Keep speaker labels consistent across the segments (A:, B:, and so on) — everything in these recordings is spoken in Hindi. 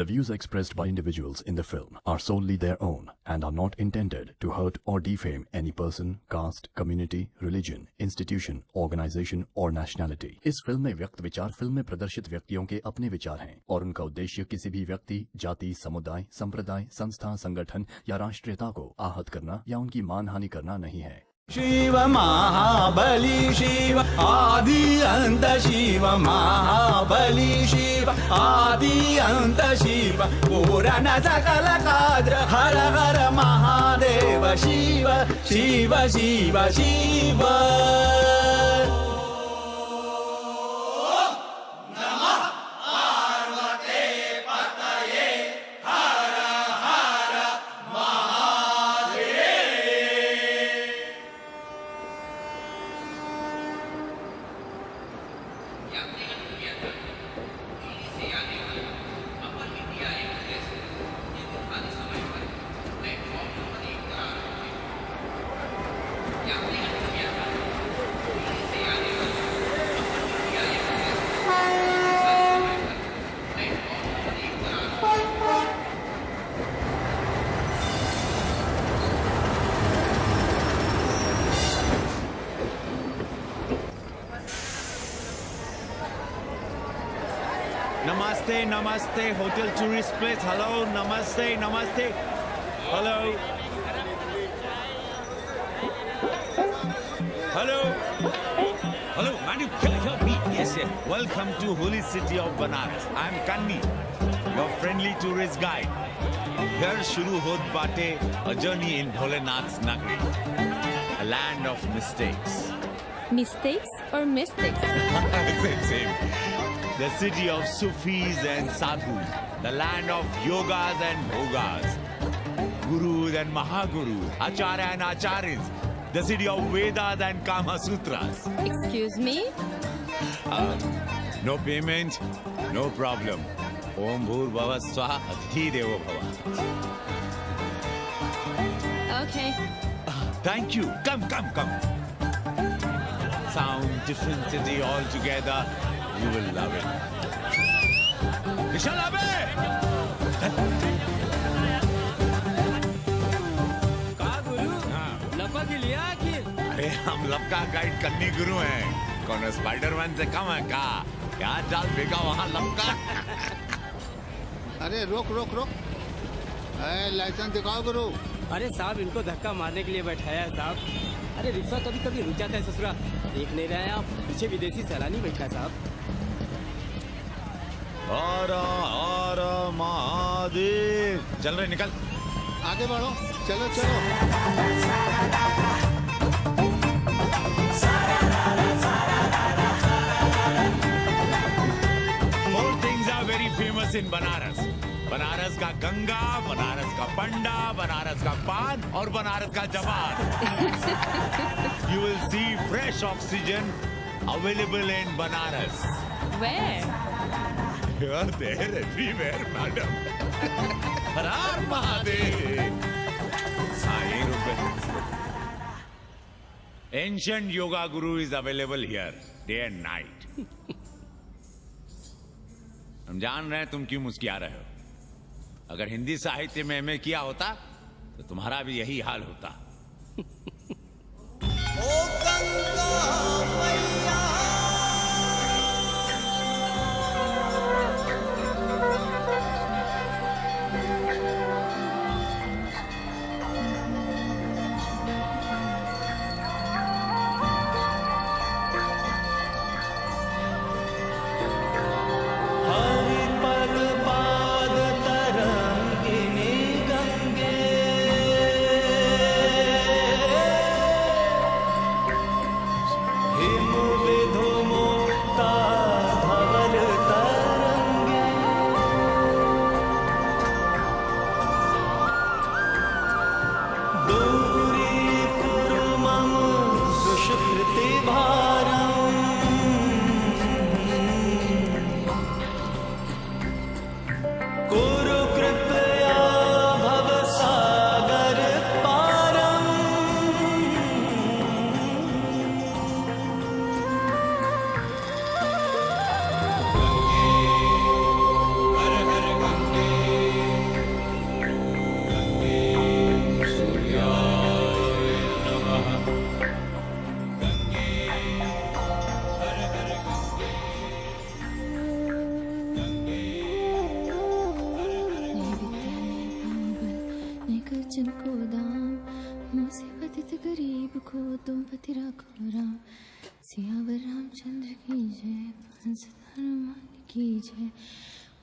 A: The views expressed by individuals in the film are solely their own and are not intended to hurt or defame any person, caste, community, religion, institution, organization और nationality। इस फिल्म में व्यक्त विचार फिल्म में प्रदर्शित व्यक्तियों के अपने विचार हैं और उनका उद्देश्य किसी भी व्यक्ति, जाति, समुदाय, संप्रदाय, संस्था, संगठन या राष्ट्रीयता को आहत करना या उनकी मानहानि करना नहीं है।
B: शिव महाबली शिव आदि अंत शिव महाबली शिव आदि अंत शिव पूर्ण सकल काद्र हर हर Mahadev Shiv Shiv Shiv Shiv.
C: Namaste, namaste, hotel tourist place. Hello, namaste, namaste. Hello. Hello. Hello, man, you can't hear me. Yes, yes. Welcome to holy city of Banaras. I'm Kanni, your friendly tourist guide. Here shuru hot bate, a journey in Bholenath's Nagari, a land of mistakes.
D: Mistakes or mystics?
C: Same. The city of Sufis and Sadhus, the land of yogas and bhogas, gurus and mahagurus, acharya and acharyas, the city of Vedas and Kama Sutras.
D: Excuse me?
C: No payment, no problem. Om Bhur Bhava Swaha Adhi Devo Bhava.
D: Okay.
C: Thank you. Come. Sound, different city altogether. You will love it. Nishalabe!
E: का गुरु? लपा के लिया आखिर?
C: अरे हम लपका गाइड करनी गुरु हैं। कौन स्पाइडरमैन से कम है का? क्या डाल फेंका वहाँ लपका?
F: अरे रोक। लाइसेंस दिखाओ गुरु।
E: अरे साहब इनको धक्का मारने के लिए बैठाया है साहब। अरे रिक्शा कभी रुक जाता है ससुरा। देख नहीं रहे हैं आप, पीछे विदेशी सैलानी बैठा है साहब।
C: हर महादेव। चल रहे निकल।
F: आगे बढ़ो, चलो।
C: Four things are very famous in Banaras. Banaras का गंगा, बनारस का पंडा, बनारस का पान और बनारस का जवान। You will see fresh oxygen available in Banaras.
D: Where?
C: You're there everywhere, madam. Her her Mahadev. Ancient yoga guru is available here, day and night. हम जान रहे हैं तुम क्यों मुस्कुरा रहे हो। अगर हिंदी साहित्य में एमए किया होता तो तुम्हारा भी यही हाल होता। ओ गंगा मैया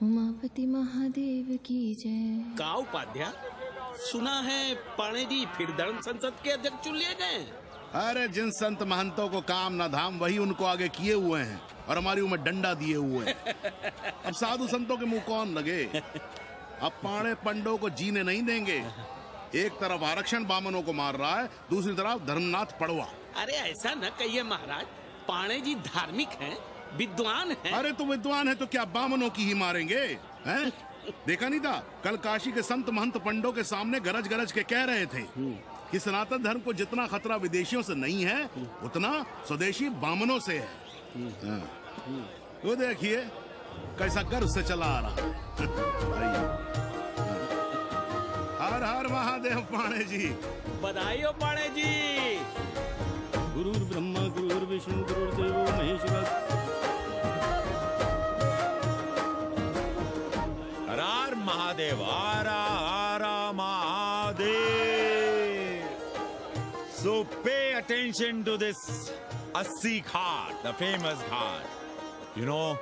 D: उमापति महादेव की जय।
G: का उपाध्याय, सुना है पाणे जी फिर धर्म संसद के अध्यक्ष चुन लिए गए।
F: अरे जिन संत महंतों को काम ना धाम वही उनको आगे किए हुए हैं और हमारी उम्र डंडा दिए हुए हैं। अब साधु संतों के मुंह कौन लगे। अब पाणे पंडों को जीने नहीं देंगे। एक तरफ आरक्षण बामनों को मार रहा है, दूसरी तरफ धर्मनाथ पड़वा।
G: अरे ऐसा न कहिए महाराज, पाणे जी धार्मिक हैं, विद्वान हैं।
F: अरे तो विद्वान है तो क्या बामनों की ही मारेंगे हैं? देखा नहीं था कल काशी के संत महंत पंडों के सामने गरज गरज के कह रहे थे कि सनातन धर्म को जितना खतरा विदेशियों से नहीं है उतना स्वदेशी बामनों से है। वो देखिए कैसा गर्व से चला आ रहा। हर हर महादेव पाणे जी।
G: बधाई हो पाणे जी।
E: गुरुर् ब्रह्मा गुरुर्विष्णु गुरुर्देवो महेश्वरः।
C: हर हर महादेव, हर हर Mahadev. So pay attention to this Assi Ghat, the famous ghat. You know,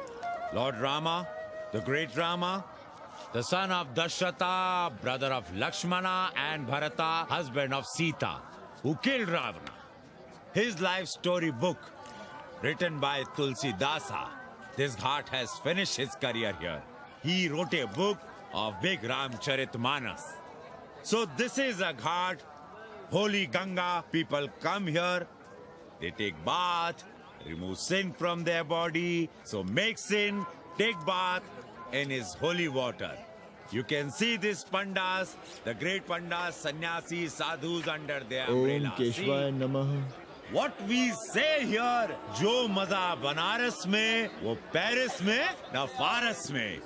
C: Lord Rama, the great Rama, the son of Dasharatha, brother of Lakshmana and Bharata, husband of Sita, who killed Ravana. His life story book, written by Tulsi Dasa. This ghat has finished his career here. He wrote a book of Big Ramcharitmanas. So this is a ghat, holy Ganga. People come here, they take bath, remove sin from their body. So make sin, take bath in his holy water. You can see these pandas, the great pandas, sannyasis, sadhus under their umbrella.
H: Om Keshwaya Namah.
C: What we say here, जो मजा बनारस में, वो पेरिस में, ना फारस में.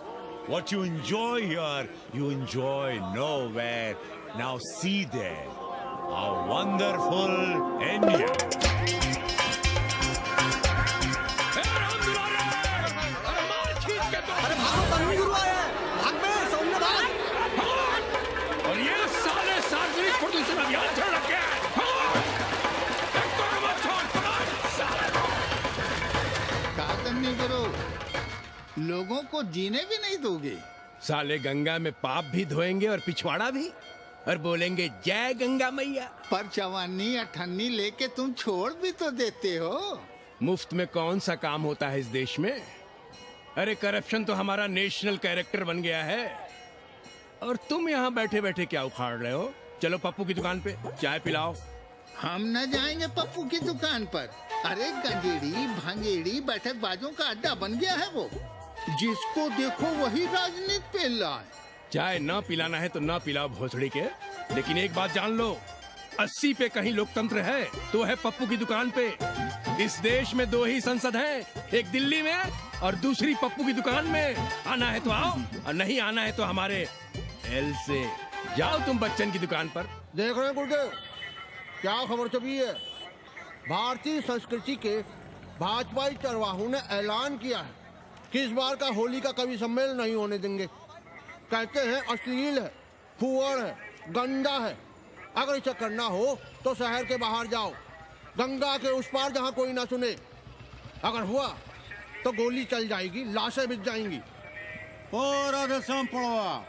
C: What you enjoy here, you enjoy nowhere. Now see there, how wonderful India.
G: और ये सारे सार्वजनिक प्रदूषण अभियान चल रखे हैं।
F: नहीं करो, लोगों को जीने भी नहीं दोगे।
I: साले गंगा में पाप भी धोएंगे और पिछवाड़ा भी, और बोलेंगे जय गंगा मैया।
F: पर चवानी अठन्नी लेके तुम छोड़ भी तो देते हो।
I: मुफ्त में कौन सा काम होता है इस देश में। अरे करप्शन तो हमारा नेशनल कैरेक्टर बन गया है, और तुम यहाँ बैठे बैठे क्या उखाड़ रहे हो। चलो पप्पू की दुकान पे चाय पिलाओ।
F: हम न जाएंगे पप्पू की दुकान पर। अरे गंजेड़ी भांगेड़ी बैठक बाजों का अड्डा बन गया है वो। जिसको देखो वही राजनीति पे लाए।
I: चाय न पिलाना है तो न पिलाओ भोसड़ी के, लेकिन एक बात जान लो, 80 पे कहीं लोकतंत्र है तो है पप्पू की दुकान पे। इस देश में 2 ही संसद हैं, एक दिल्ली में और दूसरी पप्पू की दुकान में। आना है तो आओ और नहीं आना है तो हमारे एल से जाओ तुम बच्चन की दुकान पर।
H: देख रहे हैं गुरुदेव, क्या खबर छपी है। भारतीय संस्कृति के भाजपाई चरवाहों ने ऐलान किया है कि इस बार का होली का कवि सम्मेलन नहीं होने देंगे। कहते हैं अश्लील है, फुअड़ है, गंदा है। अगर इसे करना हो तो शहर के बाहर जाओ, गंगा के उस पार जहाँ कोई ना सुने। अगर हुआ तो गोली चल जाएगी, लाशें बिक जाएंगी।
B: और राधेश्याम पड़वा,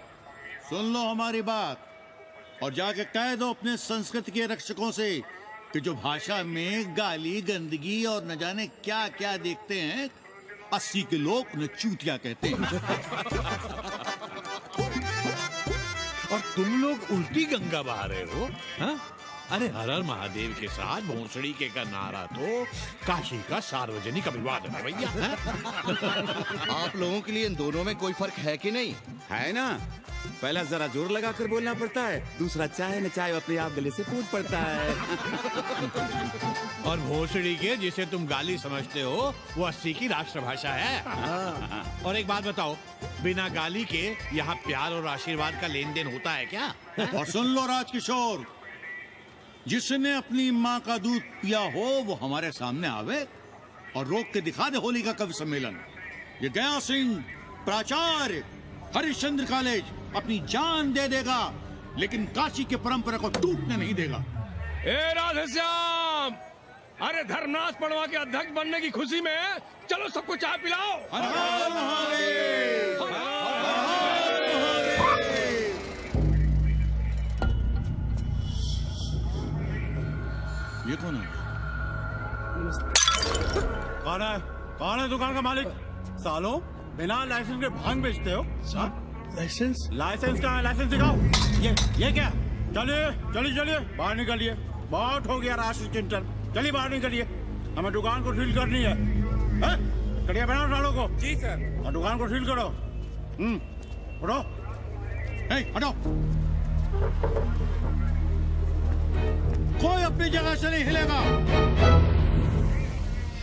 B: सुन लो हमारी बात और जाके कह दो अपने संस्कृति के रक्षकों से कि जो भाषा में गाली गंदगी और न जाने क्या क्या देखते हैं, 80 के लोग उन्हें चूतिया कहते हैं।
J: और तुम लोग उल्टी गंगा बहा रहे हो, हाँ? अरे हर हर महादेव के साथ भोंसड़ी के का नारा तो काशी का सार्वजनिक अभिवादन है भैया।
K: आप लोगों के लिए इन दोनों में कोई फर्क है कि नहीं?
L: है ना, पहला जरा जोर लगा कर बोलना पड़ता है, दूसरा चाहे न चाहे अपने आप गले से कूद पड़ता है।
J: और भोसड़ी के जिसे तुम गाली समझते हो वो 80 की राष्ट्रभाषा है। और एक बात बताओ, बिना गाली के यहाँ प्यार और आशीर्वाद का लेन देन होता है क्या?
B: और सुन लो राजकिशोर, जिसने अपनी माँ का दूध पिया हो वो हमारे सामने आवे और रोक के दिखा दे होली का कवि सम्मेलन। ये गया सिंह प्राचार्य हरिश्चंद्र कॉलेज अपनी जान दे देगा, लेकिन काशी के परंपरा को टूटने नहीं देगा।
I: ए राधेश्याम, अरे धर्मनाथ पड़वा के अध्यक्ष बनने की खुशी में चलो सबको चाय पिलाओ।
B: हर हर महादेव। कौन है?
M: कौन है दुकान का मालिक? सालों बिना लाइसेंस के भांग बेचते हो?
I: लाइसेंस?
M: लाइसेंस कहाँ है? लाइसेंस दिखाओ। ये क्या? चलिए चलिए चलिए बाहर निकलिए। बहुत हो गया राशि चिंतन। चलिए बाहर निकलिए, हमें दुकान को सील करनी है। कड़िया बनाओ सालों को।
I: जी सर।
M: और दुकान को सील करो। उठो।
B: हटो। कोई अपनी जगह से नहीं हिलेगा।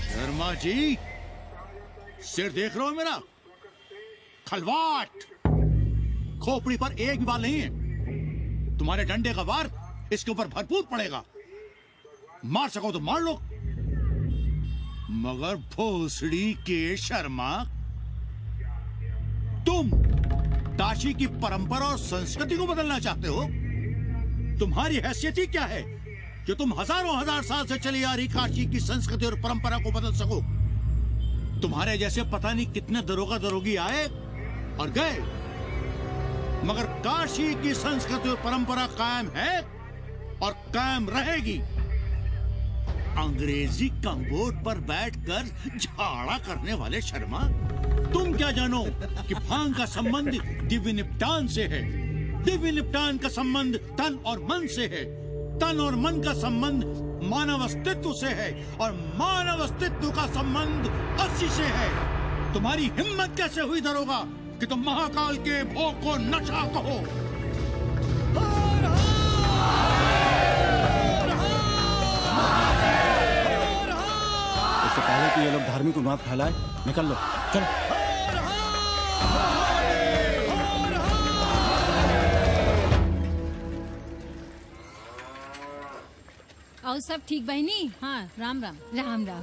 B: शर्मा जी, सिर देख रहे हो मेरा? खलवाट, खोपड़ी पर एक भी बाल नहीं है। तुम्हारे डंडे का वार इसके ऊपर भरपूर पड़ेगा। मार सको तो मार लो, मगर भोसड़ी के शर्मा, तुम काशी की परंपरा और संस्कृति को बदलना चाहते हो? तुम्हारी हैसियत ही क्या है जो तुम हजार साल से चली आ रही काशी की संस्कृति और परंपरा को बदल सको? तुम्हारे जैसे पता नहीं कितने दरोगा दरोगी आए और गए, मगर काशी की संस्कृति और परंपरा कायम है और कायम रहेगी। अंग्रेजी कम्बोर्ड पर बैठकर झाड़ा करने वाले शर्मा, तुम क्या जानो कि भांग का संबंध दिव्य निपटान से है। दिव्य निपटान का संबंध तन और मन से है। तन और मन का संबंध मानव अस्तित्व से है और मानव अस्तित्व का संबंध अस्सी से है। तुम्हारी हिम्मत कैसे हुई दरोगा कि तुम महाकाल के भोग को नशा कहो?
M: इससे पहले कि ये लोग धार्मिक उन्माद फैलाए, निकल लो, चलो।
N: और सब ठीक बहनी?
O: हाँ, राम राम।
N: राम राम।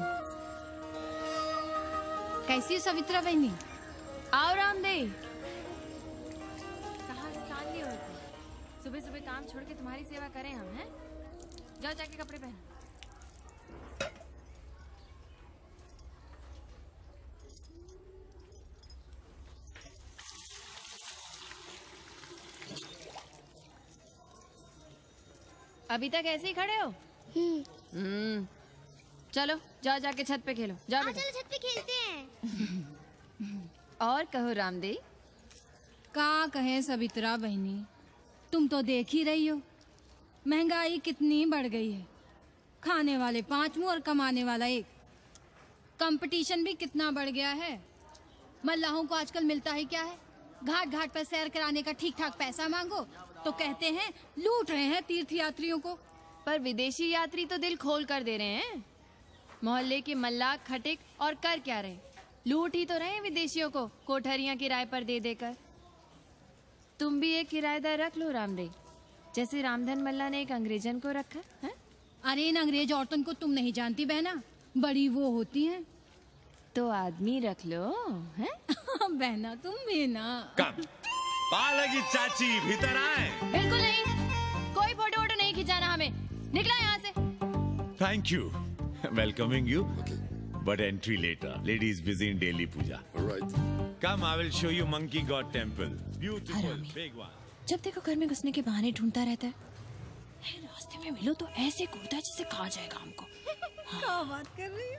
N: कैसी हो सवित्रा बहनी?
D: आओ रामदेव। कहाँ से साल लिए हो? सुबह सुबह काम छोड़ के तुम्हारी सेवा करें हम, हैं? जाओ जाके कपड़े पहनो। अभी तक ऐसे ही खड़े हो? चलो जाओ जाके छत पे खेलो। जाओ बेटा।
O: चलो छत पे खेलते हैं।
D: और कहो रामदेव।
N: का कहे सवित्रा बहनी, तुम तो देख ही रही हो महंगाई कितनी बढ़ गई है। खाने वाले 5 मुंह और कमाने वाला 1। कंपटीशन भी कितना बढ़ गया है। मल्लाहों को आजकल मिलता ही क्या है? घाट घाट पर सैर कराने का ठीक ठाक पैसा मांगो तो कहते हैं लूट रहे हैं तीर्थ यात्रियों को।
D: पर विदेशी यात्री तो दिल खोल कर दे रहे हैं। मोहल्ले के मल्लाह खटिक और कर क्या रहे? लूट ही तो रहे हैं विदेशियों को कोठरियां किराए पर दे देकर। तुम भी एक किराएदार रख लो रामदेव, जैसे रामधन मल्ला ने एक अंग्रेजन को रखा है।
N: अरे इन अंग्रेज औरतों को तुम नहीं जानती बहना, बड़ी वो होती हैं।
D: तो आदमी रख लो, हैं?
N: बहना तुम भी ना।
C: पालगी चाची भीतर आए।
D: बिल्कुल नहीं, कोई फोटो वोटो नहीं खिंचाना हमें। निकला यहाँ से।
C: Thank you. Welcoming you. But entry later. Ladies busy in daily puja.
P: All right.
C: Come, I will show you Monkey God Temple. Beautiful, big one.
D: जब देखो घर में घुसने के बहाने ढूंढता रहता है। रास्ते में मिलो तो ऐसे कूदता है जैसे खा जाएगा हमको।
N: क्या बात कर रही है?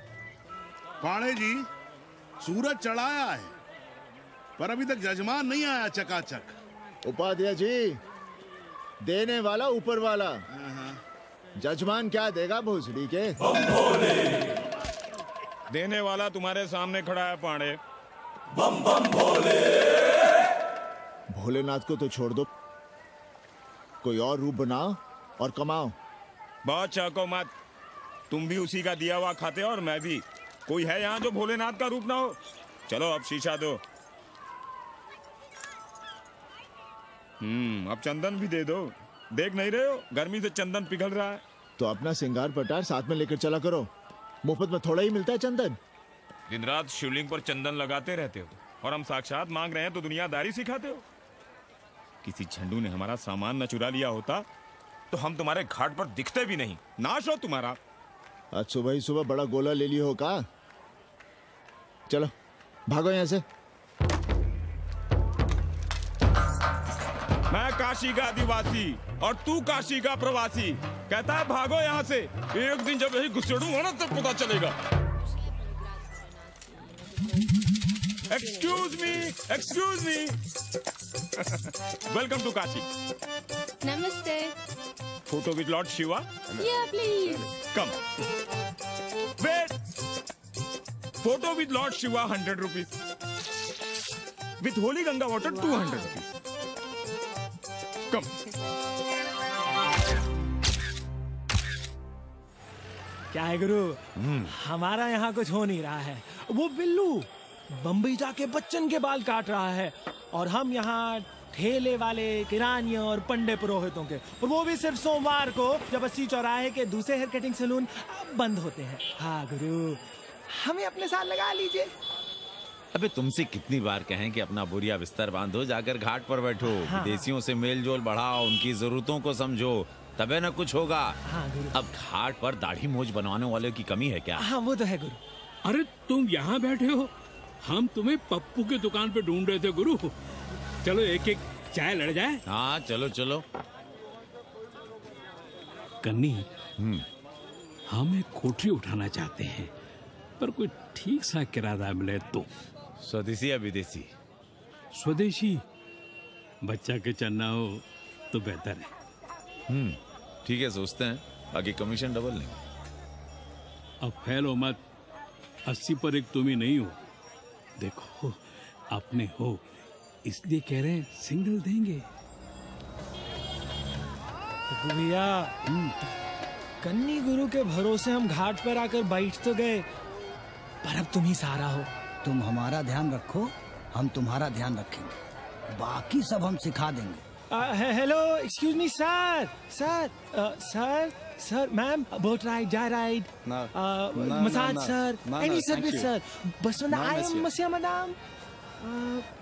F: पाड़े जी, सूरज चढ़ाया है पर अभी तक जजमान नहीं आया चकाचक।
Q: उपाध्याय जी, देने वाला ऊपर वाला। जजमान क्या देगा भोसड़ी के?
R: देने वाला तुम्हारे सामने खड़ा है पांडे।
Q: बम बम भोले। भोलेनाथ को तो छोड़ दो, कोई और रूप बनाओ और कमाओ।
R: बहुत चाको मत, तुम भी उसी का दिया हुआ खाते हो और मैं भी। कोई है यहाँ जो भोलेनाथ का रूप ना हो? चलो अब शीशा दो। अब चंदन भी दे दो। देख नहीं रहे हो गर्मी से चंदन पिघल रहा है।
Q: तो अपना सिंगार पटार साथ में लेकर चला करो, मुफ्त में थोड़ा ही मिलता है चंदन।
R: दिन रात शिवलिंग पर चंदन लगाते रहते हो और हम साक्षात मांग रहे हैं तो दुनियादारी सिखाते हो। किसी झंडू ने हमारा सामान न चुरा लिया होता तो हम तुम्हारे घाट पर दिखते भी नहीं। नाश हो तुम्हारा।
Q: आज सुबह ही सुबह बड़ा गोला ले लियो हो का? चलो भागो यहाँ से।
R: मैं काशी का आदिवासी और तू काशी का प्रवासी। कहता है भागो यहाँ से। एक दिन जब यही घुसेड़ूंगा ना तब पता चलेगा। Excuse me welcome to Kashi.
D: नमस्ते।
R: Photo with lord Shiva.
D: Please
R: come wait. Photo with lord Shiva 100 rupees, with holy Ganga water 200 rupees. Come.
P: क्या है गुरु, हमारा यहाँ कुछ हो नहीं रहा है। वो बिल्लू बम्बई जाके बच्चन के बाल काट रहा है और हम यहाँ ठेले वाले, किरानियों और पंडे पुरोहितों के, और वो भी सिर्फ सोमवार को, जब 80 चौराहे के दूसरे हेयर कटिंग सैलून बंद होते हैं। हाँ गुरु, हमें अपने साथ लगा लीजिए।
C: अबे तुमसे कितनी बार कहें कि अपना बोरिया बिस्तर बांधो, जाकर घाट पर बैठो।
P: हाँ।
C: विदेशियों से मेल जोल बढ़ाओ, उनकी जरूरतों को समझो, तबे न कुछ होगा।
P: हाँ गुरु।
C: अब घाट पर दाढ़ी मूछ बनवाने वाले की कमी है क्या?
P: हाँ वो तो है गुरु।
I: अरे तुम यहाँ बैठे हो, हम तुम्हें पप्पू की दुकान पे ढूंढ रहे थे गुरु। चलो एक एक चाय लड़ जाए।
C: हाँ चलो चलो।
I: कन्नी, हम एक कोठरी उठाना चाहते हैं, पर कोई ठीक सा किराया मिले तो।
C: स्वदेशी या विदेशी?
I: स्वदेशी। बच्चा के चन्ना हो तो बेहतर है।
C: ठीक है, सोचते हैं, बाकी कमीशन डबल लेंगे।
I: अब फैलो मत, 80 पर एक तुम ही नहीं हो। देखो अपने हो, इसलिए कह रहे हैं सिंगल देंगे।
P: भैया, कन्नी गुरु के भरोसे हम घाट पर आकर बैठ तो गए, पर अब तुम ही सहारा हो।
S: तुम हमारा ध्यान रखो, हम तुम्हारा ध्यान रखेंगे, बाकी सब हम सिखा देंगे।
P: Hello, excuse me sir, sir, ma'am, boat ride, जा ride, massage sir, any service sir, बस आई एम मसिया मैडम,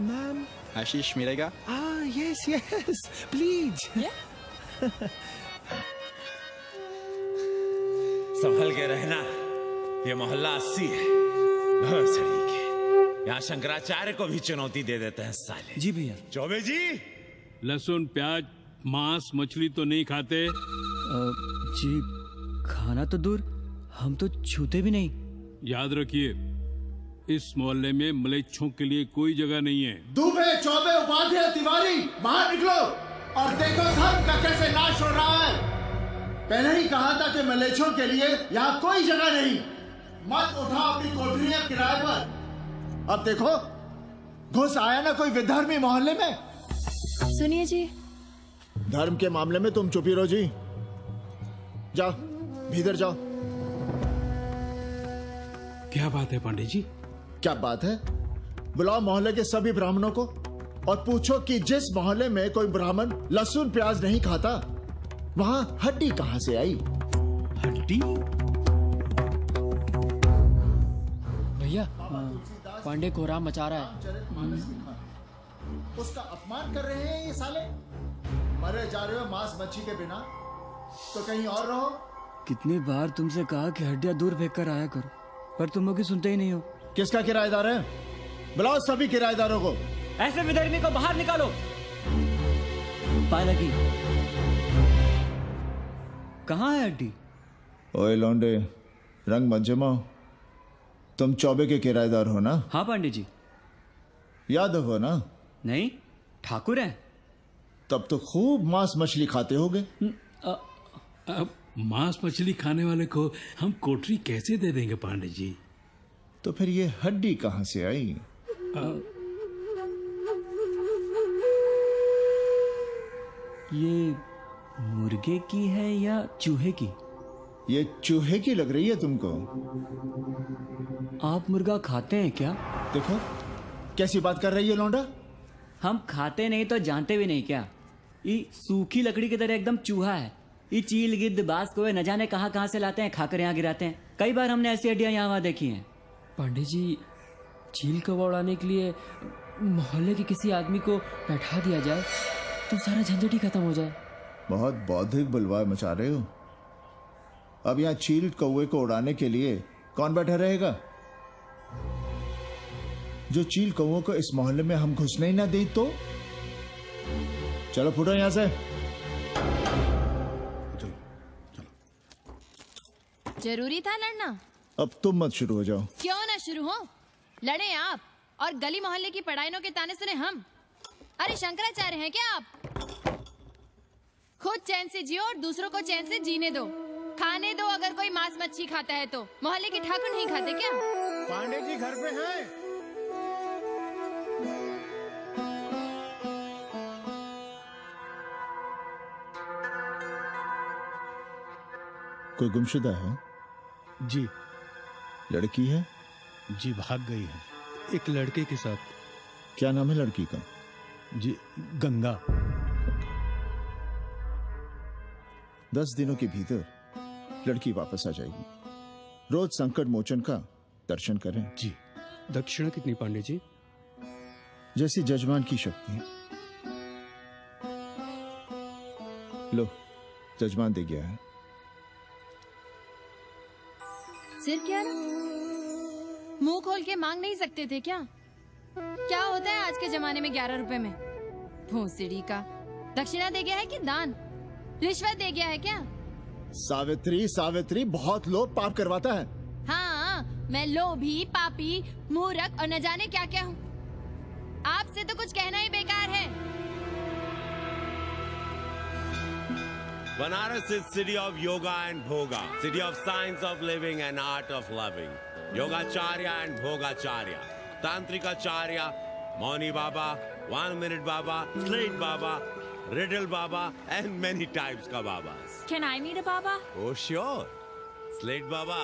P: मैम।
T: आशीष मिलेगा?
P: Yes, please.
C: संभल के रहना, ये मोहल्ला 80 है, भोसड़ी के। यहाँ शंकराचार्य को भी चुनौती दे देते हैं साले।
S: जी भैया।
C: चौबे जी,
I: लहसुन, प्याज, मांस, मछली तो नहीं खाते?
S: जी खाना तो दूर, हम तो छूते भी नहीं।
I: याद रखिए, इस मोहल्ले में मलेच्छों के लिए कोई जगह नहीं है।
Q: दुबे, चौबे, उपाध्याय, तिवारी, बाहर निकलो और देखो धर्म का कैसे नाश हो रहा है। पहले ही कहा था कि मलेच्छों के लिए यहाँ कोई जगह नहीं। मत उठाओ अपनी कोठरियां किराए पर। अब देखो, घुस आया ना कोई विधर्मी मोहल्ले में।
D: सुनिए जी,
Q: धर्म के मामले में तुम चुप ही रहो जी। जाओ, भीतर जाओ।
I: क्या बात है पांडे जी?
Q: क्या बात है? बुलाओ मोहल्ले के सभी ब्राह्मणों को और पूछो कि जिस मोहल्ले में कोई ब्राह्मण लहसुन प्याज नहीं खाता, वहां हड्डी कहां से आई?
I: हड्डी?
S: भैया, पांडे कोहराम मचा रहा है।
Q: उसका अपमान कर रहे हैं ये साले। मरे जा रहे हो मांस मच्छी के बिना, तो कहीं और रहो।
S: कितनी बार तुमसे कहा कि हड्डियां दूर फेंक कर आया करो, पर तुम लोग सुनते ही नहीं हो।
Q: किसका किराएदार है? बुलाओ सभी किराएदारों को।
S: ऐसे विधर्मी को बाहर निकालो। पालकी, कहाँ है हड्डी?
Q: ओए लौंडे, रंग मत जमाओ। तुम चौबे के किराएदार हो ना?
S: हाँ पांडे जी।
Q: यादव हो ना?
S: नहीं, ठाकुर है।
Q: तब तो खूब मांस मछली खाते होगे।
I: अब मांस मछली खाने वाले को हम कोठरी कैसे दे देंगे पांडे जी?
Q: तो फिर ये हड्डी कहां से आई?
S: ये मुर्गे की है या चूहे की?
Q: ये चूहे की लग रही है तुमको।
S: आप मुर्गा खाते हैं क्या?
Q: देखो कैसी बात कर रही है लौंडा।
S: हम खाते नहीं तो जानते भी नहीं क्या? ये सूखी लकड़ी की तरह एकदम चूहा है। ये चील, गिद्ध, बाज, कोए न जाने कहां से लाते हैं, खाकर यहाँ गिराते हैं। कई बार हमने ऐसी हड्डियां यहाँ वहां देखी हैं।
U: पांडे जी, चील कौवा उड़ाने के लिए मोहल्ले के किसी आदमी को बैठा दिया जाए तो सारा झंझट ही खत्म हो जाए।
Q: बहुत बौद्धिक बुलवाए मचा रहे हो। अब यहाँ चील कौवे को उड़ाने के लिए कौन बैठा रहेगा? जो चील कौवों को इस मोहल्ले में हम घुसने ही ना दें तो? चलो फुटो यहाँ से।
D: जरूरी था लड़ना?
Q: अब तुम मत शुरू हो जाओ।
D: क्यों ना शुरू हो? लड़े आप और गली मोहल्ले की पढ़ाइयों के ताने सुने हम। अरे शंकराचार्य हैं क्या आप? खुद चैन से जियो और दूसरों को चैन से जीने दो। खाने दो अगर कोई मांस मच्छी खाता है तो। मोहल्ले के ठाकुर नहीं खाते क्या?
H: पांडे जी घर पे हैं?
Q: कोई गुमशुदा है?
T: जी।
Q: लड़की है?
T: जी भाग गई है एक लड़के के साथ।
Q: क्या नाम है लड़की का?
T: जी गंगा।
Q: 10 दिनों के भीतर लड़की वापस आ जाएगी। रोज संकट मोचन का दर्शन करें।
T: जी। दक्षिणा कितनी पांडे जी?
Q: जैसी जजमान की शक्ति। लो, जजमान दे गया है।
D: सिर क्या रहा? मुंह खोल के मांग नहीं सकते थे क्या? क्या होता है आज के जमाने में 11 रुपए में? भोसड़ी का। दक्षिणा दे गया है कि दान? रिश्वत दे गया है क्या?
Q: सावित्री, सावित्री बहुत लोभ पाप करवाता है।
D: हाँ, मैं लोभी, पापी, मूर्ख और न जाने क्या क्या हूँ। आपसे तो कुछ कहना ही बेकार है।
V: Banaras is city of yoga and bhoga, city of science of living and art of loving. Yogacharya and Bhogacharya, Tantrikacharya, Mauni Baba, 1 Minute Baba, Slate Baba, Riddle Baba, and many types ka Babas.
W: Can I meet a Baba?
V: Oh sure, Slate Baba,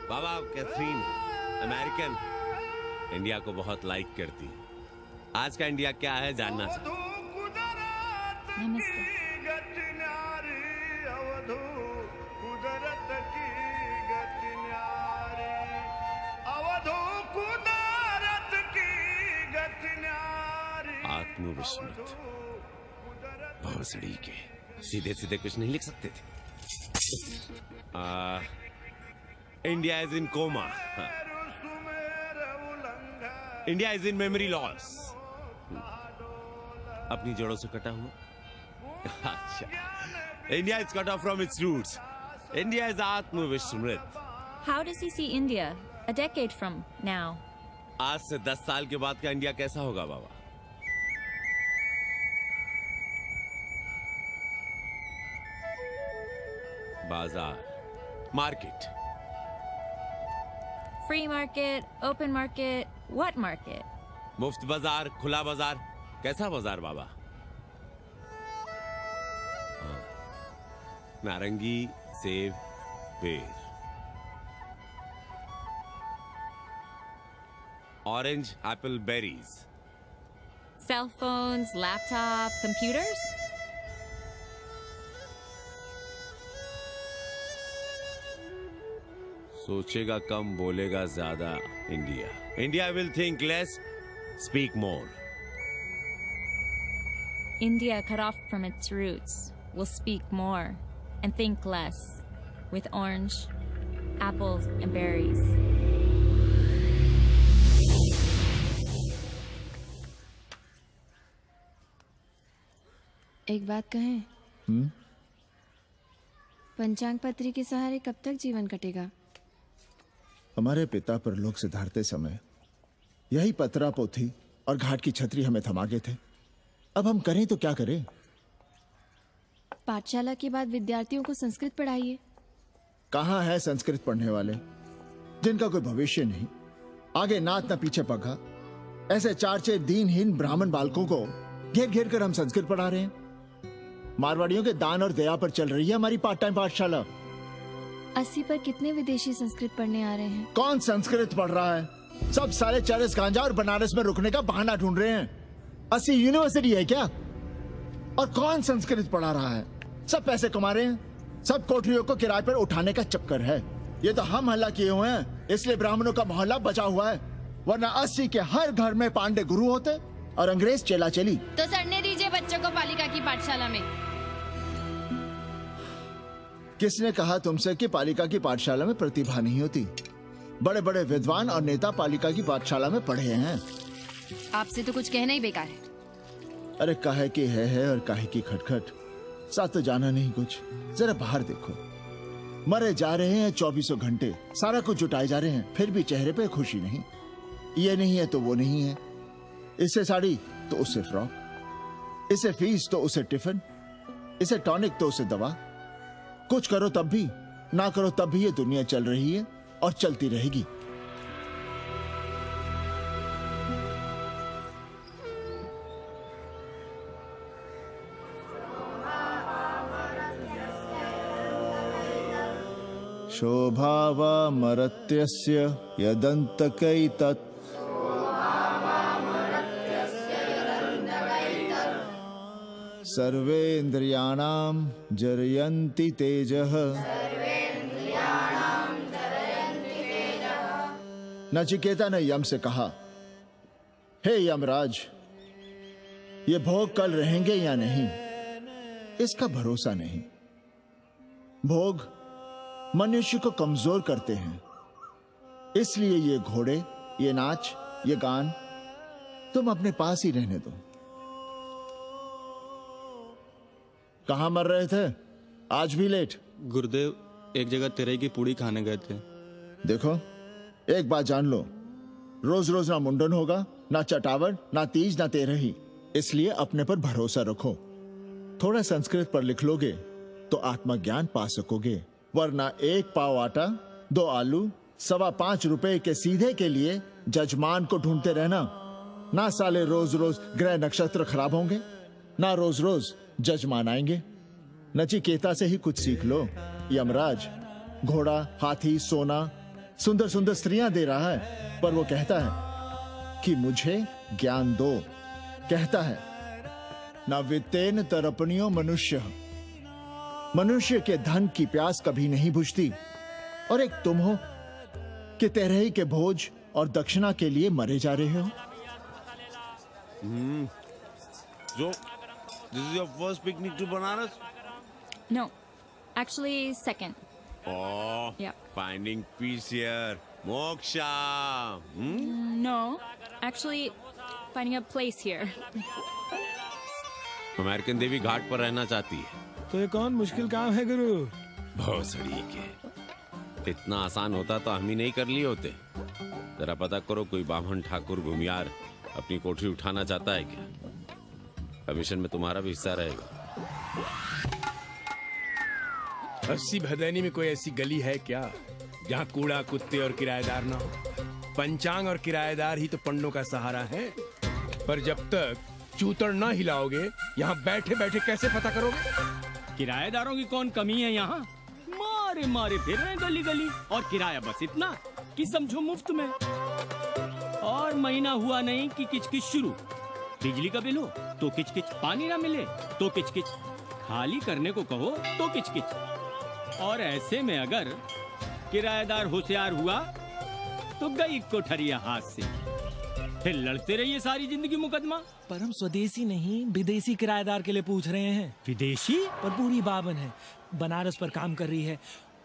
V: Baba Catherine, American, India को बहुत लाइक करती। आज का इंडिया क्या है जानना चाहता।
W: नमस्ते।
V: आत्मविस्मृत भोसड़ी के सीधे सीधे कुछ नहीं लिख सकते थे। India is in coma. India is in memory loss. अपनी जड़ों से कटा हुआ। अच्छा, India is cut off from its roots. India is आत्मविस्मृत।
W: How does he see India a decade from now?
V: आज से 10 साल के बाद का इंडिया कैसा होगा बाबा? बाजार, market.
W: Free market, open market, what market?
V: मुफ्त बाजार, खुला बाजार, कैसा बाजार बाबा? हाँ। नारंगी, सेब, बेर। Orange, apple, berries.
W: Cell phones, laptop, computers?
V: सोचेगा कम, बोलेगा ज्यादा। India. India will think less, speak more.
W: India, cut off from its roots, will speak more and think less, with orange, apples, and berries.
D: एक बात कहें? पंचांग पत्री के सहारे कब तक जीवन कटेगा?
Q: हमारे पिता पर लोग सिधारते समय यही पतरा पोथी और घाट की छतरी हमें थमा गए थे। अब हम करें तो क्या करें?
D: पाठशाला के बाद विद्यार्थियों को संस्कृत पढ़ाइए।
Q: कहाँ है संस्कृत पढ़ने वाले जिनका कोई भविष्य नहीं, आगे नात न पीछे पगा। ऐसे 4-6 दीनहीन ब्राह्मण बालकों को घेर घेर कर हम संस्कृत पढ़ा रहे हैं। मारवाड़ियों के दान और दया पर चल रही है हमारी पार्ट टाइम पाठशाला।
D: 80 पर कितने विदेशी संस्कृत पढ़ने आ रहे हैं?
Q: कौन संस्कृत पढ़ रहा है? सब साले चरस गांजा और बनारस में रुकने का बहाना ढूंढ रहे हैं। 80 यूनिवर्सिटी है क्या? और कौन संस्कृत पढ़ा रहा है? सब पैसे कमा रहे हैं। सब कोठरियों को किराए पर उठाने का चक्कर है। ये तो हम हल्ला किए हुए हैं, इसलिए ब्राह्मणों का मोहल्ला बचा हुआ है। वरना 80 के हर घर में पांडे गुरु होते और अंग्रेज चेला चली।
D: तो सड़ने दीजिए बच्चों को पालिका की पाठशाला में।
Q: किसने कहा तुमसे कि पालिका की पाठशाला में प्रतिभा नहीं होती? बड़े बड़े विद्वान और नेता पालिका की पाठशाला में पढ़े हैं।
D: आपसे तो कुछ कहना ही बेकार है।
Q: अरे काहे की है और काहे की खटखट। साथ तो जाना नहीं कुछ। जरा बाहर देखो, मरे जा रहे हैं 2400 घंटे, सारा कुछ जुटाए जा रहे हैं, फिर भी चेहरे पे खुशी नहीं। ये नहीं है तो वो नहीं है, इससे साड़ी तो उससे फ्रॉक, इसे फीस तो उसे टिफिन, इसे टॉनिक तो उसे दवा। कुछ करो तब भी, ना करो तब भी ये दुनिया चल रही है और चलती रहेगी। शोभावामरत्यस्य यदन्तकैतत् सर्वेन्द्रियाणां जरयन्ति तेजः। नचिकेता ने यम से कहा, हे यमराज, ये भोग कल रहेंगे या नहीं, इसका भरोसा नहीं। भोग मनुष्य को कमजोर करते हैं, इसलिए ये घोड़े, ये नाच, ये गान तुम अपने पास ही रहने दो। कहां मर रहे थे? आज भी लेट?
T: गुरुदेव, एक जगह तेरे की पूड़ी खाने गए थे।
Q: देखो, एक बात जान लो, रोज रोज ना मुंडन होगा, ना चटावट, ना तीज, ना तेरही। इसलिए अपने पर भरोसा रखो। थोड़ा संस्कृत पर लिख लोगे तो आत्मज्ञान पा सकोगे, वरना 1 पाव आटा, 2 आलू, 5.25 रुपए के सीधे के लिए जजमान को ढूंढते रहना। ना साले रोज रोज ग्रह नक्षत्र खराब होंगे, ना रोज रोज जजमान आएंगे। नचिकेता से ही कुछ सीख लो। यमराज घोड़ा, हाथी, सोना, सुंदर सुंदर स्त्रियां दे रहा है, पर वो कहता है कि मुझे ज्ञान दो। कहता है, न वित्तेन तरपणियो मनुष्य। मनुष्य के धन की प्यास कभी नहीं बुझती, और एक तुम हो कि तेरही के भोज और दक्षिणा के लिए मरे जा रहे हो।
V: So, this is your first picnic to Banaras?
W: No, actually second.
V: Oh,
W: Yeah.
V: finding peace here. Moksha.
W: No, actually finding a place here.
V: American देवी घाट पर रहना चाहती है।
P: तो ये कौन मुश्किल काम है गुरु?
V: भोसड़ी के, इतना आसान होता तो हम ही नहीं कर लिए होते। जरा पता करो, कोई बामन ठाकुर भूमियार अपनी कोठरी उठाना चाहता है क्या? कमीशन में तुम्हारा भी हिस्सा रहेगा।
I: 80 भदैनी में कोई ऐसी गली है क्या जहाँ कूड़ा, कुत्ते और किराएदार ना हो? पंचांग और किराएदार ही तो पंडों का सहारा है। पर जब तक चूतड़ ना हिलाओगे, यहाँ बैठे बैठे कैसे पता करोगे?
A: किराएदारों की कौन कमी है यहाँ? मारे मारे फिर रहे गली गली, और किराया बस इतना कि समझो मुफ्त में। और महीना हुआ नहीं कि किचकिच शुरू। बिजली का बिल हो तो किचकिच, पानी ना मिले तो किचकिच, खाली करने को कहो तो किचकिच। और ऐसे में अगर किराएदार होशियार हुआ तो गई कोठरिया हाथ से, फिर लड़ते रहिए सारी जिंदगी मुकदमा।
P: पर हम स्वदेशी नहीं, विदेशी किराएदार के लिए पूछ रहे हैं।
A: विदेशी?
P: पर पूरी बावन है, बनारस पर काम कर रही है,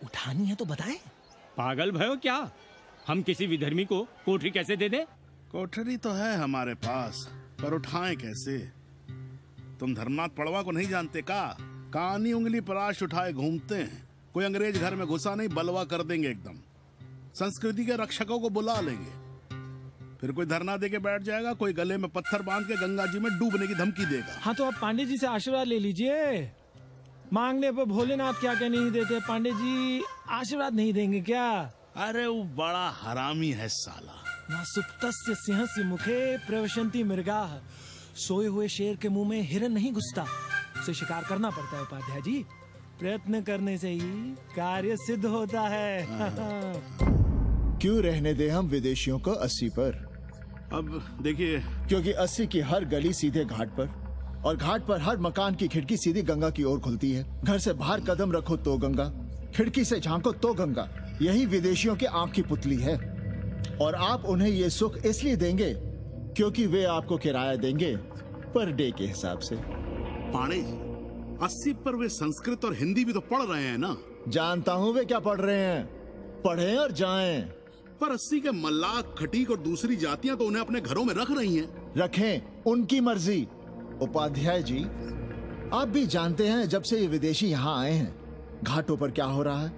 P: उठानी है तो बताएं।
A: पागल भयो क्या? हम किसी विधर्मी को कोठरी कैसे दे दे?
F: कोठरी तो है हमारे पास, पर उठाएं कैसे? तुम धर्मनाथ पड़वा को नहीं जानते का? कानी उंगली पराश उठाए घूमते हैं। कोई अंग्रेज घर में घुसा नहीं, बलवा कर देंगे एकदम। संस्कृति के रक्षकों को बुला लेंगे, फिर कोई धरना दे के बैठ जाएगा, कोई गले में पत्थर बांध के गंगा जी में डूबने की धमकी देगा।
P: हाँ तो आप पांडे जी से आशीर्वाद ले लीजिए। मांगने पर भोलेनाथ क्या क्या नहीं देते, पांडे जी आशीर्वाद नहीं देंगे क्या?
F: अरे वो बड़ा हरामी है साला।
P: ना सुप्तस्य सिंहस्य मुखे प्रवशन्ति मृगाः। सोए हुए शेर के मुंह में हिरन नहीं घुसता, उसे शिकार करना पड़ता है उपाध्याय जी। प्रयत्न करने से ही कार्य सिद्ध होता है।
Q: क्यों रहने दे हम विदेशियों को 80 पर?
F: अब देखिए,
Q: क्योंकि 80 की हर गली सीधे घाट पर, और घाट पर हर मकान की खिड़की सीधी गंगा की ओर खुलती है। घर से बाहर कदम रखो तो गंगा, खिड़की से झांको तो गंगा। यही विदेशियों की आंख की पुतली है, और आप उन्हें ये सुख इसलिए देंगे क्योंकि वे आपको किराया देंगे पर डे के हिसाब से।
F: पाणे जी, 80 पर वे संस्कृत और हिंदी भी तो पढ़ रहे हैं ना?
Q: जानता हूँ वे क्या पढ़ रहे हैं, पढ़ें और जाएं।
F: पर 80 के मल्लाक, खटीक और दूसरी जातियां तो उन्हें अपने घरों में रख रही हैं।
Q: रखें, उनकी मर्जी। उपाध्याय जी, आप भी जानते हैं जब से ये विदेशी यहाँ आए हैं घाटों पर क्या हो रहा है।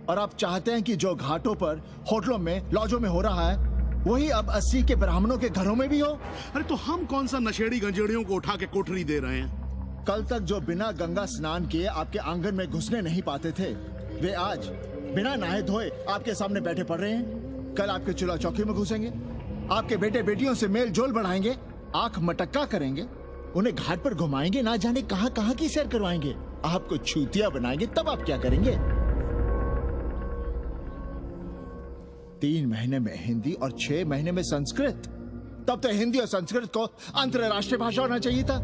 Q: और आप चाहते हैं कि जो घाटों पर, होटलों में, लॉजों में हो रहा है वही अब 80 के ब्राह्मणों के घरों में भी हो?
F: अरे तो हम कौन सा नशेड़ी गंजेड़ियों को उठा के कोठरी दे रहे हैं?
Q: कल तक जो बिना गंगा स्नान किए आपके आंगन में घुसने नहीं पाते थे, वे आज बिना नहाए धोए आपके सामने बैठे पड़ रहे हैं। कल आपके चूल्हा चौकी में घुसेंगे, आपके बेटे बेटियों से मेल जोल बढ़ाएंगे, आंख मटक्का करेंगे, उन्हें घाट पर घुमाएंगे, ना जाने कहां कहां की सैर करवाएंगे, आपको छूतिया बनाएंगे। तब आप क्या करेंगे? 3 महीने में हिंदी और 6 महीने में संस्कृत। तब तो हिंदी और संस्कृत को अंतरराष्ट्रीय भाषा होना चाहिए था।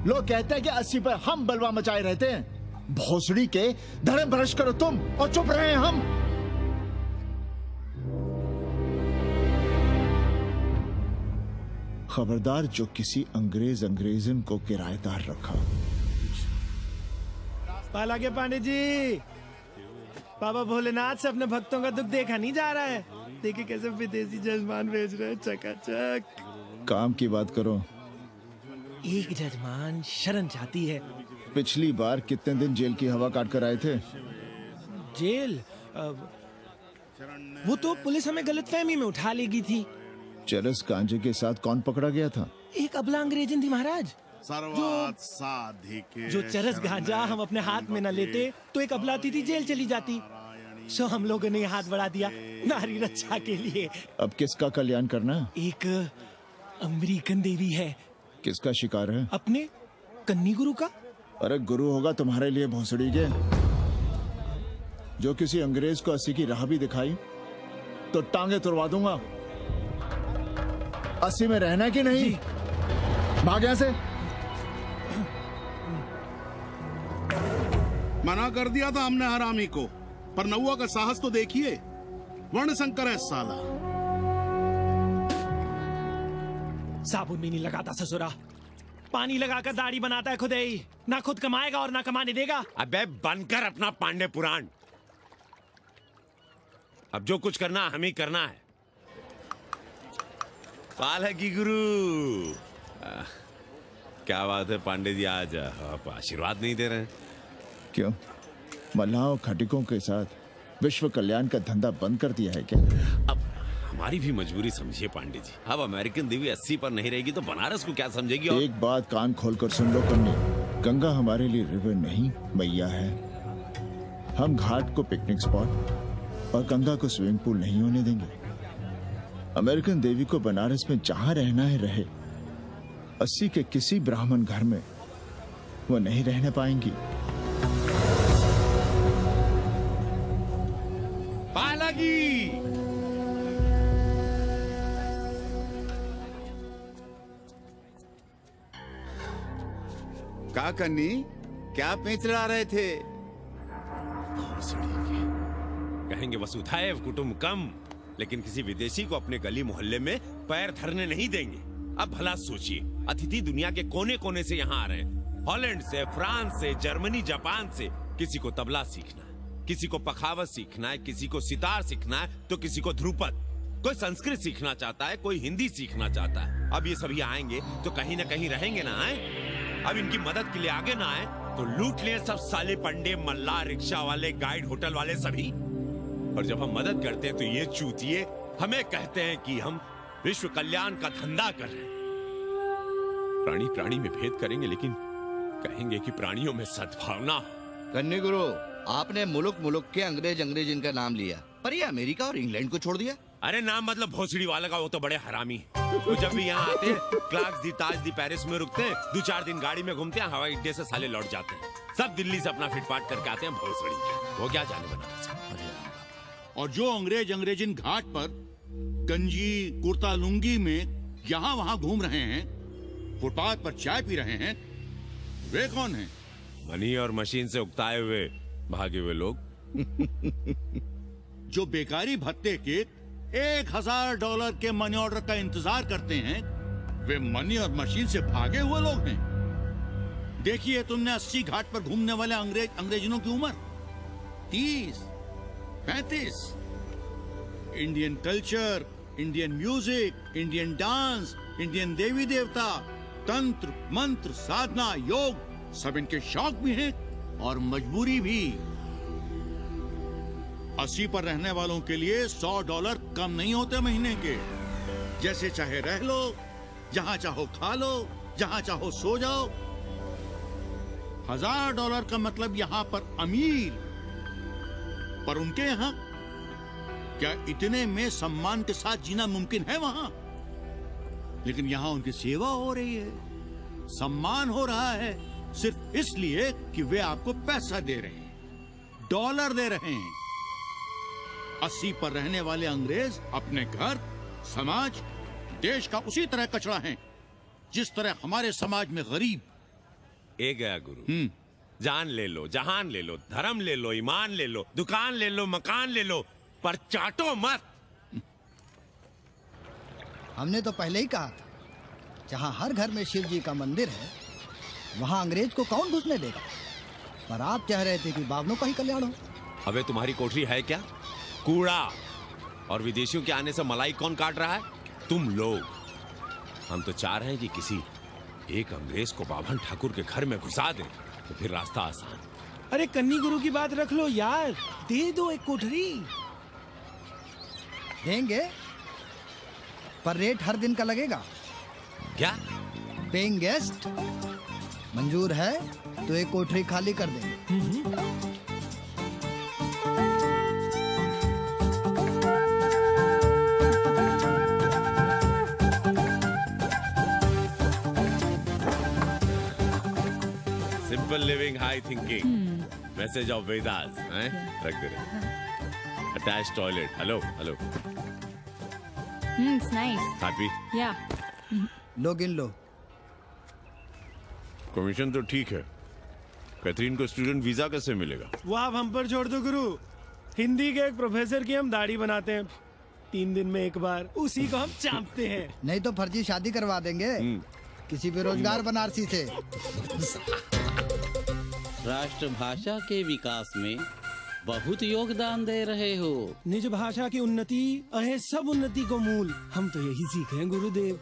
Q: लोग कहते हैं कि 80 पर हम बलवा मचाए रहते हैं। भोसड़ी के धर्म भ्रष्ट करो तुम और चुप रहे हम। खबरदार जो किसी अंग्रेजन को किराएदार रखा।
P: पाला के पांडे जी, बाबा भोलेनाथ से अपने भक्तों का दुख देखा नहीं जा रहा है। देखिए कैसे विदेशी जजमान भेज रहे हैं, चकाचक।
Q: काम की बात करो।
P: एक जजमान शरण चाहती है।
Q: पिछली बार कितने दिन जेल की हवा काट कर आए थे?
P: जेल? वो तो पुलिस हमें गलतफहमी में उठा लेगी थी।
Q: चरस गांजे के साथ कौन पकड़ा गया था?
P: एक अबला अंग्रेजन थी महाराज। जो चरस गांजा हम अपने हाथ में न लेते तो एक अबलाती थी जेल चली जाती। सो हम लोगों ने हाथ बढ़ा दिया नारी रक्षा के लिए।
Q: अब किसका कल्याण करना?
P: एक अमेरिकन देवी है।
Q: किसका शिकार है?
P: अपने कन्नी गुरु का।
Q: अरे गुरु होगा तुम्हारे लिए भोसड़ी के। जो किसी अंग्रेज को 80 की राह भी दिखाई तो टांगे तुड़वा दूंगा। 80 में रहना कि नहीं? भाग यहां से।
F: मना कर दिया था हमने हरामी को, पर नौआ का साहस तो देखिए। वर्ण संकर है साला।
P: साबुन भी नहीं लगाता ससुरा, पानी लगाकर दाढ़ी बनाता है खुद ही। ना खुद कमाएगा और ना कमाने देगा।
V: अबे बनकर अपना पांडे पुराण। अब जो कुछ करना हम ही करना है। पाला की गुरु। क्या बात है पांडे जी, आज आप आशीर्वाद नहीं दे रहे हैं?
Q: क्यों? मल्लाहों खटिकों के साथ विश्व कल्याण का धंधा बंद कर दिया है क्या?
V: अब हमारी भी मजबूरी समझिए पांडे जी। अब अमेरिकन देवी 80 पर नहीं रहेगी तो बनारस को क्या समझेगी? और
Q: एक बात कान खोलकर सुन लो कन्नी, गंगा हमारे लिए रिवर नहीं मैया है। हम घाट को पिकनिक स्पॉट और गंगा को स्विमिंग पूल नहीं होने देंगे। अमेरिकन देवी को बनारस में जहां रहना है रहे। 80 के किसी ब्राह्मण घर में वो नहीं रहने पाएंगी।
V: पालागी।
L: का कन्नी, क्या पेंच लड़ा रहे थे?
V: कहेंगे वसुधैव कुटुंबकम, लेकिन किसी विदेशी को अपने गली मोहल्ले में पैर धरने नहीं देंगे। अब भला सोचिए, अतिथि दुनिया के कोने कोने से यहाँ आ रहे हैं। हॉलैंड से, फ्रांस से, जर्मनी, जापान से। किसी को तबला सीखना है, किसी को पखावत सीखना है, किसी को सितार सीखना है, तो किसी को ध्रुपद। कोई संस्कृत सीखना चाहता है, कोई हिंदी सीखना चाहता है। अब ये सभी आएंगे तो कहीं ना कहीं रहेंगे ना। आए अब इनकी मदद के लिए आगे ना आए तो लूट लिए सब साले पंडे, मल्ला, रिक्शा वाले, गाइड, होटल वाले सभी। और जब हम मदद करते हैं तो ये चूतिए हमें कहते हैं कि हम विश्व कल्याण का धंधा कर रहे हैं। प्राणी प्राणी में भेद करेंगे, लेकिन कहेंगे कि प्राणियों में सद्भावना।
E: कन्नी गुरु, आपने मुल्क मुल्क के अंग्रेज इनका नाम लिया, पर ये अमेरिका और इंग्लैंड को छोड़ दिया।
V: अरे नाम मतलब भोसड़ी वाला का, वो तो बड़े हरामी है। वो जब भी यहाँ आते हैं क्लार्क्स दी, ताज दी, पेरिस में रुकते हैं, 2-4 दिन गाड़ी में घूमते हैं, हवाई अड्डे से साले लौट जाते हैं। सब दिल्ली से अपना फिटपाट करके आते हैं भोसड़ी। वो क्या जाने बनारस।
B: और जो अंग्रेजिन घाट पर गंजी कुर्ता लुंगी में यहाँ वहाँ घूम रहे हैं, फुटपाथ पर चाय पी रहे हैं, वे कौन हैं?
V: मनी और मशीन से उकताए हुए भागे हुए लोग।
B: जो बेकारी भत्ते के $1000 के मनी ऑर्डर का इंतजार करते हैं, वे मनी और मशीन से भागे हुए लोग हैं। देखिए तुमने 80 घाट पर घूमने वाले अंग्रेजनों की उम्र 30-35। Indian culture, Indian music, Indian dance, Indian देवी देवता, तंत्र मंत्र, साधना, योग, सब इनके शौक भी हैं और मजबूरी भी। 80 पर रहने वालों के लिए $100 कम नहीं होते महीने के। जैसे चाहे रह लो, जहां चाहो खा लो, जहां चाहो सो जाओ। $1000 का मतलब यहां पर अमीर, पर उनके यहां क्या इतने में सम्मान के साथ जीना मुमकिन है वहां? लेकिन यहां उनकी सेवा हो रही है, सम्मान हो रहा है, सिर्फ इसलिए कि वे आपको पैसा दे रहे हैं, डॉलर दे रहे हैं। 80 पर रहने वाले अंग्रेज अपने घर, समाज, देश का उसी तरह कचरा हैं, जिस तरह हमारे समाज में गरीब।
V: ए गया गुरु, जान ले लो, जहान ले लो, धर्म ले लो, ईमान ले लो, दुकान ले लो, मकान ले लो, पर चाटो मत।
G: हमने तो पहले ही कहा था, जहाँ हर घर में शिव जी का मंदिर है, वहाँ अंग्रेज को कौन घुसने देगा। पर आप चाह रहे थे कि बावनों का ही कल्याण हो।
V: अबे तुम्हारी कोठरी है क्या? कूड़ा। और विदेशियों के आने से मलाई कौन काट रहा है? तुम लोग। हम तो चाह रहे हैं कि किसी एक अंग्रेज को बाभन ठाकुर के घर में घुसा दे, तो फिर रास्ता आसान।
P: अरे कन्नी गुरु की बात रख लो यार, दे दो एक कोठरी।
G: देंगे, पर रेट हर दिन का लगेगा।
V: क्या?
G: पेइंग गेस्ट मंजूर है तो एक कोठरी खाली कर देंगे।
V: Simple living, high thinking, message of Vedas, हैं? रख दे रहे। Attach toilet. Hello hello.
W: It's nice.
V: Happy?
W: Yeah.
G: लो गिन लो।
V: कमीशन तो ठीक है, कैथरीन को स्टूडेंट वीजा कैसे मिलेगा?
P: वो आप हम पर छोड़ दो गुरु। हिंदी के एक प्रोफेसर की हम दाढ़ी बनाते हैं 3 दिन में एक बार, उसी को हम चापते हैं।
G: नहीं तो फर्जी शादी करवा देंगे किसी बेरोजगार बनारसी से।
J: राष्ट्रभाषा के विकास में बहुत योगदान दे रहे हो।
P: निज भाषा की उन्नति अहे सब उन्नति को मूल। हम तो यही सीखे हैं गुरुदेव।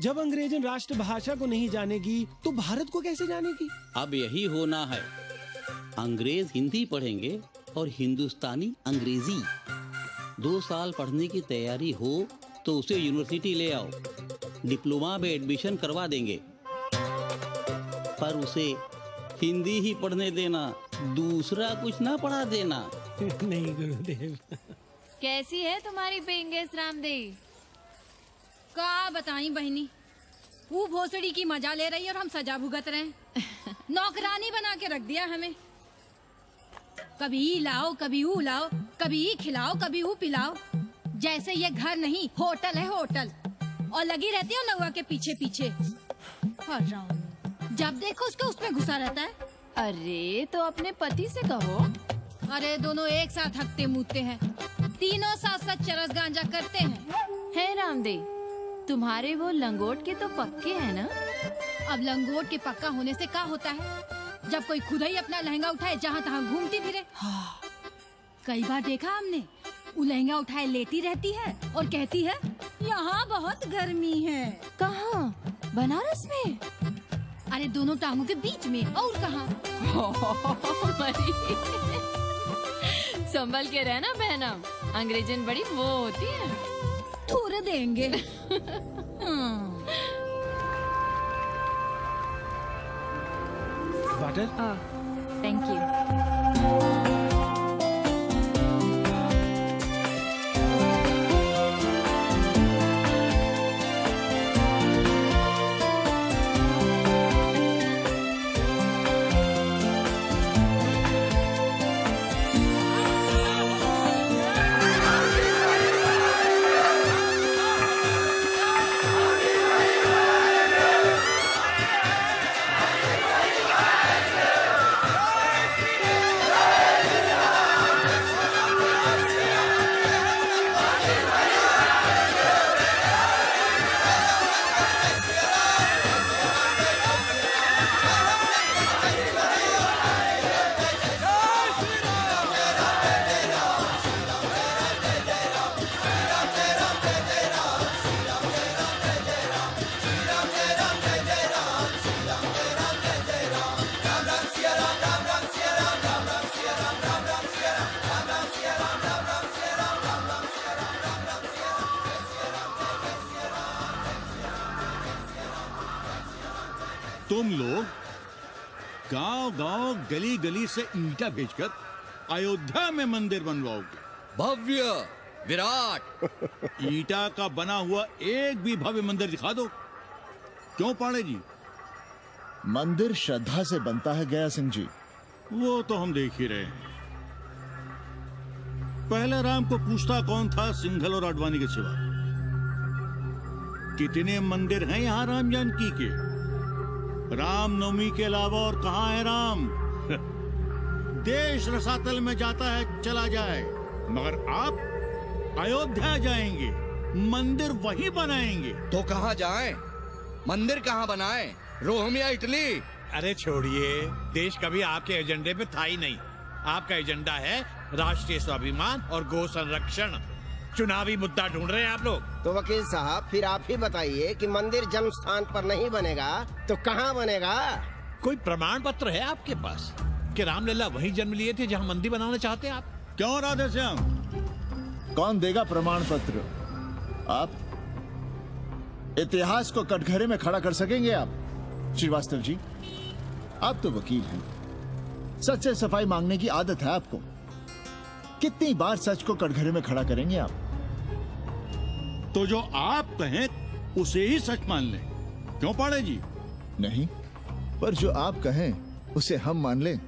P: जब अंग्रेजन राष्ट्रभाषा को नहीं जानेगी तो भारत को कैसे जानेगी?
J: अब यही होना है। अंग्रेज हिंदी पढ़ेंगे और हिंदुस्तानी अंग्रेजी। 2 साल पढ़ने की तैयारी हो तो उसे यूनिवर्सिटी ले आओ, डिप्लोमा में एडमिशन करवा देंगे। पर उसे हिंदी ही पढ़ने देना, दूसरा कुछ ना पढ़ा देना।
P: नहीं गुरुदेव।
D: कैसी है तुम्हारी पेइंग गेस्ट रामदेव?
N: का बताई बहनी, वो भोसड़ी की मजा ले रही है और हम सजा भुगत रहे हैं। नौकरानी बना के रख दिया हमें। कभी ई लाओ, कभी ऊ लाओ, कभी ई खिलाओ, कभी ऊ पिलाओ। जैसे ये घर नहीं होटल है, होटल। और लगी रहती है नौवा के पीछे पीछे। जब देखो उसको उसमें घुसा रहता है।
D: अरे तो अपने पति से कहो।
N: अरे दोनों एक साथ हकते मूतते हैं, तीनों साथ साथ चरस गांजा करते हैं।
D: है रामदेव, तुम्हारे वो लंगोट के तो पक्के हैं ना?
N: अब लंगोट के पक्का होने से क्या होता है? जब कोई खुद ही अपना लहंगा उठाए जहाँ तहाँ घूमती फिरे। कई बार देखा हमने, वो लहंगा उठाए लेटी रहती है और कहती है यहाँ बहुत गर्मी है।
D: कहाँ? बनारस में?
N: अरे दोनों टांगों के बीच में। और कहाँ?
D: संभल के रहना बहना, अंग्रेजन बड़ी वो होती है।
N: थूर देंगे।
P: वाटर?
W: Thank you.
B: तुम लोग गांव-गांव, गली-गली से ईंटा भेजकर अयोध्या में मंदिर बनवाओगे।
E: भव्य, विराट।
B: ईटा का बना हुआ एक भी भव्य मंदिर दिखा दो। क्यों पांडे जी?
K: मंदिर श्रद्धा से बनता है गया सिंह जी।
B: वो तो हम देख ही रहे हैं। पहले राम को पूछता कौन था सिंघल और आडवाणी के सिवा? कितने मंदिर हैं यहाँ राम जानकी के? रामनवमी के अलावा और कहाँ है राम? देश रसातल में जाता है चला जाए, मगर आप अयोध्या जाएंगे, मंदिर वहीं बनाएंगे।
E: तो कहाँ जाएं? मंदिर कहाँ बनाएं? रोम या इटली?
M: अरे छोड़िए, देश कभी आपके एजेंडे पे था ही नहीं। आपका एजेंडा है राष्ट्रीय स्वाभिमान और गौ संरक्षण। चुनावी मुद्दा ढूंढ रहे हैं आप लोग।
O: तो वकील साहब फिर आप ही बताइए कि मंदिर जन्म स्थान पर नहीं बनेगा तो कहाँ बनेगा?
M: कोई प्रमाण पत्र है आपके पास कि रामलला वहीं जन्म लिए थे जहाँ मंदिर बनाना चाहते हैं आप?
B: क्यों राधे श्याम?
K: कौन देगा प्रमाण पत्र? आप इतिहास को कटघरे में खड़ा कर सकेंगे आप? श्रीवास्तव जी, आप तो वकील हैं, सच से सफाई मांगने की आदत है आपको। कितनी बार सच को कटघरे में खड़ा करेंगे आप?
B: तो जो आप कहें उसे ही सच मान लें। क्यों पाड़े जी?
K: नहीं, पर जो आप कहें उसे हम मान लें।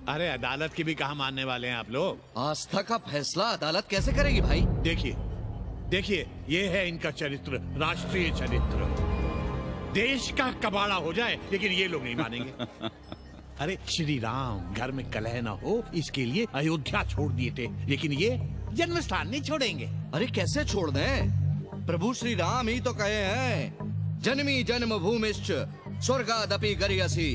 M: अरे अदालत की भी कहा मानने वाले हैं आप लोग?
E: आस्था का फैसला अदालत कैसे करेगी भाई?
M: देखिए, ये है इनका चरित्र, राष्ट्रीय चरित्र। देश का कबाड़ा हो जाए लेकिन ये लोग नहीं मानेंगे। अरे श्री राम घर में कलह न हो इसके लिए अयोध्या छोड़ दिए थे, लेकिन ये जन्म स्थान नहीं छोड़ेंगे।
E: अरे कैसे छोड़ दें? प्रभु श्री राम ही तो कहे हैं, जन्मी जन्म भूमिश्च स्वर्गादपि गरियसी।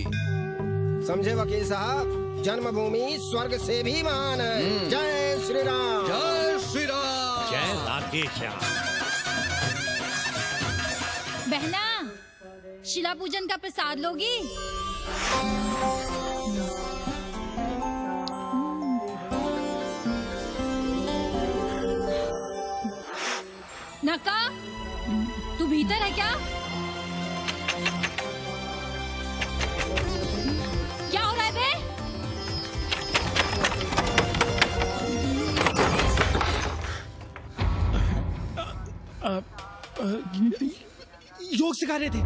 O: समझे वकील साहब, जन्मभूमि स्वर्ग से भी महान है। जय श्री राम।
E: जय श्री राम।
M: जय राधे श्याम।
N: बहना, शिला पूजन का प्रसाद लोगी? नका, तू भीतर है क्या? क्या हो रहा है बे?
P: योग सिखा रहे थे।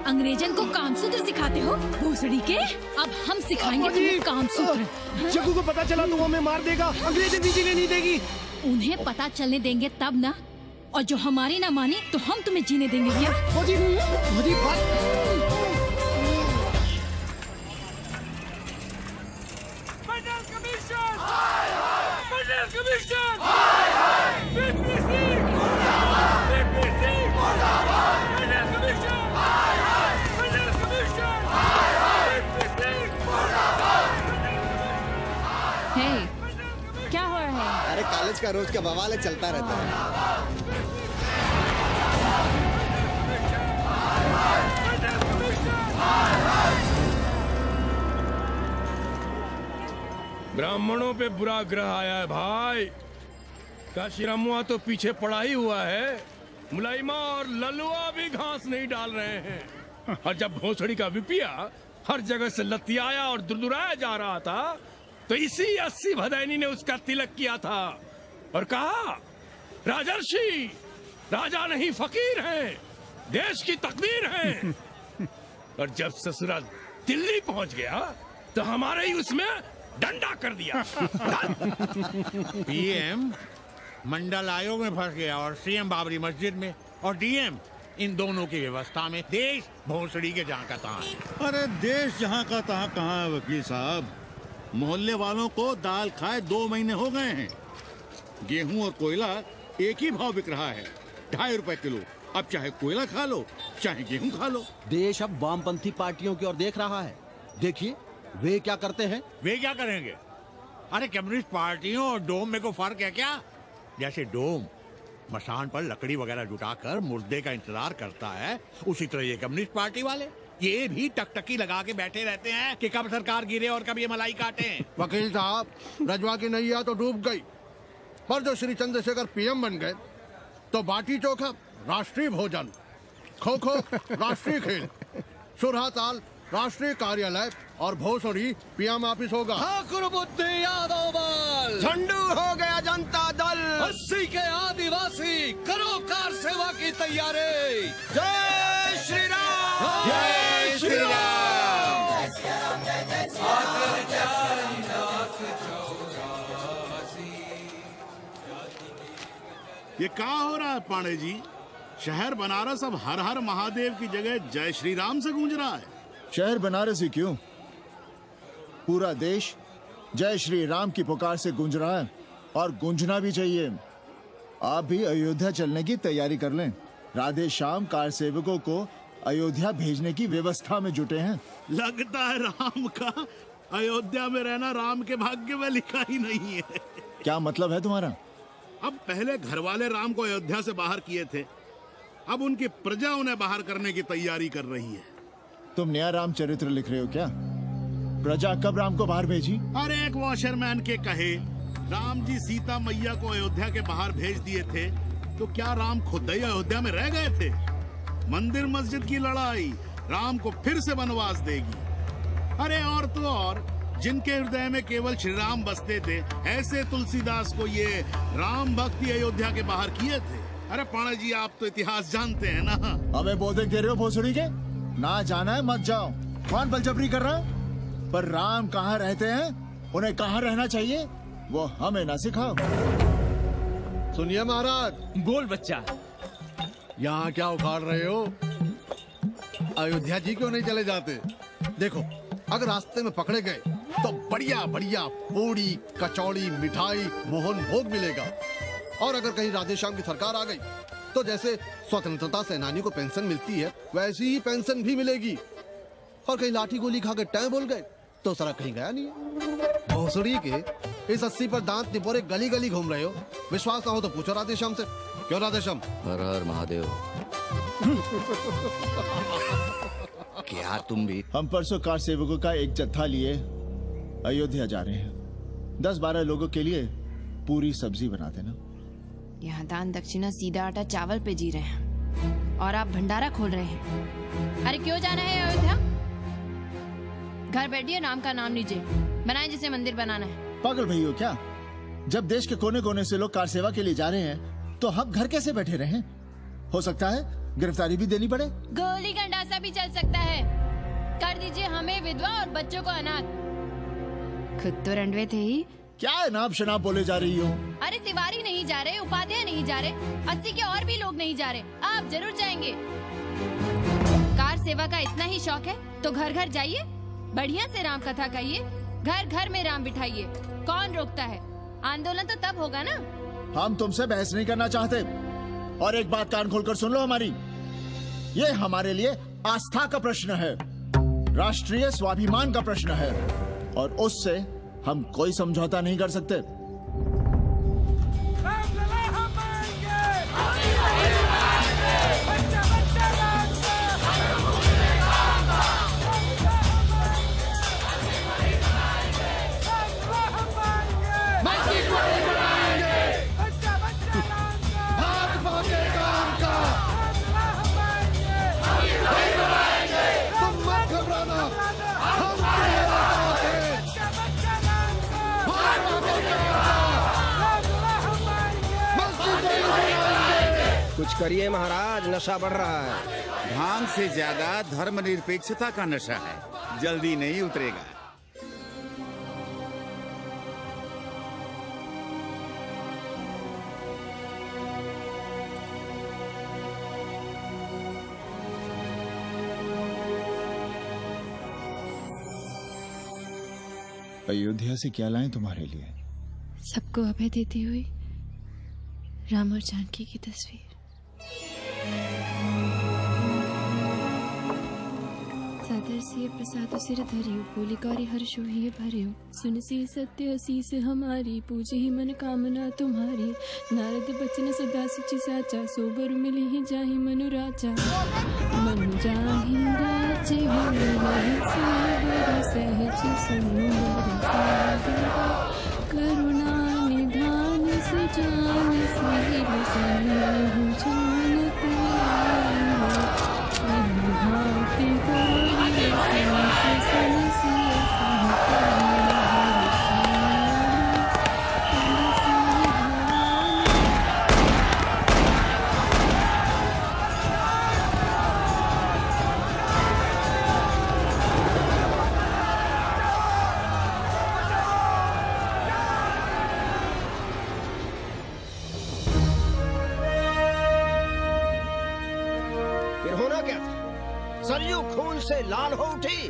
N: अंग्रेजन को कामसूत्र सिखाते हो भोसड़ी के? अब हम सिखाएंगे तुम्हें कामसूत्र।
P: जग्गू को पता चला तो वो हमें मार देगा। अंग्रेजन भी जीने नहीं देगी।
N: उन्हें पता चलने देंगे तब ना, और जो हमारी ना मानी तो हम तुम्हें जीने देंगे क्या?
P: फौजी,
D: क्या हो रहा है?
O: अरे कॉलेज का रोज का बवाल चलता रहता है।
I: ब्राह्मणों पे बुरा ग्रह आया है भाई। काशीरामुआ तो पीछे पड़ा ही हुआ है। मुलाइमा और ललुआ भी घास नहीं डाल रहे हैं। और जब भोसड़ी का विपिया हर जगह से लतियाया और दुरदुराया जा रहा था, तो इसी 80 भदैनी ने उसका तिलक किया था और कहा, राजर्षि राजा नहीं फकीर हैं, देश की तकदीर हैं। और जब ससुरा दिल्ली पहुंच गया तो हमारे ही उसमें डंडा कर दिया।
M: पीएम मंडल आयोग में फंस गया और सीएम बाबरी मस्जिद में, और डीएम इन दोनों की व्यवस्था में। देश भोसड़ी के जहाँ का तहाँ है।
B: अरे देश जहाँ का तहाँ कहाँ है वकील साहब? मोहल्ले वालों को दाल खाए 2 महीने हो गए हैं। गेहूं और कोयला एक ही भाव बिक रहा है, 2.5 रुपए किलो। अब चाहे कोयला खा लो चाहे गेहूं खा लो।
Q: देश अब वामपंथी पार्टियों की ओर देख रहा है। देखिए वे क्या करते हैं।
M: वे क्या करेंगे? अरे कम्युनिस्ट पार्टियों और डोम में को फर्क है क्या? जैसे डोम मसान पर लकड़ी वगैरह जुटाकर मुर्दे का इंतजार करता है, उसी तरह ये कम्युनिस्ट पार्टी वाले ये भी टकटकी लगा के बैठे रहते हैं कि कब सरकार गिरे और कब ये मलाई काटे।
H: वकील साहब, रजवा की नैया तो डूब गई, पर जो श्री चंद्रशेखर पीएम बन गए तो बाटी चोखा राष्ट्रीय भोजन, खो खो राष्ट्रीय खेल, सुरहा ताल राष्ट्रीय कार्यालय और भोसड़ी पीएम ऑफिस होगा।
E: ठाकुर बुद्धि यादव बल,
O: झंडू हो गया जनता दल,
E: 80 के आदिवासी करो कार सेवा की तैयारी।
O: जय श्री राम,
E: जय श्री राम।
F: ये क्या हो रहा है पांडे जी? शहर बनारस अब हर हर महादेव की जगह जय श्री राम से गूंज रहा है।
K: शहर बनारस ही क्यों, पूरा देश जय श्री राम की पुकार से गूंज रहा है और गूंजना भी चाहिए। आप भी अयोध्या चलने की तैयारी कर लें। राधे श्याम कार सेवकों को अयोध्या भेजने की व्यवस्था में जुटे हैं।
F: लगता है राम का अयोध्या में रहना राम के भाग्य में लिखा ही नहीं है।
K: क्या मतलब है तुम्हारा?
F: अब पहले घर वाले राम को अयोध्या से बाहर किए थे, अब उनकी प्रजा उन्हें बाहर करने की तैयारी कर रही है।
K: तुम नया राम चरित्र लिख रहे हो क्या? प्रजा कब राम को बाहर भेजी?
F: अरे एक वॉशरमैन के कहे राम जी सीता मैया को अयोध्या के बाहर भेज दिए थे, तो क्या राम खुद ही अयोध्या में रह गए थे? मंदिर मस्जिद की लड़ाई राम को फिर से वनवास देगी। अरे और तो और, जिनके हृदय में केवल श्री राम बसते थे, ऐसे तुलसीदास को ये राम भक्ति अयोध्या के बाहर किए थे। अरे पाणा जी, आप तो इतिहास जानते हैं ना।
K: हमें बोधक दे रहे हो भोसड़ी के? ना जाना है मत जाओ। कौन बलजबरी कर रहा है? पर राम कहाँ रहते हैं, उन्हें कहाँ रहना चाहिए, वो हमें ना सिखाओ।
H: सुनिए महाराज।
P: बोल बच्चा।
H: यहाँ क्या उखाड़ रहे हो? अयोध्या जी क्यों नहीं चले जाते? देखो, अगर रास्ते में पकड़े गए तो बढ़िया बढ़िया पूड़ी कचौड़ी मिठाई मोहन भोग मिलेगा। और अगर कहीं राधेश्याम की सरकार आ गई तो जैसे स्वतंत्रता सेनानी को पेंशन मिलती है, वैसी ही पेंशन भी मिलेगी। और कहीं लाठी गोली खा के टै बोल गए तो सारा कहीं गया नहीं है। भोसड़ी के इस 80 पर दांत निपोरे गली गली घूम रहे हो। विश्वास ना हो तो पूछो राधेश्याम से। क्यों राधेश्याम?
E: हर हर महादेव। क्या तुम भी?
K: हम परसों कार सेवकों का एक जत्था लिए अयोध्या जा रहे हैं। 10-12 लोगों के लिए पूरी सब्जी बना देना।
D: यहाँ दान दक्षिणा सीधा आटा चावल पे जी रहे हैं और आप भंडारा खोल रहे हैं। अरे क्यों जाना है अयोध्या? घर बैठिए, राम का नाम लीजिए, बनाए जिसे मंदिर बनाना है।
K: पागल भई हो क्या? जब देश के कोने कोने से लोग कार सेवा के लिए जा रहे हैं तो हम घर कैसे बैठे रहें? हो सकता है गिरफ्तारी भी देनी पड़े।
D: गोली गंडासा भी चल सकता है। कर दीजिए हमें विधवा और बच्चों को अनाथ। खुद तो रंडवे थे ही।
K: क्या नाप शनाप बोले जा रही हो?
D: अरे तिवारी नहीं जा रहे, उपाध्याय नहीं जा रहे, 80 के और भी लोग नहीं जा रहे। आप जरूर जाएंगे। कार सेवा का इतना ही शौक है तो घर घर जाइए, बढ़िया से राम कथा कहिए, घर घर में राम बिठाइए। कौन रोकता है? आंदोलन तो तब होगा ना।
K: हम तुमसे बहस नहीं करना चाहते। और एक बात कान खोलकर सुन लो हमारी, ये हमारे लिए आस्था का प्रश्न है, राष्ट्रीय स्वाभिमान का प्रश्न है, और उससे हम कोई समझौता नहीं कर सकते।
O: कुछ करिए महाराज, नशा बढ़ रहा है।
L: भांग से ज्यादा धर्मनिरपेक्षता का नशा है, जल्दी नहीं उतरेगा।
K: अयोध्या से क्या लाएं तुम्हारे लिए?
D: सबको अभय देती हुई राम और जानकी की तस्वीर। सादर से प्रसाद सिर धरियो, बोली कौरी हर्ष हुई भरियो, सुन सी सत्य असीस हमारी, पूजे ही मन कामना तुम्हारी। नारद बचन सदा सुचि साचा, सोबर मिली ही जाहि मनु राजा। मनु जाहि राजे होई सोबर सहज सुंदर सागर, करुणा निधान सुजान शील सनेहु जानते।
O: खून से लाल हो उठी,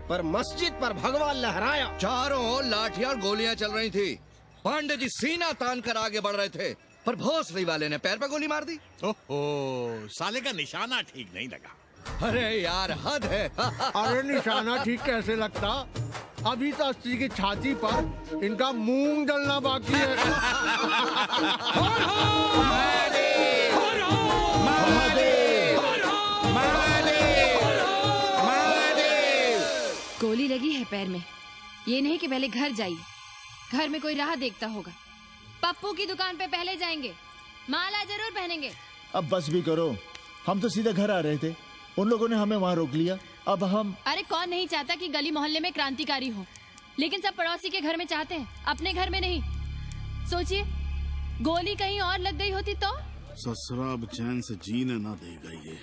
O: पर मस्जिद पर भगवा लहराया।
E: चारों ओर लाठियां और गोलियां चल रही थी। पांडे जी सीना तान कर आगे बढ़ रहे थे, पर भोसड़ी वाले ने पैर पे गोली मार दी।
M: ओहो, साले का निशाना ठीक नहीं लगा।
E: अरे यार हद है।
H: अरे निशाना ठीक कैसे लगता? अभी तो अस्सी की छाती पर इनका मूंग डलना बाकी है।
D: गोली लगी है पैर में, ये नहीं कि पहले घर जाइए, घर में कोई राह देखता होगा। पप्पू की दुकान पे पहले जाएंगे, माला जरूर पहनेंगे।
K: अब बस भी करो, हम तो सीधे घर आ रहे थे, उन लोगों ने हमें वहाँ रोक लिया। अब हम
D: अरे कौन नहीं चाहता कि गली मोहल्ले में क्रांतिकारी हो, लेकिन सब पड़ोसी के घर में चाहते हैं, अपने घर में नहीं। सोचिए, गोली कहीं और लग गई होती तो?
F: ससुरा अब चैन से जीने ना देगा ये।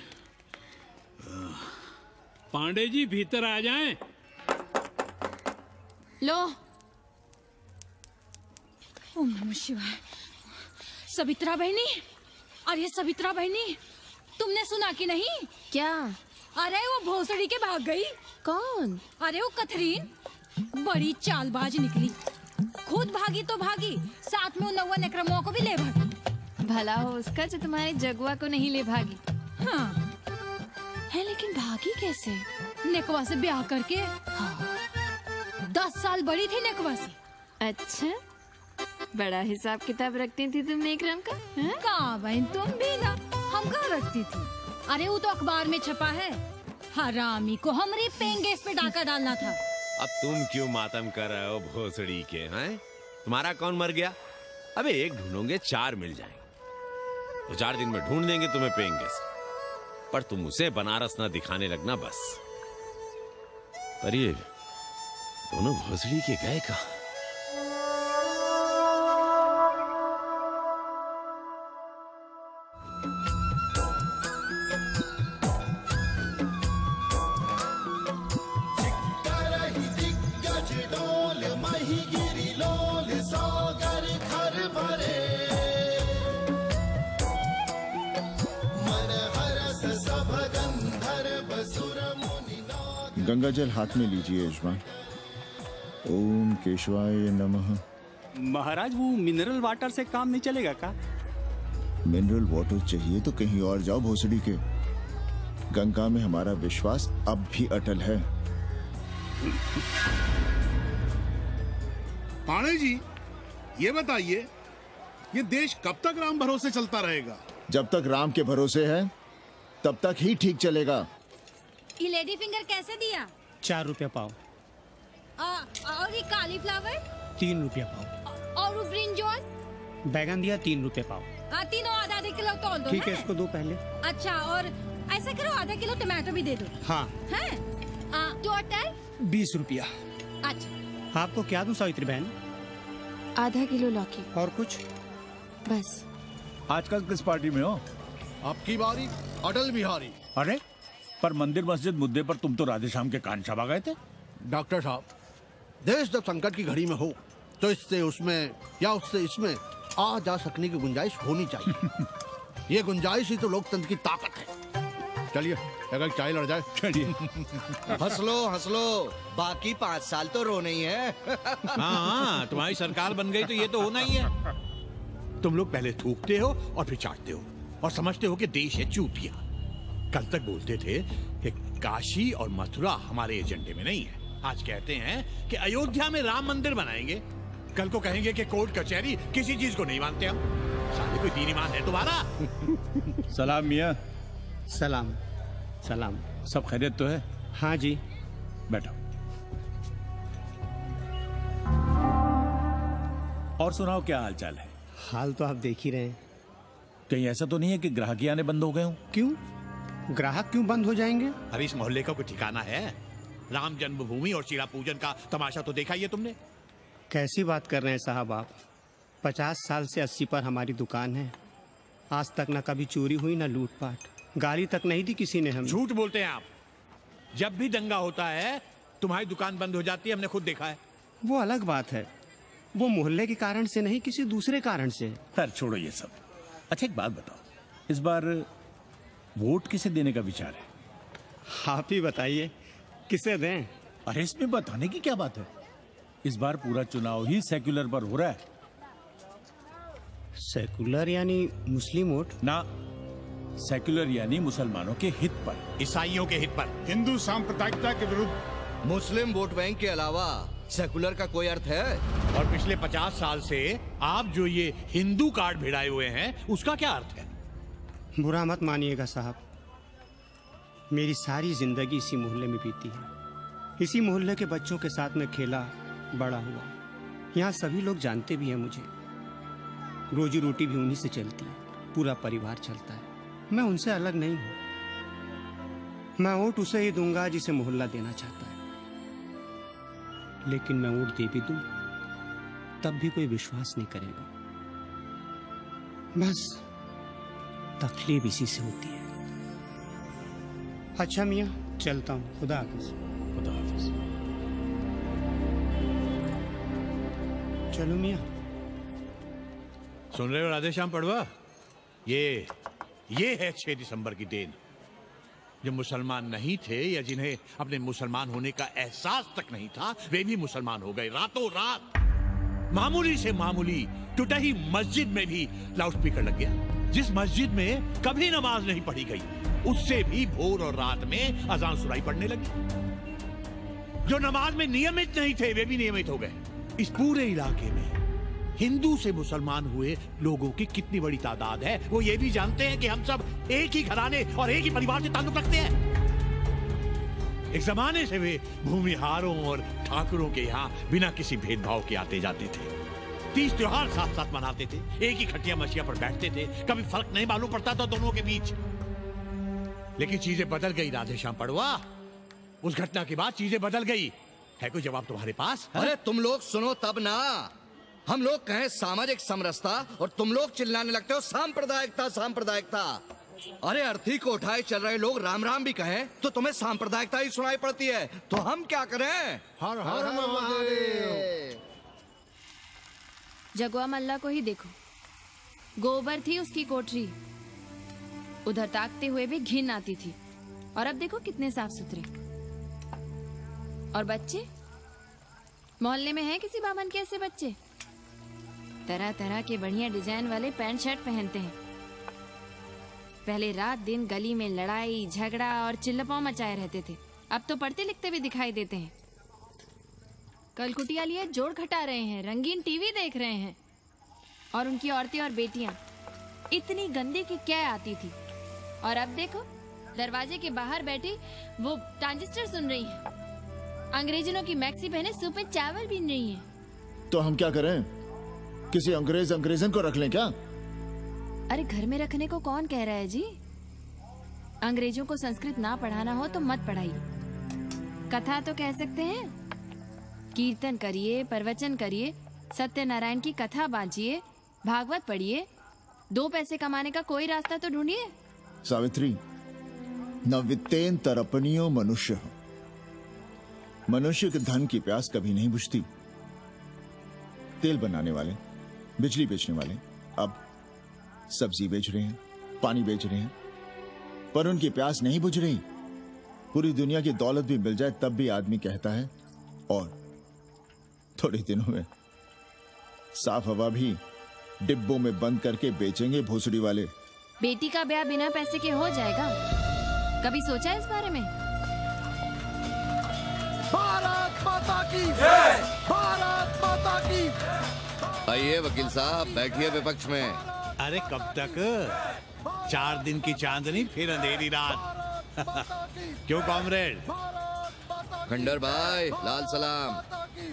C: पांडे जी भीतर आ जाएं।
D: लो।
N: ओम नमः शिवाय। सवित्रा बहनी, अरे सवित्रा बहनी, तुमने सुना कि नहीं?
D: क्या?
N: अरे वो भोसड़ी के भाग गई।
D: कौन?
N: अरे वो कथरीन, बड़ी चालबाज निकली। खुद भागी तो भागी, साथ में उन 9 नक्रमों को भी ले भागी।
D: भला हो उसका जो तुम्हारे जगुआ को नहीं ले भागी।
N: हाँ
D: है, लेकिन भागी कैसे?
N: नेकवा से ब्याह करके।
D: हाँ।
N: 10 साल बड़ी थी नेकवा से।
D: अच्छा, बड़ा हिसाब किताब रखती थी तुम नेकरम का?
N: कहाँ बहन, तुम भी ना, हम कहाँ रखती थी। अरे वो तो अखबार में छपा है, हरामी को हमरे पेंगेस पे डाका डालना था।
V: अब तुम क्यों मातम कर रहे हो भोसड़ी के? हैं? तुम्हारा कौन मर गया? अबे एक ढूंढोगे 4 मिल जाएंगे। तो 4 दिन में ढूंढ देंगे तुम्हें पेंगेस, पर तुम उसे बनारस ना दिखाने लगना बस। पर ये दोनों भोसड़ी के गए कहाँ?
K: गंगा जल हाथ में लीजिए यजमान। ओम केशवाय नमः।
A: महाराज, वो मिनरल वाटर से काम नहीं चलेगा का?
K: मिनरल वाटर चाहिए तो कहीं और जाओ भोसड़ी के। गंगा में हमारा विश्वास अब भी अटल है।
F: पांडे जी, ये बताइए, ये देश कब तक राम भरोसे चलता रहेगा?
K: जब तक राम के भरोसे है तब तक ही ठीक चलेगा।
N: ये लेडी फिंगर कैसे दिया?
A: 4 रुपया पाव।
N: और ये कालीफ्लावर?
A: 3 रुपया पाव।
N: और वो ब्रिंजॉल?
A: बैगन दिया 3 रुपया पाव।
N: तीनों आधा किलो तोल दो।
A: ठीक है, इसको दो पहले।
N: अच्छा, और ऐसा करो, आधा किलो टमाटो भी दे दो।
A: हाँ।
N: हैं? टोटल
A: 20 रुपया।
N: अच्छा,
A: आपको क्या दूं सावित्री बहन?
D: आधा किलो लौकी।
A: और कुछ?
D: बस।
R: आजकल किस पार्टी में हो?
H: आपकी बारी, अटल बिहारी।
R: अरे, पर मंदिर मस्जिद मुद्दे पर तुम तो राधे श्याम के कान छबा गए थे।
H: डॉक्टर साहब, देश जब संकट की घड़ी में हो तो इससे उसमें या उससे इसमें आ जा सकने की गुंजाइश होनी चाहिए। ये गुंजाइश ही तो लोकतंत्र की ताकत है। चलिए, अगर चाय लड़ जाए।
R: चलिए।
E: हंस लो, बाकी 5 साल तो रोना ही है।
M: हाँ, तुम्हारी सरकार बन गई तो ये तो होना ही है। तुम लोग पहले थूकते हो और फिर चाटते हो और समझते हो कि देश है चूतिया। कल तक बोलते थे कि काशी और मथुरा हमारे एजेंडे में नहीं है, आज कहते हैं कि अयोध्या में राम मंदिर बनाएंगे, कल को कहेंगे कि कोर्ट कचहरी किसी चीज को नहीं मानते हम। साले कोई दीन ईमान है तुम्हारा?
R: सलाम मियाँ।
A: सलाम। सलाम।
R: सब खैरियत तो है?
A: हाँ जी।
R: बैठो। और सुनाओ, क्या हाल चाल है?
A: हाल तो आप देख ही रहे हैं।
R: कहीं ऐसा तो नहीं है कि ग्राहकी आने बंद हो गए हों?
A: क्यों? ग्राहक क्यों बंद हो जाएंगे?
M: अरे इस मोहल्ले का कोई ठिकाना है? राम जन्मभूमि और शिला पूजन का तमाशा तो देखा ही है तुमने।
A: कैसी बात कर रहे हैं साहब आप? 50 साल से 80 पर हमारी दुकान है, आज तक न कभी चोरी हुई न लूटपाट, गाली तक नहीं दी किसी ने हमें।
M: झूठ बोलते हैं आप। जब भी दंगा होता है तुम्हारी दुकान बंद हो जाती है, हमने खुद देखा है।
A: वो अलग बात है, वो मोहल्ले के कारण से नहीं, किसी दूसरे कारण से।
R: खैर छोड़ो ये सब। अच्छा एक बात बताओ, इस बार वोट किसे देने का विचार है?
S: आप ही बताइए किसे दें?
R: अरे इसमें बताने की क्या बात है? इस बार पूरा चुनाव ही सेक्युलर पर हो रहा है।
S: सेकुलर यानी मुस्लिम वोट?
R: ना, सेक्युलर यानी मुसलमानों के हित पर,
M: ईसाइयों के हित पर,
T: हिंदू सांप्रदायिकता के विरुद्ध।
E: मुस्लिम वोट बैंक के अलावा सेकुलर का कोई अर्थ है?
M: और पिछले 50 साल से आप जो ये हिंदू कार्ड भिड़ाए हुए हैं उसका क्या अर्थ है?
S: बुरा मत मानिएगा साहब, मेरी सारी जिंदगी इसी मोहल्ले में बीती है। इसी मोहल्ले के बच्चों के साथ में खेला बड़ा हुआ। यहाँ सभी लोग जानते भी हैं मुझे। रोजी रोटी भी उन्हीं से चलती है, पूरा परिवार चलता है। मैं उनसे अलग नहीं हूँ। मैं वोट उसे ही दूंगा जिसे मोहल्ला देना चाहता है, लेकिन मैं वोट दे भी दूं तब भी कोई विश्वास नहीं करेगा। बस तकलीफ इसी से होती है। अच्छा मियाँ, चलता हूँ। खुदा हाफिज।
M: खुदा हाफिज।
S: चलो मियाँ।
M: सुन रहे हो राधेश्याम पड़वा? ये है 6 दिसंबर की देन। जो मुसलमान नहीं थे या जिन्हें अपने मुसलमान होने का एहसास तक नहीं था, वे भी मुसलमान हो गए रातों रात। मामूली से मामूली टूटी मस्जिद में भी लाउडस्पीकर लग गया। जिस मस्जिद में कभी नमाज नहीं पढ़ी गई, उससे भी भोर और रात में अजान सुनाई पड़ने लगी। जो नमाज में नियमित नहीं थे, वे भी नियमित हो गए। इस पूरे इलाके में हिंदू से मुसलमान हुए लोगों की कितनी बड़ी तादाद है, वो ये भी जानते हैं कि हम सब एक ही घराने और एक ही परिवार से ताल्लुक रखते हैं। एक जमाने से वे भूमिहारों और ठाकुरों के यहाँ बिना किसी भेदभाव के आते जाते थे। 30 त्योहार साथ साथ मनाते थे, एक ही खटिया मछिया पर बैठते थे, कभी फर्क नहीं मालूम पड़ता था दोनों के बीच। लेकिन चीजें बदल गई राधेश्याम पड़वा। उस घटना के बाद चीजें बदल गई। है कोई जवाब तुम्हारे पास?
E: अरे तुम लोग सुनो तब ना। हम लोग कहें सामाजिक समरसता और तुम लोग चिल्लाने लगते हो सांप्रदायिकता सांप्रदायिकता। अरे अर्थी को उठाए चल रहे लोग राम राम भी कहें तो तुम्हें सांप्रदायिकता ही सुनाई पड़ती है। तो हम क्या करें?
H: हर हर महादेव।
D: जगुआ मल्ला को ही देखो, गोबर थी उसकी कोठरी, उधर ताकते हुए भी घिन आती थी। और अब देखो कितने साफ सुथरे। और बच्चे, मोहल्ले में हैं किसी बामन के ऐसे बच्चे? तरह तरह के बढ़िया डिजाइन वाले पैंट शर्ट पहनते हैं। पहले रात दिन गली में लड़ाई झगड़ा और चिल्लपाव मचाए रहते थे, अब तो पढ़ते लिखते भी दिखाई देते हैं। कल कुटिया लिए जोड़ खटा रहे हैं, रंगीन टीवी देख रहे हैं। और उनकी औरतें और बेटियां इतनी गंदी की क्या आती थी। और अब देखो दरवाजे के बाहर बैठी वो ट्रांजिस्टर सुन रही है, अंग्रेजनों की मैक्सी पहने सूप में चावल बीन रही है।
K: तो हम क्या करें? किसी अंग्रेजन को रख लें क्या?
D: अरे घर में रखने को कौन कह रहा है जी? अंग्रेजों को संस्कृत ना पढ़ाना हो तो मत पढ़ाइए। कथा तो कह सकते हैं, कीर्तन करिए, प्रवचन करिए, सत्यनारायण की कथा बांचिए, भागवत पढ़िए। 2 पैसे कमाने का कोई रास्ता तो ढूंढिए।
K: सावित्री, न वित्तेन तरपनियो मनुष्य। मनुष्य के धन की प्यास कभी नहीं बुझती। तेल बनाने वाले, बिजली बेचने वाले अब सब्जी बेच रहे हैं, पानी बेच रहे हैं, पर उनकी प्यास नहीं बुझ रही। पूरी दुनिया की दौलत भी मिल जाए तब भी आदमी कहता है और थोड़े दिनों में साफ हवा भी डिब्बों में बंद करके बेचेंगे भोसड़ी वाले।
D: बेटी का ब्याह बिना पैसे के हो जाएगा? कभी सोचा है इस बारे में?
H: भारत माता की जय! भारत माता की।
E: आइए वकील साहब, बैठिए विपक्ष में।
M: अरे कब तक? 4 दिन की चांदनी फिर अंधेरी रात। क्यों कॉमरेड?
E: खंडर भाई, लाल सलाम।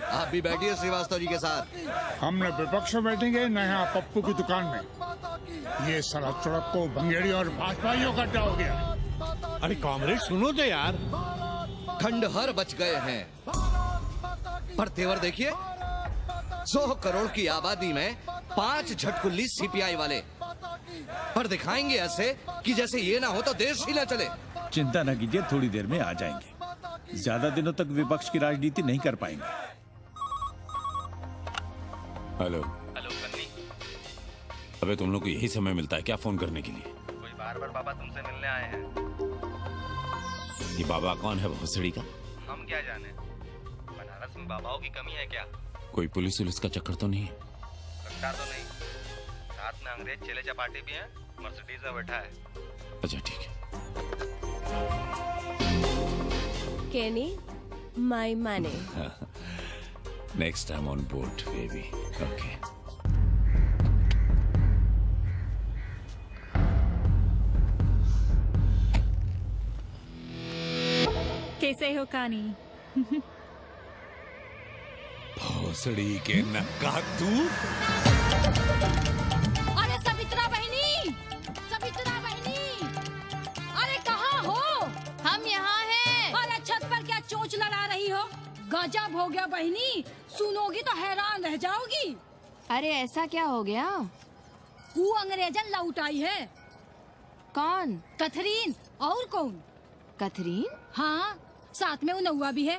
E: आप भी बैठिए श्रीवास्तव जी के साथ।
T: हमने विपक्ष में बैठेंगे न यहाँ पप्पू की दुकान में। ये साला चुड़क को भंगेड़ी और भाजपाइयों का अड्डा हो गया।
M: अरे कॉमरेड सुनो तो यार।
E: खंडहर बच गए हैं, पर तेवर देखिए, 100 करोड़ की आबादी में 5 झटकुल्ली सीपीआई वाले। पर दिखाएंगे ऐसे कि जैसे ये ना हो तो देश ही ना चले।
R: चिंता न कीजिए, थोड़ी देर में आ जाएंगे। ज्यादा दिनों तक विपक्ष की राजनीति नहीं कर पाएंगे।
L: हेलो
U: कन्नी।
L: अबे तुम लोग को यही समय मिलता है क्या फोन करने के लिए?
U: कोई बार बाबा तुमसे मिलने आए हैं।
V: ये बाबा कौन है भोसड़ी का?
G: हम क्या जाने, बनारस में बाबाओं की कमी है क्या?
V: कोई पुलिस उलिस का चक्कर तो नहीं है?
G: लगता तो नहीं, साथ में अंग्रेज चेले चपाटे भी हैं, मर्सिडीज में बैठा है।
V: अच्छा ठीक है।
J: Kenny, my money.
V: Next time on board, baby. Okay.
W: कैसे हो कानी?
V: भोसड़ी के नक्का तू?
N: अरे सवित्रा बहनी, सवित्रा बहनी, अरे कहाँ हो?
D: हम यहाँ हैं।
N: अरे छत पर क्या चोंच लड़ा रही हो? गजब हो गया बहनी, सुनोगी तो हैरान रह जाओगी।
D: अरे ऐसा क्या हो गया?
N: वो अंग्रेजन लौट आई है।
D: कौन?
N: कथरीन। और कौन?
D: कथरीन?
N: हाँ, साथ में वो नौवा भी है।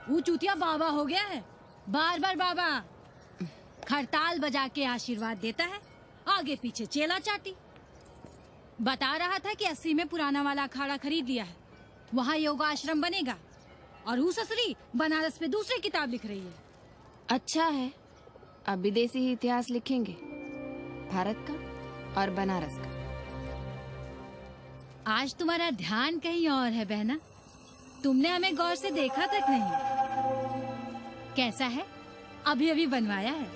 N: वो चूतिया बाबा हो गया है, बार बार बाबा। खड़ताल बजा के आशीर्वाद देता है, आगे पीछे चेला चाटी। बता रहा था कि 80 में पुराना वाला अखाड़ा खरीद लिया है, वहाँ योगा आश्रम बनेगा। और वो ससुरी बनारस में दूसरी किताब लिख रही है।
D: अच्छा है, अब विदेशी ही इतिहास लिखेंगे, भारत का और बनारस का।
N: आज तुम्हारा ध्यान कहीं और है बहना, तुमने हमें गौर से देखा तक नहीं। कैसा है? अभी अभी बनवाया है।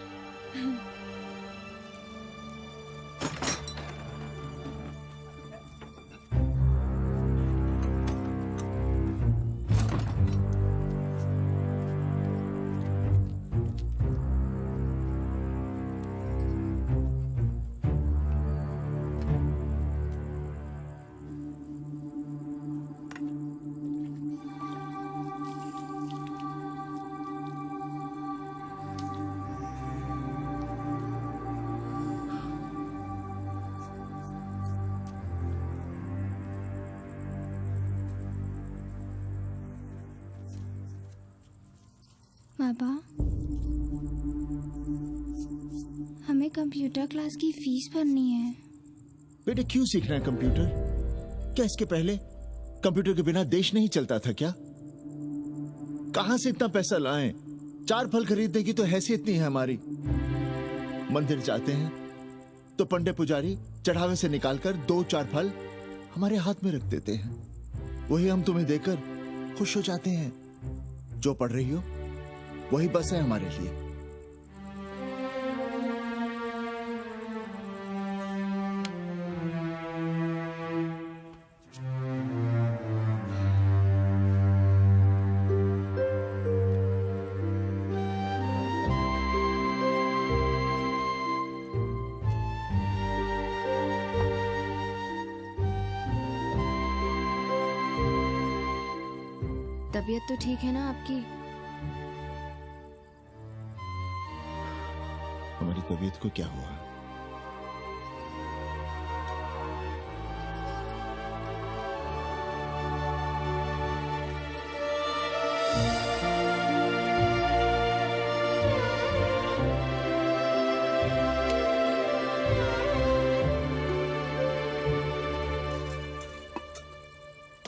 U: पापा, हमें कंप्यूटर क्लास की फीस भरनी है।
K: बेटे क्यों सीखना है कंप्यूटर? क्या इसके पहले कंप्यूटर के बिना देश नहीं चलता था क्या? कहां से इतना पैसा लाएं? 4 फल खरीदने की तो हैसियत नहीं है हमारी। मंदिर जाते हैं तो पंडे पुजारी चढ़ावे से निकालकर 2-4 फल हमारे हाथ में रख देते हैं, वही हम तुम्हें देकर खुश हो जाते हैं। जो पढ़ रही हो वही बस है हमारे लिए।
D: तबीयत तो ठीक है ना आपकी?
K: हमारी तबीयत को क्या हुआ?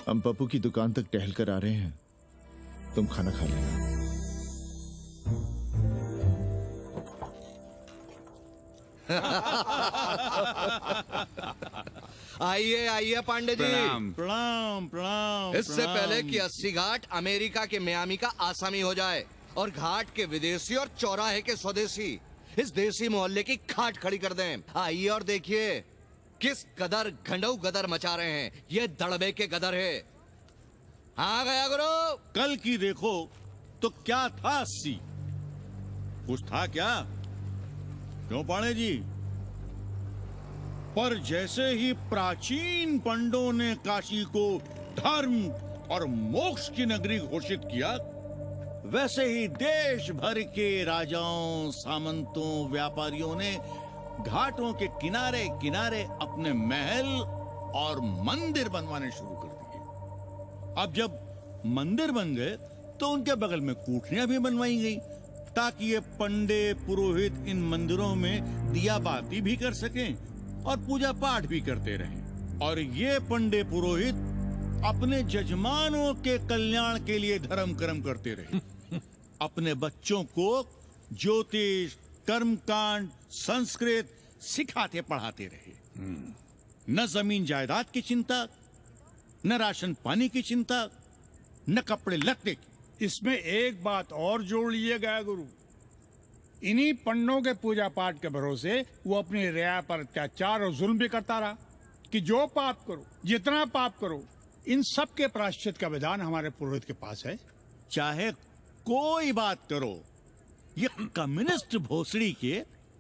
K: हम पप्पू की दुकान तक टहल कर आ रहे हैं, तुम खाना खा लेना।
E: आइए आइए पांडे जी।
B: प्रणाम प्रणाम प्रणाम।
E: इससे पहले कि 80 घाट अमेरिका के मियामी का आसामी हो जाए और घाट के विदेशी और चौराहे के स्वदेशी इस देसी मोहल्ले की खाट खड़ी कर दें, आइए और देखिए किस कदर घंडऊ गदर मचा रहे हैं। ये दड़बे के गदर है। हाँ गया गुरु।
B: कल की देखो तो क्या था 80? कुछ था क्या? क्यों पांडे जी? पर जैसे ही प्राचीन पंडों ने काशी को धर्म और मोक्ष की नगरी घोषित किया, वैसे ही देश भर के राजाओं, सामंतों, व्यापारियों ने घाटों के किनारे किनारे अपने महल और मंदिर बनवाने शुरू कर दिए। अब जब मंदिर बन गए तो उनके बगल में कोठरियां भी बनवाई गई ताकि ये पंडे पुरोहित इन मंदिरों में दिया बाती भी कर सकें और पूजा पाठ भी करते रहें। और ये पंडे पुरोहित अपने जजमानों के कल्याण के लिए धर्म कर्म करते रहे। अपने बच्चों को ज्योतिष, कर्मकांड, संस्कृत सिखाते पढ़ाते रहे। न जमीन जायदाद की चिंता, न राशन पानी की चिंता, न कपड़े लत्ते की।
T: इसमें एक बात और जोड़ लीजिएगा गुरु, इन्हीं पंडों के पूजा पाठ के भरोसे वो अपनी रिया पर अत्याचार और जुल्म भी करता रहा कि जो पाप करो, जितना पाप करो, इन सब के प्रायश्चित का विधान हमारे पुरोहित के पास है।
B: चाहे कोई बात करो, ये कम्युनिस्ट भोसड़ी के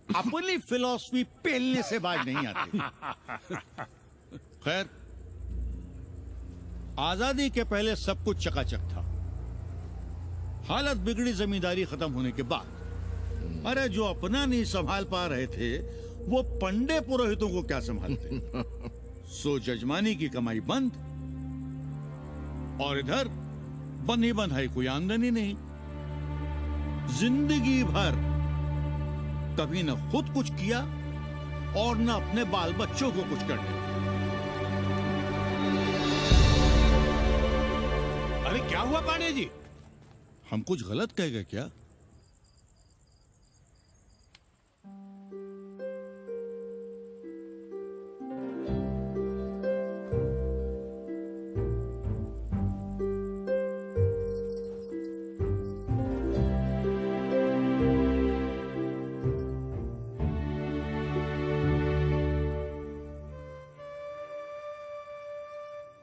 B: अपनी फिलॉसफी पेलने से बाज नहीं आती। खैर, आजादी के पहले सब कुछ चकाचक था। हालत बिगड़ी जमींदारी खत्म होने के बाद। अरे जो अपना नहीं संभाल पा रहे थे वो पंडे पुरोहितों को क्या संभालते। सो जजमानी की कमाई बंद, और इधर बंधी बंधाई कोई आमदनी नहीं। जिंदगी भर कभी न खुद कुछ किया और न अपने बाल बच्चों को कुछ करने।
M: अरे क्या हुआ पांडे जी?
B: हम कुछ गलत कह गए क्या?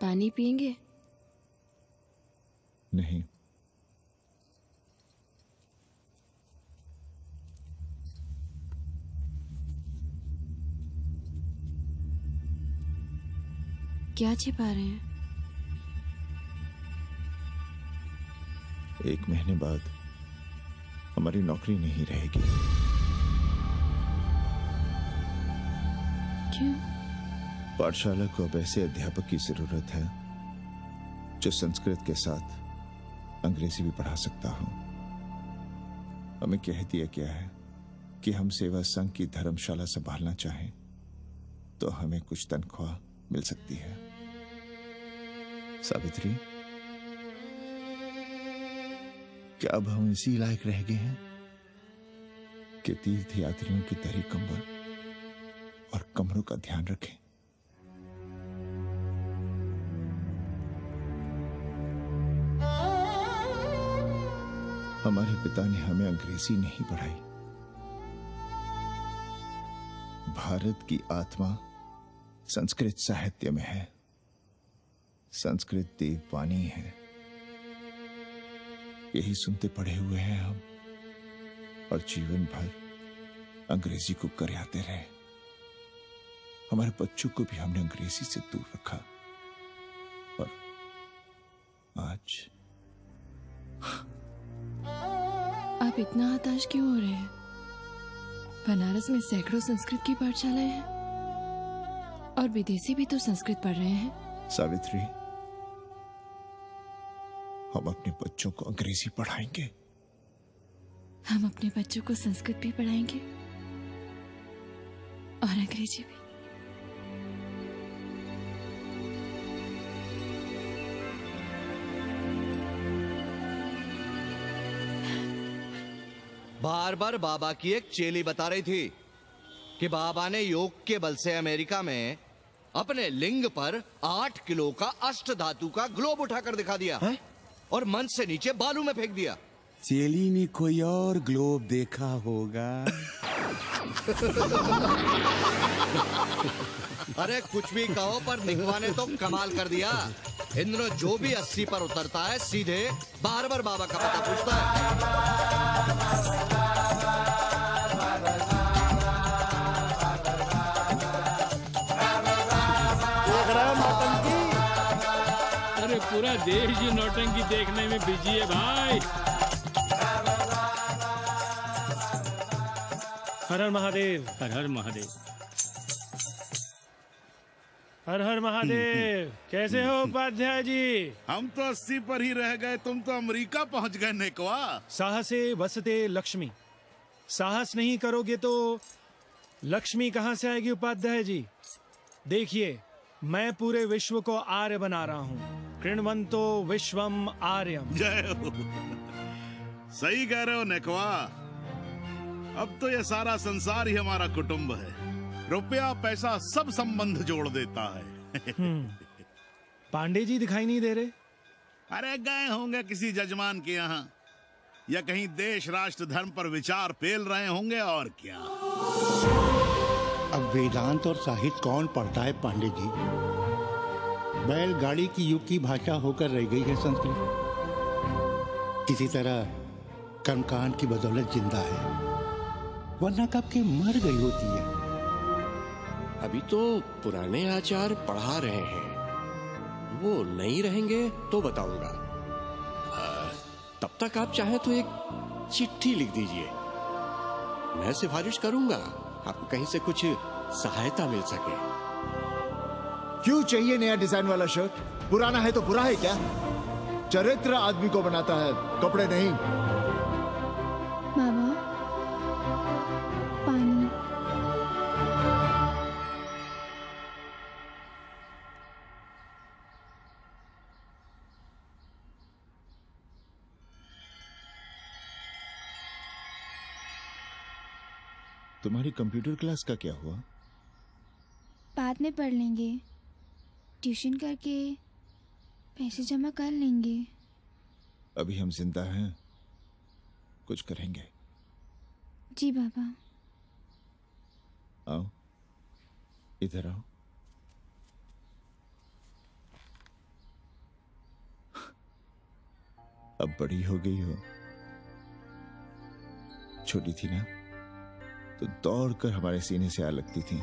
D: पानी पिएंगे?
K: नहीं।
D: क्या छिपा रहे हैं?
K: 1 महीने बाद हमारी नौकरी नहीं रहेगी।
D: क्यों?
K: पाठशाला को अब ऐसे अध्यापक की जरूरत है जो संस्कृत के साथ अंग्रेजी भी पढ़ा सकता हो। हमें कह दिया गया है कि हम सेवा संघ की धर्मशाला संभालना चाहें तो हमें कुछ तनख्वाह मिल सकती है। सावित्री, क्या अब हम इसी लायक रह गए हैं कि तीर्थ यात्रियों की दरी कंबल और कमरों का ध्यान रखें? हमारे पिता ने हमें अंग्रेजी नहीं पढ़ाई। भारत की आत्मा संस्कृत साहित्य में है। संस्कृत देववाणी है। यही सुनते पढ़े हुए हैं हम, और जीवन भर अंग्रेजी को करियाते रहे। हमारे बच्चों को भी हमने अंग्रेजी से दूर रखा, और आज
D: आप इतना हताश क्यों हो रहे हैं? बनारस में सैकड़ों संस्कृत की पाठशालाएं हैं और विदेशी भी तो संस्कृत पढ़ रहे हैं।
K: सावित्री, हम अपने बच्चों को अंग्रेजी पढ़ाएंगे।
D: हम अपने बच्चों को संस्कृत भी पढ़ाएंगे और अंग्रेजी भी।
E: बार बार बाबा की एक चेली बता रही थी कि बाबा ने योग के बल से अमेरिका में अपने लिंग पर 8 किलो का अष्ट धातु का ग्लोब उठाकर दिखा दिया है? और मंच से नीचे बालू में फेंक दिया।
L: चेली ने कोई और ग्लोब देखा होगा।
E: अरे कुछ भी कहो, पर निकवा ने तो कमाल कर दिया। इंद्र जो भी 80 पर उतरता है सीधे बार बार बाबा का पता पूछता है।
C: अरे पूरा देश ही नौटंकी देखने में बिजी है भाई।
I: हर हर महादेव।
A: हर हर महादेव।
I: हर हर महादेव। कैसे हो उपाध्याय जी?
F: हम तो 80 पर ही रह गए, तुम तो अमेरिका पहुंच गए नेकवा।
I: साहसे वसते लक्ष्मी। साहस नहीं करोगे तो लक्ष्मी कहां से आएगी उपाध्याय जी? देखिए, मैं पूरे विश्व को आर्य बना रहा हूँ। कृण्वन्तो विश्वम आर्यम।
F: जय हो। सही कह रहे हो नेकवा। अब तो ये सारा संसार ही हमारा कुटुंब है। रुपया पैसा सब संबंध जोड़ देता है।
I: पांडे जी दिखाई नहीं दे रहे?
F: अरे गए होंगे किसी जजमान के यहाँ, या कहीं देश राष्ट्र धर्म पर विचार पेल रहे होंगे, और क्या।
O: अब वेदांत और साहित्य कौन पढ़ता है पांडे जी? बैलगाड़ी की युग की भाषा होकर रह गई है संस्कृत। किसी तरह कर्मकांड की बदौलत जिंदा है, वरना कब के मर गई होती है।
P: अभी तो पुराने आचार पढ़ा रहे हैं, वो नहीं रहेंगे तो बताऊंगा। तब तक आप चाहे तो एक चिट्ठी लिख दीजिए, मैं सिफारिश करूंगा, आपको कहीं से कुछ सहायता मिल सके।
K: क्यों चाहिए नया डिजाइन वाला शर्ट? पुराना है तो बुरा है क्या? चरित्र आदमी को बनाता है, कपड़े नहीं।
U: बाबा, पानी।
K: तुम्हारी कंप्यूटर क्लास का क्या हुआ?
U: बाद में पढ़ लेंगे, ट्यूशन करके पैसे जमा कर लेंगे।
K: अभी हम जिंदा हैं, कुछ करेंगे।
U: जी बाबा।
K: आओ, इधर आओ। अब बड़ी हो गई हो, छोटी थी ना तो दौड़ कर हमारे सीने से आ लगती थी।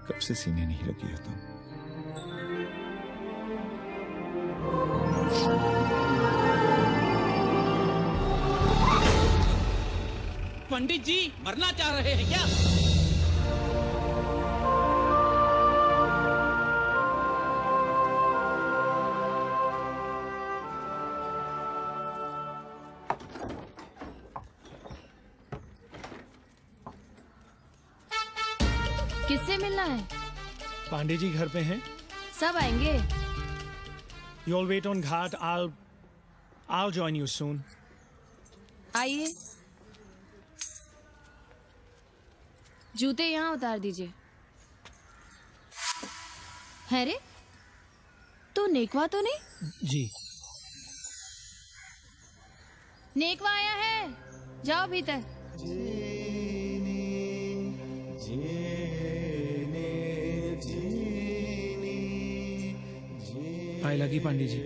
K: कब से सीने नहीं लगी हो तुम?
A: पंडित जी मरना चाह रहे हैं क्या?
D: किससे मिलना है?
I: पांडे जी घर पे हैं।
D: सब आएंगे।
I: You all wait on Ghat. I'll join you soon.
D: आइए। जूते यहाँ उतार दीजिए। है रे, तू नेकवा तो नहीं?
I: जी।
D: नेकवा आया है, जाओ भीतर।
I: पाए लगी पांडे जी।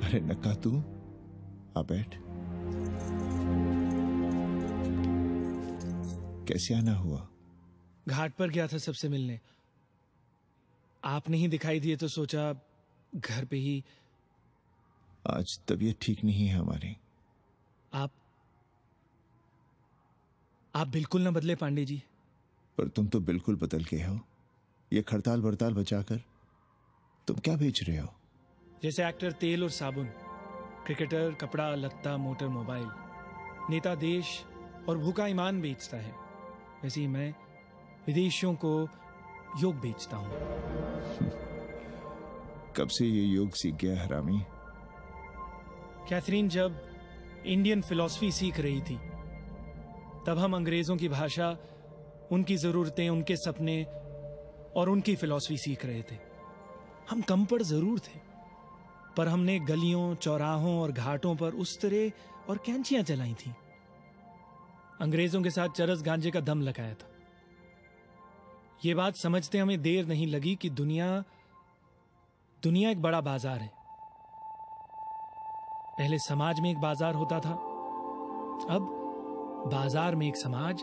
K: अरे नक्का तू आ बैठ। कैसे आना हुआ?
I: घाट पर गया था सबसे मिलने, आप नहीं दिखाई दिए तो सोचा घर पे ही।
K: आज तबीयत ठीक नहीं है हमारी।
I: आप बिल्कुल ना बदले पांडे जी।
K: पर तुम तो बिल्कुल बदल गए हो। ये खड़ताल बड़ताल बचाकर तुम क्या बेच रहे हो?
I: जैसे एक्टर तेल और साबुन, क्रिकेटर कपड़ा लत्ता मोटर मोबाइल, नेता देश और भूखा ईमान बेचता है, वैसे ही मैं विदेशियों को योग बेचता हूं।
K: कब से ये योग सीख गया हरामी?
I: कैथरीन जब इंडियन फिलॉसफी सीख रही थी तब हम अंग्रेजों की भाषा, उनकी जरूरतें, उनके सपने और उनकी फिलॉसफी सीख रहे थे। हम कम पढ़ जरूर थे, पर हमने गलियों, चौराहों और घाटों पर उस्तरे और कैंचियां चलाई थी। अंग्रेजों के साथ चरस गांजे का दम लगाया था। ये बात समझते हमें देर नहीं लगी कि दुनिया एक बड़ा बाजार है। पहले समाज में एक बाजार होता था, अब बाजार में एक समाज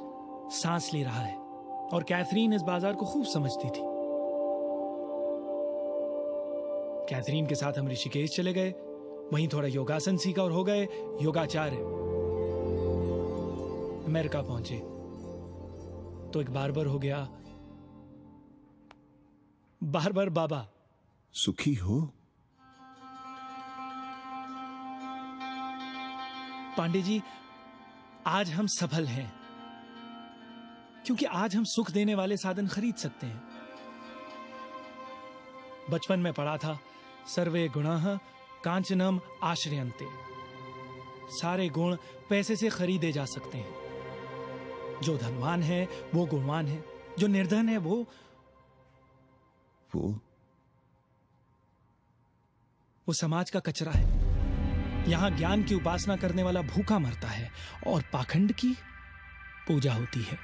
I: सांस ले रहा है, और कैथरीन इस बाजार को खूब समझती थी। कैथरीन के साथ हम ऋषिकेश चले गए, वहीं थोड़ा योगासन सीखा और हो गए योगाचार्य। अमेरिका पहुंचे तो एक बार्बर हो गया, बार्बर बाबा।
K: सुखी हो?
I: पांडे जी, आज हम सफल हैं क्योंकि आज हम सुख देने वाले साधन खरीद सकते हैं। बचपन में पढ़ा था, सर्वे गुणाः कांचनम आश्रयन्ते। सारे गुण पैसे से खरीदे जा सकते हैं। जो धनवान है वो गुणवान है, जो निर्धन है वो समाज का कचरा है। यहां ज्ञान की उपासना करने वाला भूखा मरता है और पाखंड की पूजा होती है।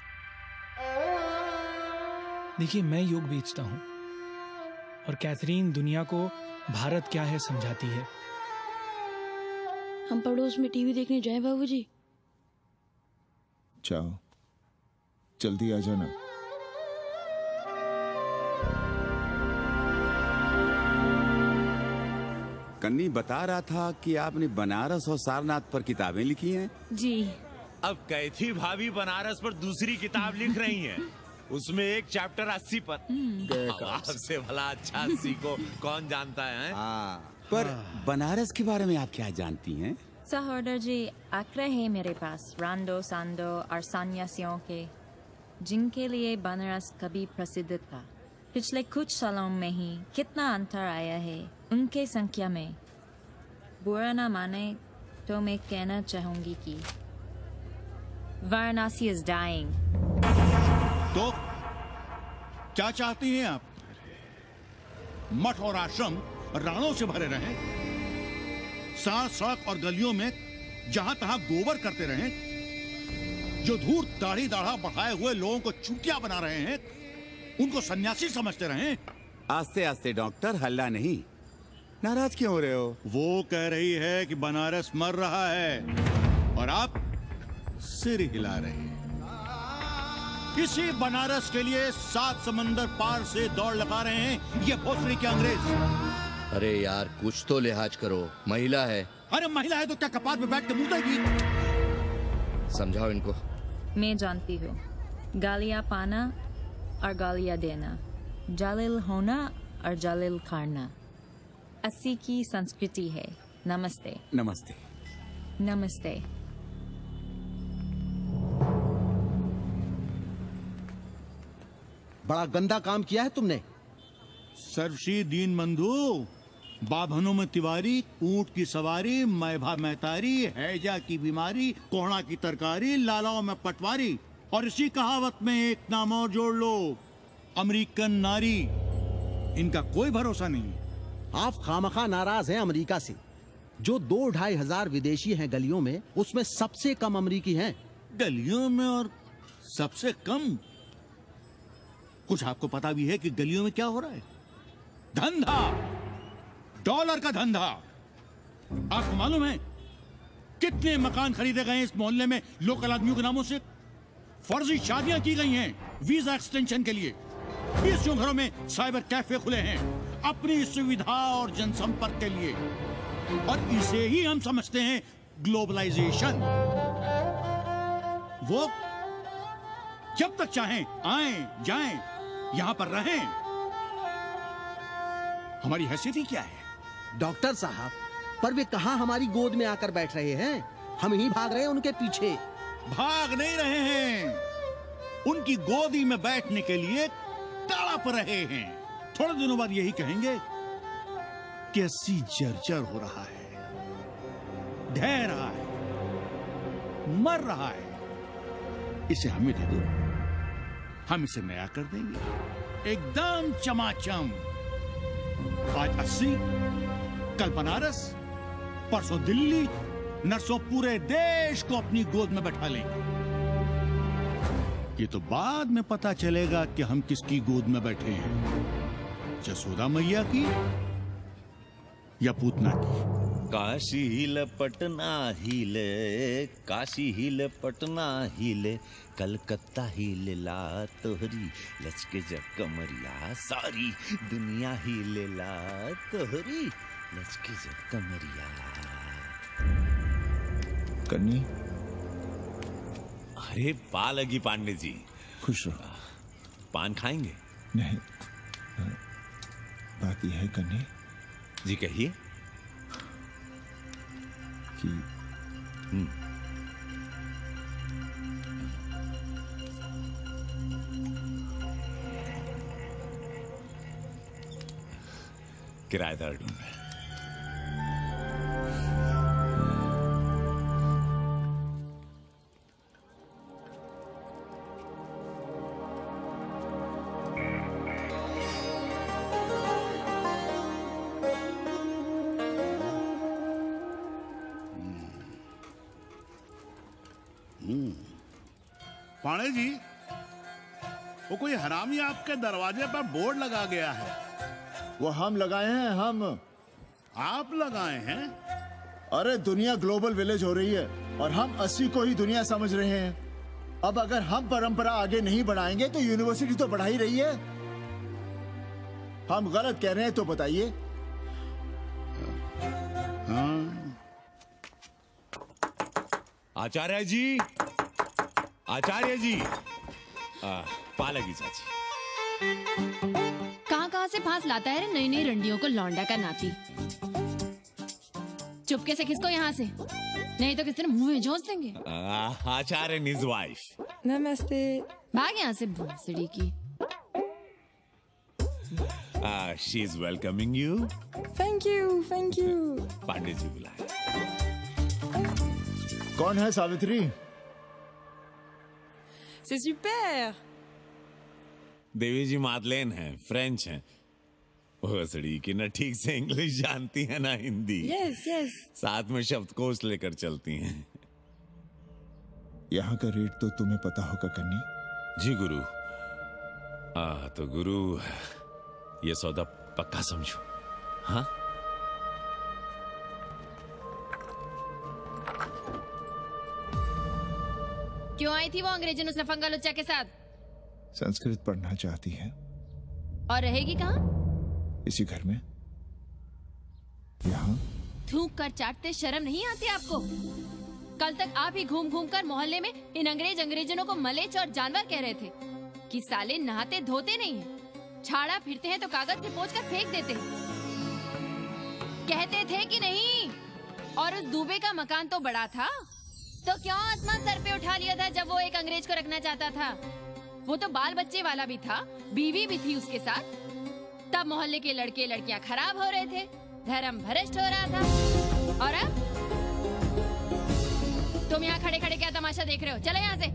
I: देखिए, मैं योग बेचता हूं और कैथरीन दुनिया को भारत क्या है समझाती है।
H: हम पड़ोस में टीवी देखने जाएं बाबूजी?
K: जाओ, जल्दी आ जाना।
L: कन्नी बता रहा था कि आपने बनारस और सारनाथ पर किताबें लिखी हैं।
H: जी।
V: अब कैथी भाभी बनारस पर दूसरी किताब लिख रही हैं। उसमें एक चैप्टर 80 पर। आपसे भला अच्छा 80 को कौन जानता है?
L: पर बनारस के बारे में आप क्या जानती हैं?
W: सहोदर जी, आंकड़े हैं मेरे पास रांडो सांडो और सन्यासियों के, जिनके लिए बनारस कभी प्रसिद्ध था। पिछले कुछ सालों में ही कितना अंतर आया है उनके संख्या में। बुरा न माने तो मैं कहना चाहूंगी कि वाराणसी इज डाइंग।
B: तो क्या चाहती हैं आप? मठ और आश्रम राणों से भरे रहें, सड़क सड़क और गलियों में जहां तहां गोबर करते रहें, जो धूर्त दाढ़ी दाढ़ा बढ़ाए हुए लोगों को चूतिया बना रहे हैं उनको सन्यासी समझते रहें।
L: आस्ते आस्ते डॉक्टर, हल्ला नहीं। नाराज क्यों हो रहे हो?
B: वो कह रही है कि बनारस मर रहा है और आप सिर हिला रहे हैं। इसी बनारस के लिए 7 समंदर पार से दौड़ लगा रहे हैं ये भोसड़ी के अंग्रेज।
E: अरे यार, कुछ तो लिहाज करो, महिला है।
B: अरे महिला है तो क्या कपाट पे बैठ के मुतेगी?
E: समझाओ इनको।
W: मैं जानती हूँ, गालियाँ पाना और गालियाँ देना, जालिल होना और जालिल खाना 80 की संस्कृति है। नमस्ते।
L: नमस्ते।
W: नमस्ते।
Q: बड़ा गंदा काम किया है तुमने।
B: सर्वशी दीन बंधु, बाभनों में तिवारी, ऊंट की सवारी, मैभा मैतारी, हैजा की बीमारी, कोहड़ा की तरकारी, लालाओं में पटवारी, और इसी कहावत में एक नाम और जोड़ लो, अमेरिकन नारी। इनका कोई भरोसा नहीं।
Q: आप खामखा नाराज हैं अमेरिका से। जो 2-2.5 हजार विदेशी हैं गलियों में, उसमें सबसे कम अमेरिकी हैं।
B: गलियों में और सबसे कम? कुछ आपको पता भी है कि गलियों में क्या हो रहा है? धंधा, डॉलर का धंधा। आपको मालूम है कितने मकान खरीदे गए इस मोहल्ले में लोकल आदमियों के नामों से? फर्जी शादियां की गई हैं वीजा एक्सटेंशन के लिए। 20 घरों में साइबर कैफे खुले हैं अपनी सुविधा और जनसंपर्क के लिए, और इसे ही हम समझते हैं ग्लोबलाइजेशन। वो जब तक चाहें आएं जाएं, यहां पर रहें। हमारी हैसियत ही क्या है?
Q: डॉक्टर साहब, पर वे कहां हमारी गोद में आकर बैठ रहे हैं? हम ही भाग रहे हैं उनके पीछे।
B: भाग नहीं रहे हैं, उनकी गोदी में बैठने के लिए तड़प रहे हैं। थोड़े दिनों बाद यही कहेंगे कि अस्सी जर्जर हो रहा है, ढह रहा है, मर रहा है, इसे हमें दे दो, हम इसे नया कर देंगे एकदम चमाचम। आज 80, कल बनारस, परसों दिल्ली, नरसों पूरे देश को अपनी गोद में बैठा लेंगे। ये तो बाद में पता चलेगा कि हम किसकी गोद में बैठे हैं, जसोदा मैया की या पूतना की।
S: काशी हिले पटना हिले, काशी हिले पटना हिले, कलकत्ता हिले ला तोहरी लचके जब कमरिया, सारी दुनिया हिले ला तोहरी लचके जब कमरिया।
K: कन्नी,
V: अरे पा लगी पांडे जी।
K: खुश रहो।
V: पान खाएंगे?
K: नहीं, बात यह है कन्नी
V: जी, कहिए।
K: कि
V: किराएदार ढूंढे।
F: पाणे जी, वो कोई हरामी आपके दरवाजे पर बोर्ड लगा गया है।
K: वो हम लगाए हैं, हम।
F: आप लगाए हैं?
K: अरे दुनिया ग्लोबल विलेज हो रही है और हम 80 को ही दुनिया समझ रहे हैं। अब अगर हम परंपरा आगे नहीं बढ़ाएंगे तो यूनिवर्सिटी तो बढ़ा ही रही है। हम गलत कह रहे हैं तो बताइए।
V: आचार्य जी, आचार्य जी, पालकी चाची।
D: कहाँ से फांस लाता है रे नई नई रंडियों को, लौंडा का नाती। चुपके से खिसको यहाँ से, नहीं तो किसी ने मुंह में झोंस देंगे।
V: आचार्य and his wife.
D: नमस्ते। भाग यहाँ से भोसड़ी की।
V: She is welcoming you.
G: Thank you, thank you.
V: Pandey ji बुलाए।
K: कौन है सावित्री?
G: C'est super.
V: देवी जी मादलेन हैं, फ्रेंच हैं। भोसड़ी की न ठीक से इंग्लिश जानती है ना हिंदी।
G: Yes, yes.
V: साथ में शब्दकोश लेकर चलती हैं।
K: यहाँ का रेट तो तुम्हें पता होगा कन्नी।
V: जी गुरु। तो गुरु, ये सौदा पक्का समझो। हाँ?
D: क्यों आई थी वो अंग्रेजन उस लफंगा लुच्चा के साथ?
K: संस्कृत पढ़ना चाहती है।
D: और रहेगी कहाँ?
K: इसी घर में, यहाँ।
D: थूक कर चाटते शर्म नहीं आती आपको? कल तक आप ही घूम घूम कर मोहल्ले में इन अंग्रेजनों को मलेच और जानवर कह रहे थे कि साले नहाते धोते नहीं हैं, छाड़ा फिरते हैं तो कागज से पोंछ कर फेंक देते हैं। कहते थे कि नहीं? और उस दूबे का मकान तो बड़ा था, तो क्यों आसमान सर पे उठा लिया था जब वो एक अंग्रेज को रखना चाहता था? वो तो बाल बच्चे वाला भी था, बीवी भी थी उसके साथ। तब मोहल्ले के लड़के लड़कियां खराब हो रहे थे, धर्म भ्रष्ट हो रहा था। और अब तुम यहाँ खड़े खड़े क्या तमाशा देख रहे हो? चले यहाँ से।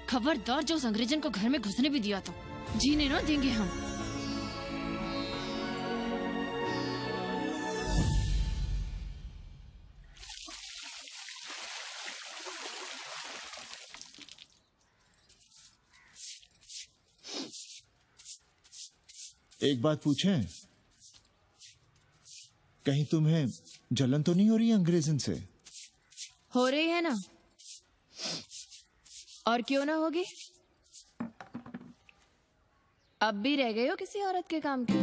D: खबरदार, जो उस अंग्रेजन को घर में घुसने भी दिया तो जीने ना देंगे हम।
K: एक बात पूछें, कहीं तुम्हें जलन तो नहीं हो रही है अंग्रेजन से?
D: हो रही है ना, और क्यों ना होगी? अब भी रह गए हो किसी औरत के काम की?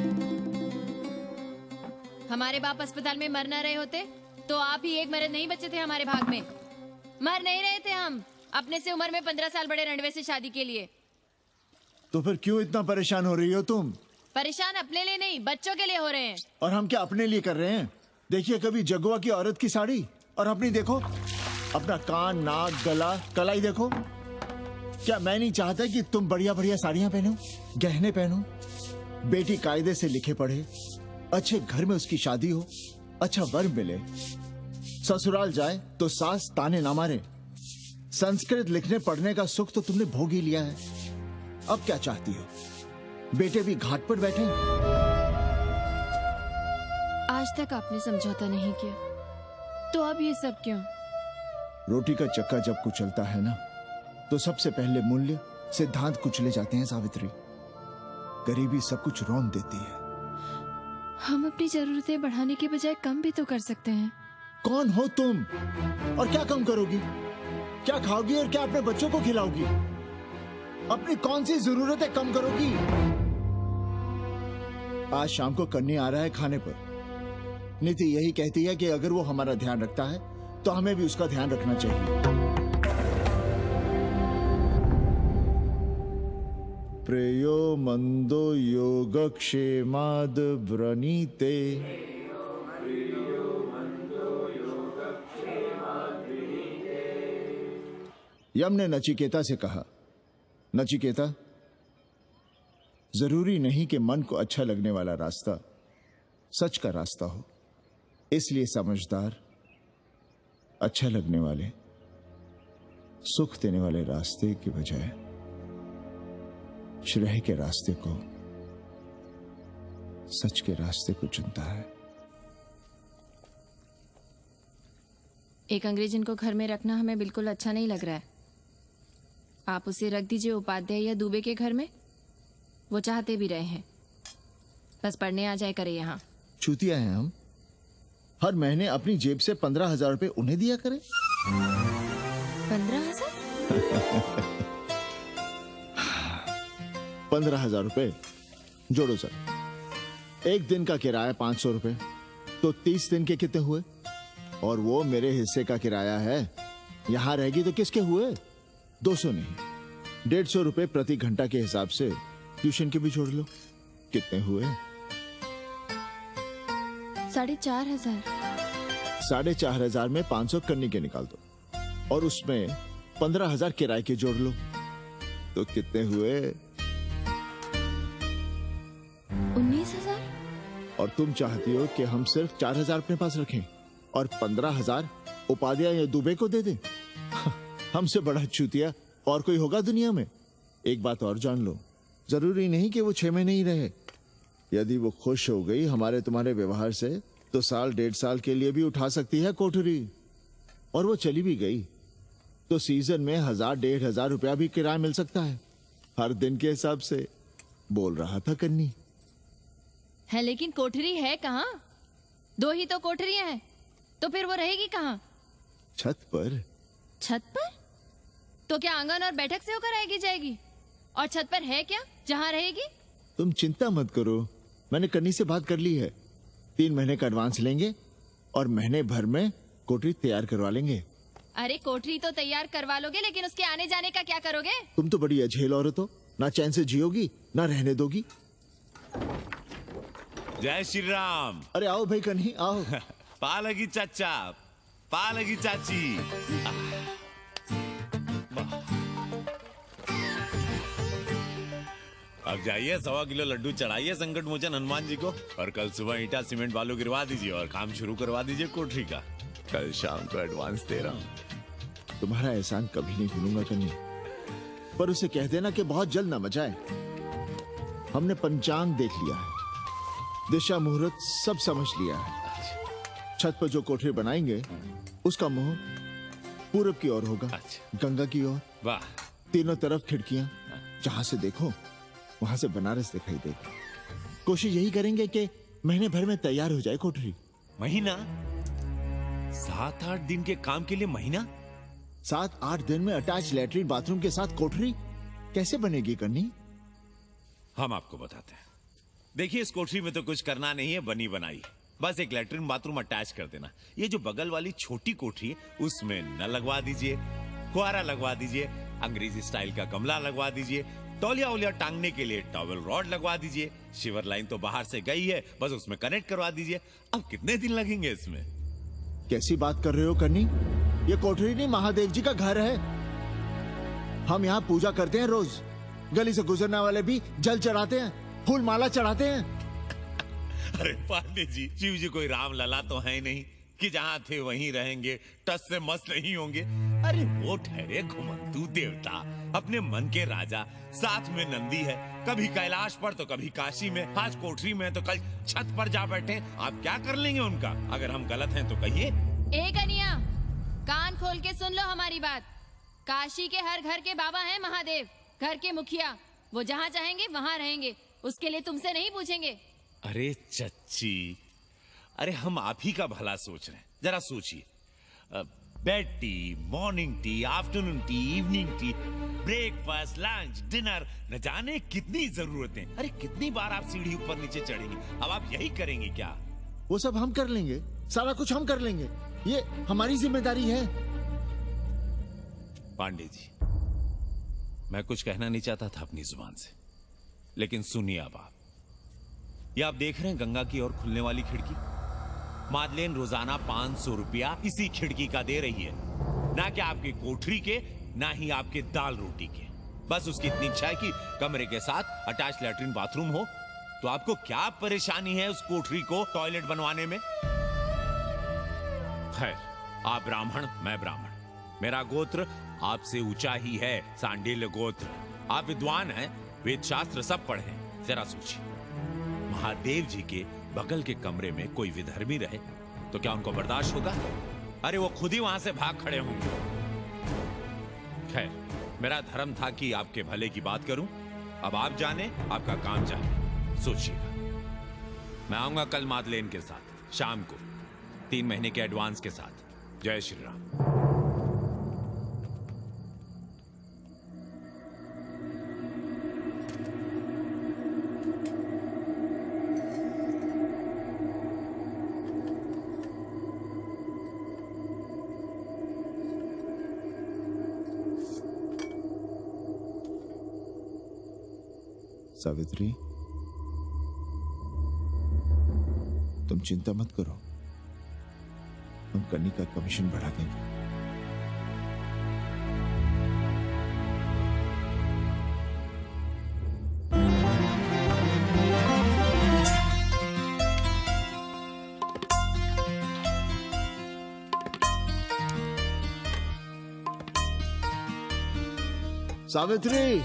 D: हमारे बाप अस्पताल में मर न रहे होते तो आप ही एक मर्द नहीं बचे थे हमारे भाग में। मर नहीं रहे थे हम अपने से उम्र में 15 साल बड़े रंडवे से शादी के लिए।
K: तो फिर क्यों इतना परेशान हो रही हो तुम?
D: परेशान अपने लिए नहीं, बच्चों के लिए हो रहे हैं।
K: और हम क्या अपने लिए कर रहे हैं? देखिए कभी जगुआ की औरत की साड़ी और अपनी देखो, अपना कान, नाक, गला, कलाई देखो। क्या मैं नहीं चाहता कि तुम बढ़िया बढ़िया साड़ियां पहनो, गहने पहनो, बेटी कायदे से लिखे पढ़े, अच्छे घर में उसकी शादी हो, अच्छा वर मिले, ससुराल जाए तो सास ताने ना मारे। संस्कृत लिखने पढ़ने का सुख तो तुमने भोग ही लिया है, अब क्या चाहती हो? बेटे भी घाट पर बैठे।
D: आज तक आपने समझौता नहीं किया, तो अब ये सब क्यों?
K: रोटी का चक्का जब कुचलता है ना, तो सबसे पहले मूल्य सिद्धांत कुचले जाते हैं सावित्री। गरीबी सब कुछ रौंद देती है।
D: हम अपनी जरूरतें बढ़ाने के बजाय कम भी तो कर सकते हैं।
K: कौन हो तुम और क्या कम करोगी? क्या खाओगी और क्या अपने बच्चों को खिलाओगी? अपनी कौन सी जरूरतें कम करोगी? आज शाम को कन्नी आ रहा है खाने पर। नीति यही कहती है कि अगर वो हमारा ध्यान रखता है तो हमें भी उसका ध्यान रखना चाहिए। प्रेयो मंदो योगक्षेमाद व्रणीते यम ने नचिकेता से कहा, नचिकेता, जरूरी नहीं कि मन को अच्छा लगने वाला रास्ता सच का रास्ता हो। इसलिए समझदार, अच्छा लगने वाले, सुख देने वाले रास्ते की बजाय श्रेय के रास्ते को, सच के रास्ते को चुनता है।
D: एक अंग्रेज इनको घर में रखना हमें बिल्कुल अच्छा नहीं लग रहा है। आप उसे रख दीजिए उपाध्याय या दुबे के घर में, वो चाहते भी रहे हैं, बस पढ़ने आ जाए करे यहाँ।
K: चूतिया हैं हम, हर महीने अपनी जेब से 15,000 रुपए उन्हें दिया करें।
D: 15,000?
K: 15,000 रुपए जोड़ो सर। एक दिन का किराया 500 रुपए, तो 30 दिन के कितने हुए? और वो मेरे हिस्से का किराया है, यहां रहेगी तो किसके हुए? 200 नहीं, 150 रुपए प्रति घंटा के हिसाब से ट्यूशन के भी जोड़ लो, कितने हुए?
D: 4,500।
K: 4,500 में 500 कन्नी के निकाल दो, और उसमें 15,000 किराए के जोड़ लो, तो कितने हुए?
D: 19,000।
K: और तुम चाहती हो कि हम सिर्फ 4,000 अपने पास रखें और 15,000 उपाध्याय या दुबे को दे दें? हमसे बड़ा चूतिया और कोई होगा दुनिया में? एक बात और जान लो, जरूरी नहीं कि वो 6 महीने ही रहे। यदि वो खुश हो गई हमारे तुम्हारे व्यवहार से, तो साल 1.5 साल के लिए भी उठा सकती है कोठरी। और वो चली भी गई तो सीजन में 1,000-1,500 रुपया भी किराया मिल सकता है, हर दिन के हिसाब से। बोल रहा था कन्नी
D: है, लेकिन कोठरी है कहाँ? 2 ही तो कोठरियां हैं, तो फिर वो रहेगी कहाँ?
K: छत पर।
D: छत पर? तो क्या आंगन और बैठक से होकर आएगी जाएगी? और छत पर है क्या जहाँ रहेगी?
K: तुम चिंता मत करो, मैंने कन्नी से बात कर ली है। 3 महीने का एडवांस लेंगे और महीने भर में कोठरी तैयार करवा लेंगे।
D: अरे कोठरी तो तैयार करवा लोगे, लेकिन उसके आने जाने का क्या करोगे?
K: तुम तो बड़ी अझेल औरत हो, ना चैन से जियोगी ना रहने दोगी।
V: जय श्री राम।
K: अरे आओ भाई कन्ही आओ।
V: पालगी चाचा, पालगी चाची। अब जाइए 1.25 किलो लड्डू चढ़ाइए संकट मोचन हनुमान जी को, और कल सुबह ईटा सीमेंट बालू गिरवा दीजिए और काम शुरू करवा दीजिए कोठरी का। कल शाम को एडवांस दे रहा हूँ।
K: तुम्हारा एहसान कभी नहीं भूलूंगा कन्नी, पर उसे कह देना कि बहुत जल्द न मचाए। हमने पंचांग देख लिया है, दिशा मुहूर्त सब समझ लिया है। छत पर जो कोठरी बनाएंगे उसका मुंह पूरब की ओर होगा, गंगा की ओर।
V: वाह।
K: तीनों तरफ खिड़कियां, जहां से देखो वहां से बनारस दिखाई देगा। कोशिश यही करेंगे कि महीने भर में तैयार हो जाए कोठरी।
V: महीना? 7-8 दिन के काम के लिए महीना?
K: 7-8 दिन में अटैच लैट्रिन बाथरूम के साथ कोठरी कैसे बनेगी कन्नी?
V: हम आपको बताते हैं। देखिए, इस कोठरी में तो कुछ करना नहीं है, बनी बनाई। बस एक लैट्रिन बाथरूम अटैच कर देना। ये जो बगल वाली छोटी कोठरी है उसमें नल लगवा दीजिए, फुहारा लगवा दीजिए, अंग्रेजी स्टाइल का गमला लगवा दीजिए, तौलिया उलिया टांगने के लिए टॉवेल रॉड लगवा दीजिए। शिवर लाइन तो बाहर से गई है, बस उसमें कनेक्ट करवा दीजिए। अब कितने दिन लगेंगे इसमें?
K: कैसी बात कर रहे हो कन्नी? ये कोठरी नहीं, महादेव जी का घर है। हम यहाँ पूजा करते हैं रोज, गली से गुजरने वाले भी जल चढ़ाते हैं, फूल माला चढ़ाते हैं।
V: अरे पांडे जी, शिव जी कोई राम लला तो है नहीं कि जहाँ थे वहीं रहेंगे, टस से मस्त नहीं होंगे। अरे वो ठहरे घुमंतू देवता, अपने मन के राजा, साथ में नंदी है, कभी कैलाश पर तो कभी काशी में, आज कोठरी में तो कल छत पर जा बैठे। आप क्या कर लेंगे उनका? अगर हम गलत हैं तो कहिए।
D: ए कन्या, कान खोल के सुन लो हमारी बात। काशी के हर घर के बाबा हैं महादेव, घर के मुखिया। वो जहाँ चाहेंगे वहाँ रहेंगे, उसके लिए तुमसे नहीं पूछेंगे।
V: अरे चच्ची, अरे हम आप ही का भला सोच रहे हैं, जरा सोचिए। Bed tea, morning tea, afternoon T, evening tea, breakfast, lunch, dinner, न जाने कितनी जरूरतें। अरे कितनी बार आप सीढ़ी ऊपर नीचे चढ़ेंगे? अब आप यही करेंगे क्या?
K: वो सब हम कर लेंगे, सारा कुछ हम कर लेंगे, ये हमारी जिम्मेदारी है।
V: पांडे जी, मैं कुछ कहना नहीं चाहता था अपनी जुबान से, लेकिन सुनिए अब आप। ये आप देख रहे हैं गंगा की ओर खुलने वाली खिड़की? मादलेन रोजाना 500 रुपया इसी खिड़की का दे रही है, ना कि आपकी कोठरी के ना ही आपके दाल रोटी के। बस उसकी इतनी इच्छा है कि कमरे के साथ अटैच लैट्रिन बाथरूम हो। तो आपको क्या परेशानी है उस कोठरी को टॉयलेट बनवाने में? खैर, आप ब्राह्मण, मैं ब्राह्मण, मेरा गोत्र आपसे ऊंचा ही है, सांडिल्य गोत्र। आप विद्वान हैं, वेद शास्त्र सब पढ़े हैं। जरा सोचिए, महादेव जी के बगल के कमरे में कोई विधर्मी रहे तो क्या उनको बर्दाश्त होगा? अरे वो खुद ही वहां से भाग खड़े होंगे। खैर, मेरा धर्म था कि आपके भले की बात करूं। अब आप जाने, आपका काम जाने। सोचिएगा। मैं आऊंगा कल मादलेन के साथ शाम को 3 महीने के एडवांस के साथ। जय श्री राम।
K: सावित्री, तुम चिंता मत करो, हम कन्नी का कमीशन बढ़ा देंगे। सावित्री,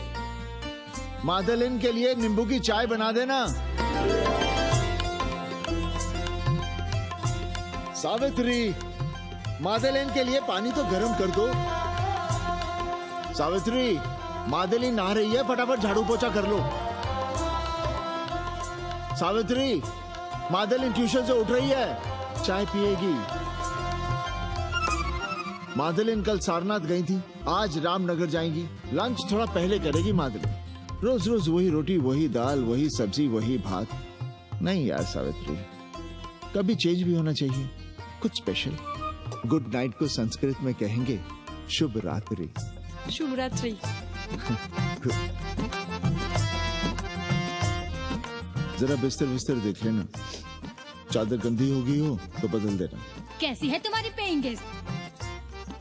K: मादलिन के लिए नींबू की चाय बना देना। सावित्री, मादलिन के लिए पानी तो गर्म कर दो। सावित्री, मादलिन नहा रही है, फटाफट झाड़ू पोछा कर लो। सावित्री, मादलिन ट्यूशन से उठ रही है, चाय पिएगी। मादलिन कल सारनाथ गई थी, आज रामनगर जाएंगी। लंच थोड़ा पहले करेगी मादलिन। रोज रोज वही रोटी, वही दाल, वही सब्जी, वही भात। नहीं यार सावित्री, कभी चेंज भी होना चाहिए, कुछ स्पेशल। गुड नाइट को संस्कृत में कहेंगे शुभ रात्रि।
G: शुभ रात्रि।
K: जरा बिस्तर बिस्तर देख लेना, चादर गंदी हो गई हो तो बदल देना।
J: कैसी है तुम्हारी पेइंग गेस्ट?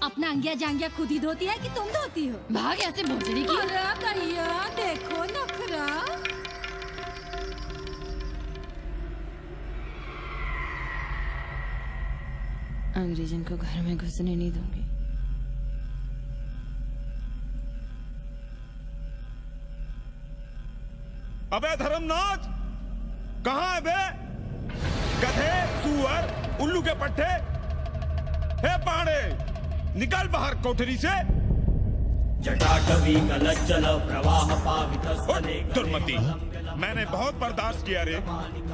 J: अपना अंगिया जांगिया खुद ही धोती है कि तुम धोती हो?
D: भाग ऐसे भोसड़ी की।
J: अरे कहिया देखो नखरा।
D: अंग्रेजन को घर में घुसने नहीं दूंगी।
L: अबे धर्मनाथ, कहाँ है बे? गधे, सुअर, उल्लू के पट्टे। हे पाड़े, निकल बाहर कोठरी से।
A: जटाटवी कलज्जल प्रवाह पावितस्तने।
L: दुर्मति, मैंने बहुत बर्दाश्त किया रे।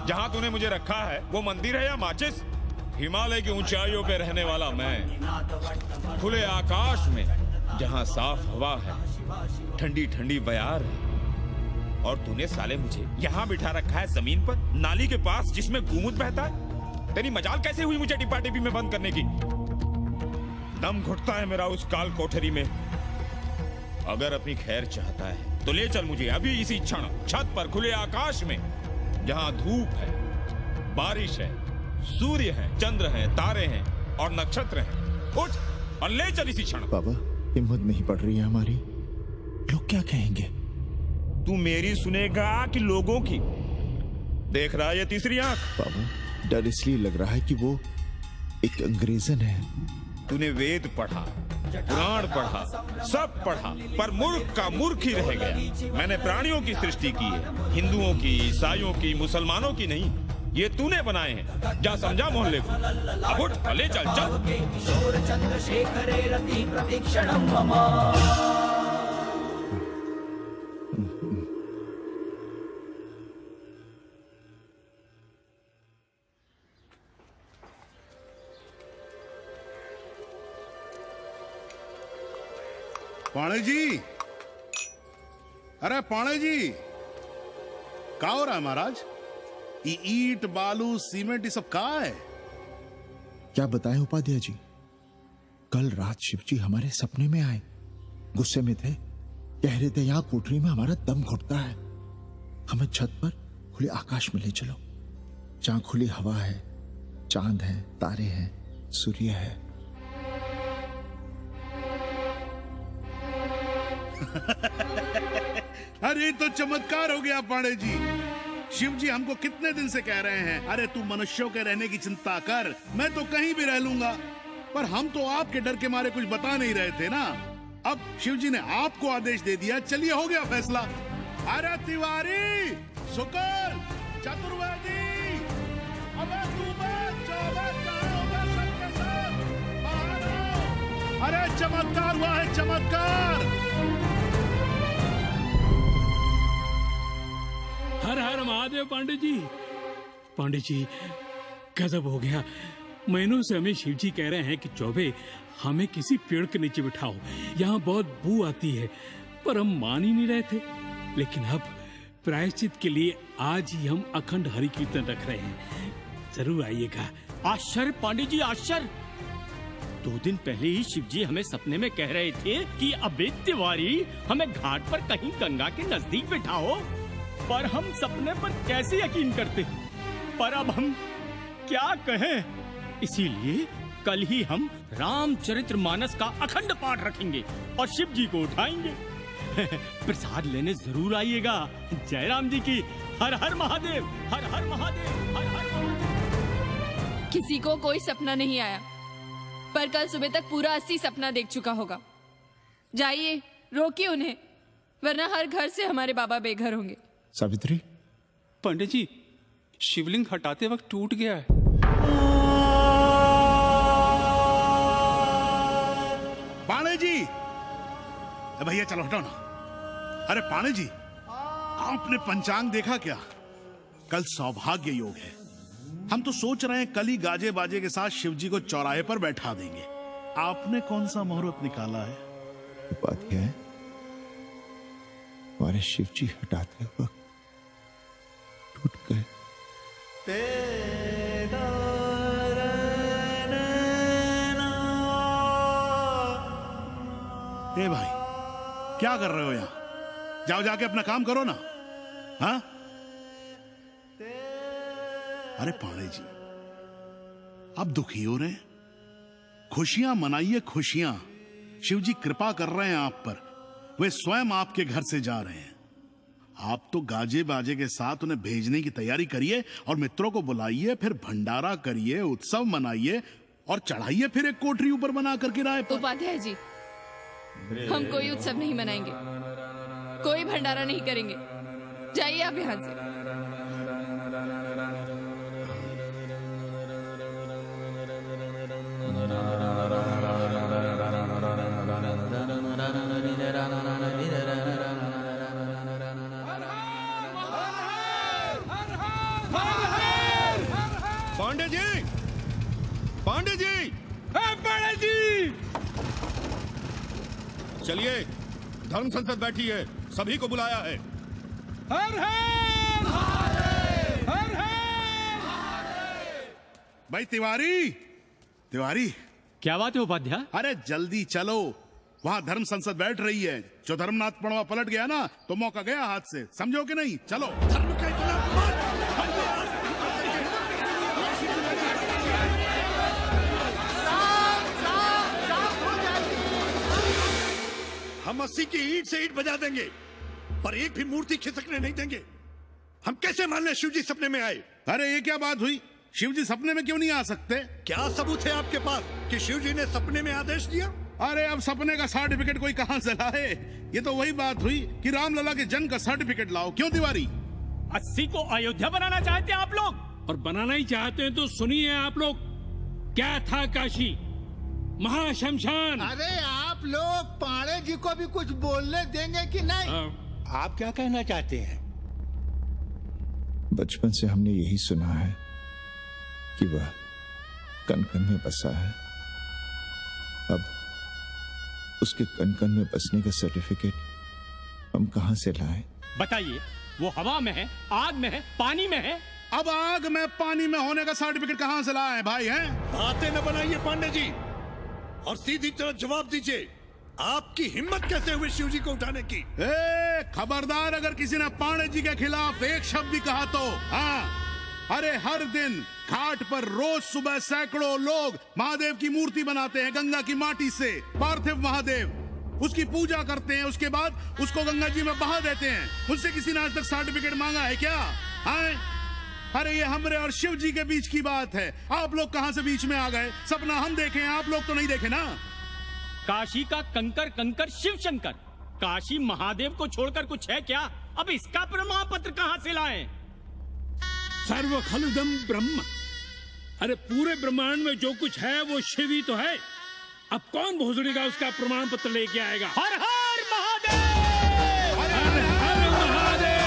L: जहाँ तूने मुझे रखा है वो मंदिर है या माचिस? हिमालय की ऊंचाइयों पे रहने वाला मैं, खुले आकाश में जहाँ साफ हवा है, ठंडी ठंडी बयार है, और तूने साले मुझे यहाँ बिठा रखा है जमीन पर, नाली के पास जिसमें गोमूत्र बहता है। तेरी मजाल कैसे हुई मुझे डिब्बा डिब्बी में बंद करने की? दम घुटता है मेरा उस काल कोठरी में। अगर अपनी खैर चाहता है तो ले चल मुझे अभी इसी क्षण छत पर खुले आकाश में, जहाँ धूप है, बारिश है, सूर्य है, चंद्र है, तारे हैं और नक्षत्र हैं। उठ और ले चल इसी क्षण।
K: बाबा, हिम्मत नहीं पड़ रही है हमारी, लोग क्या कहेंगे?
L: तू मेरी सुनेगा कि लोगों की? देख रहा है ये तीसरी आंख?
K: बाबा, डर इसलिए लग रहा है कि वो एक अंग्रेजन है।
L: तूने वेद पढ़ा, पुराण पढ़ा, सब पढ़ा, पर मूर्ख का मूर्ख ही रह गया। मैंने प्राणियों की सृष्टि की है, हिंदुओं की, ईसाइयों की, मुसलमानों की नहीं। ये तूने बनाए हैं। जा समझा मोहल्ले को। अब उठ, ले चल चल।
F: पाणे जी, अरे पाणे जी, क्या हो रहा है महाराज? ये ईट, बालू, सीमेंट, ये सब कहाँ है?
K: क्या बताएं उपाध्याय जी, कल रात शिवजी हमारे सपने में आए, गुस्से में थे, कह रहे थे यहाँ कोठरी में हमारा दम घुटता है, हमें छत पर खुले आकाश में ले चलो, जहां खुली हवा है, चांद है, तारे हैं, सूर्य है।
F: अरे तो चमत्कार हो गया पांडे जी। शिव जी हमको कितने दिन से कह रहे हैं, अरे तू मनुष्यों के रहने की चिंता कर, मैं तो कहीं भी रह लूंगा। पर हम तो आपके डर के मारे कुछ बता नहीं रहे थे ना। अब शिव जी ने आपको आदेश दे दिया, चलिए हो गया फैसला। अरे तिवारी, शुक्ल, चतुर्वेदी, अबे तू सबके साथ बाहर आओ। अरे चमत्कार हुआ है, चमत्कार।
C: हर हर महादेव पांडे जी। पांडे जी गजब हो गया। महीनों से हमें शिव जी कह रहे हैं कि चौबे हमें किसी पेड़ के नीचे बिठाओ, यहाँ बहुत बू आती है, पर हम मान ही नहीं रहे थे। लेकिन अब प्रायश्चित के लिए आज ही हम अखंड हरि कीर्तन रख रहे हैं, जरूर आइएगा।
A: आश्चर्य पांडे जी, आश्चर्य। 2 दिन पहले ही शिव जी हमें सपने में कह रहे थे कि अबे तिवारी हमें घाट पर कहीं गंगा के नजदीक बिठाओ, पर हम सपने पर कैसे यकीन करते। पर अब हम क्या कहें, इसीलिए कल ही हम रामचरितमानस का अखंड पाठ रखेंगे और शिव जी को उठाएंगे। प्रसाद लेने जरूर आइएगा। जय राम जी की। हर हर महादेव, हर हर महादेव, हर हर महादेव।
D: किसी को कोई सपना नहीं आया, पर कल सुबह तक पूरा 80 सपना देख चुका होगा। जाइए रोकिए उन्हें, वरना हर घर से हमारे बाबा बेघर होंगे।
K: सावित्री,
N: पंडित जी शिवलिंग हटाते वक्त टूट गया है।
F: पांडे जी, भैया चलो हटाओ ना। अरे पांडे जी, आपने पंचांग देखा क्या? कल सौभाग्य योग है। हम तो सोच रहे हैं कल ही गाजे बाजे के साथ शिव जी को चौराहे पर बैठा देंगे। आपने कौन सा मुहूर्त निकाला है?
K: बात यह है, हमारे शिव जी हटाते वक्त टूट गए।
F: ए भाई, क्या कर रहे हो यहाँ? जाओ जाके अपना काम करो ना। हाँ? अरे पांडे जी, आप दुखी हो रहे हैं? खुशियां मनाइए, खुशियां। शिव जी कृपा कर रहे हैं आप पर, वे स्वयं आपके घर से जा रहे हैं। आप तो गाजे बाजे के साथ उन्हें भेजने की तैयारी करिए और मित्रों को बुलाइए, फिर भंडारा करिए, उत्सव मनाइए और चढ़ाइए फिर एक कोठरी ऊपर बना कर किराए पर।
D: उपाध्याय जी, हम कोई उत्सव नहीं मनाएंगे, कोई भंडारा नहीं करेंगे। जाइए आप यहाँ से।
L: पांडे जी, पांडे जी,
C: पांडे जी,
L: चलिए धर्म संसद बैठी है, सभी को बुलाया है।
C: हर हर हर हर।
F: भाई तिवारी, तिवारी,
A: क्या बात है उपाध्याय?
F: अरे जल्दी चलो, वहां धर्म संसद बैठ रही है। जो धर्मनाथ पड़वा पलट गया ना तो मौका गया हाथ से, समझो कि नहीं? चलो। धर्म का
M: हम 80 की ईंट से ईंट बजा देंगे, पर एक भी मूर्ति खिसकने नहीं देंगे। हम कैसे मान लें शिव जी सपने में आए?
F: अरे ये क्या बात हुई? शिव जी सपने में क्यों नहीं आ सकते?
M: क्या सबूत है आपके पास कि शिव जी ने सपने में आदेश दिया?
F: अरे अब सपने का सर्टिफिकेट कोई कहां से लाए? ये तो वही बात हुई कि रामलला के जन्म का सर्टिफिकेट लाओ। क्यों तिवारी?
A: 80 को अयोध्या बनाना चाहते हैं आप लोग?
C: और बनाना ही चाहते हैं तो सुनिए आप लोग, क्या था काशी महाशमशान।
O: अरे आप लोग पांडे जी को भी कुछ बोलने देंगे कि नहीं? आप क्या कहना चाहते हैं?
K: बचपन से हमने यही सुना है कि वह कण कण में बसा है। अब उसके कण कण में बसने का सर्टिफिकेट हम कहां से लाएं?
A: बताइए, वो हवा में है, आग में है, पानी में है?
F: अब आग में पानी में होने का सर्टिफिकेट कहां से लाए भाई? हैं?
M: बातें न बनाइए पांडे जी, और सीधी तरह जवाब दीजिए, आपकी हिम्मत कैसे हुई शिव जी को उठाने की?
F: खबरदार, अगर किसी ने पांडे जी के खिलाफ एक शब्द भी कहा तो। हाँ, अरे हर दिन घाट पर रोज सुबह सैकड़ों लोग महादेव की मूर्ति बनाते हैं गंगा की माटी से, पार्थिव महादेव। उसकी पूजा करते हैं, उसके बाद उसको गंगा जी में बहा देते हैं। मुझसे किसी ने आज तक सर्टिफिकेट मांगा है क्या? हाँ? अरे ये हमरे और शिव जी के बीच की बात है। आप लोग कहां से बीच में आ गए? सपना हम देखे, आप लोग तो नहीं देखे ना।
A: काशी का कंकर कंकर शिव शंकर, काशी महादेव को छोड़कर कुछ है क्या? अब इसका प्रमाण पत्र कहां से लाएं?
C: सर्व खलुदम ब्रह्म। अरे पूरे ब्रह्मांड में जो कुछ है वो शिव ही तो है। अब कौन भोसड़ी का उसका प्रमाण पत्र लेके आएगा?
A: हर हर महादेव!
C: हर हर महादेव!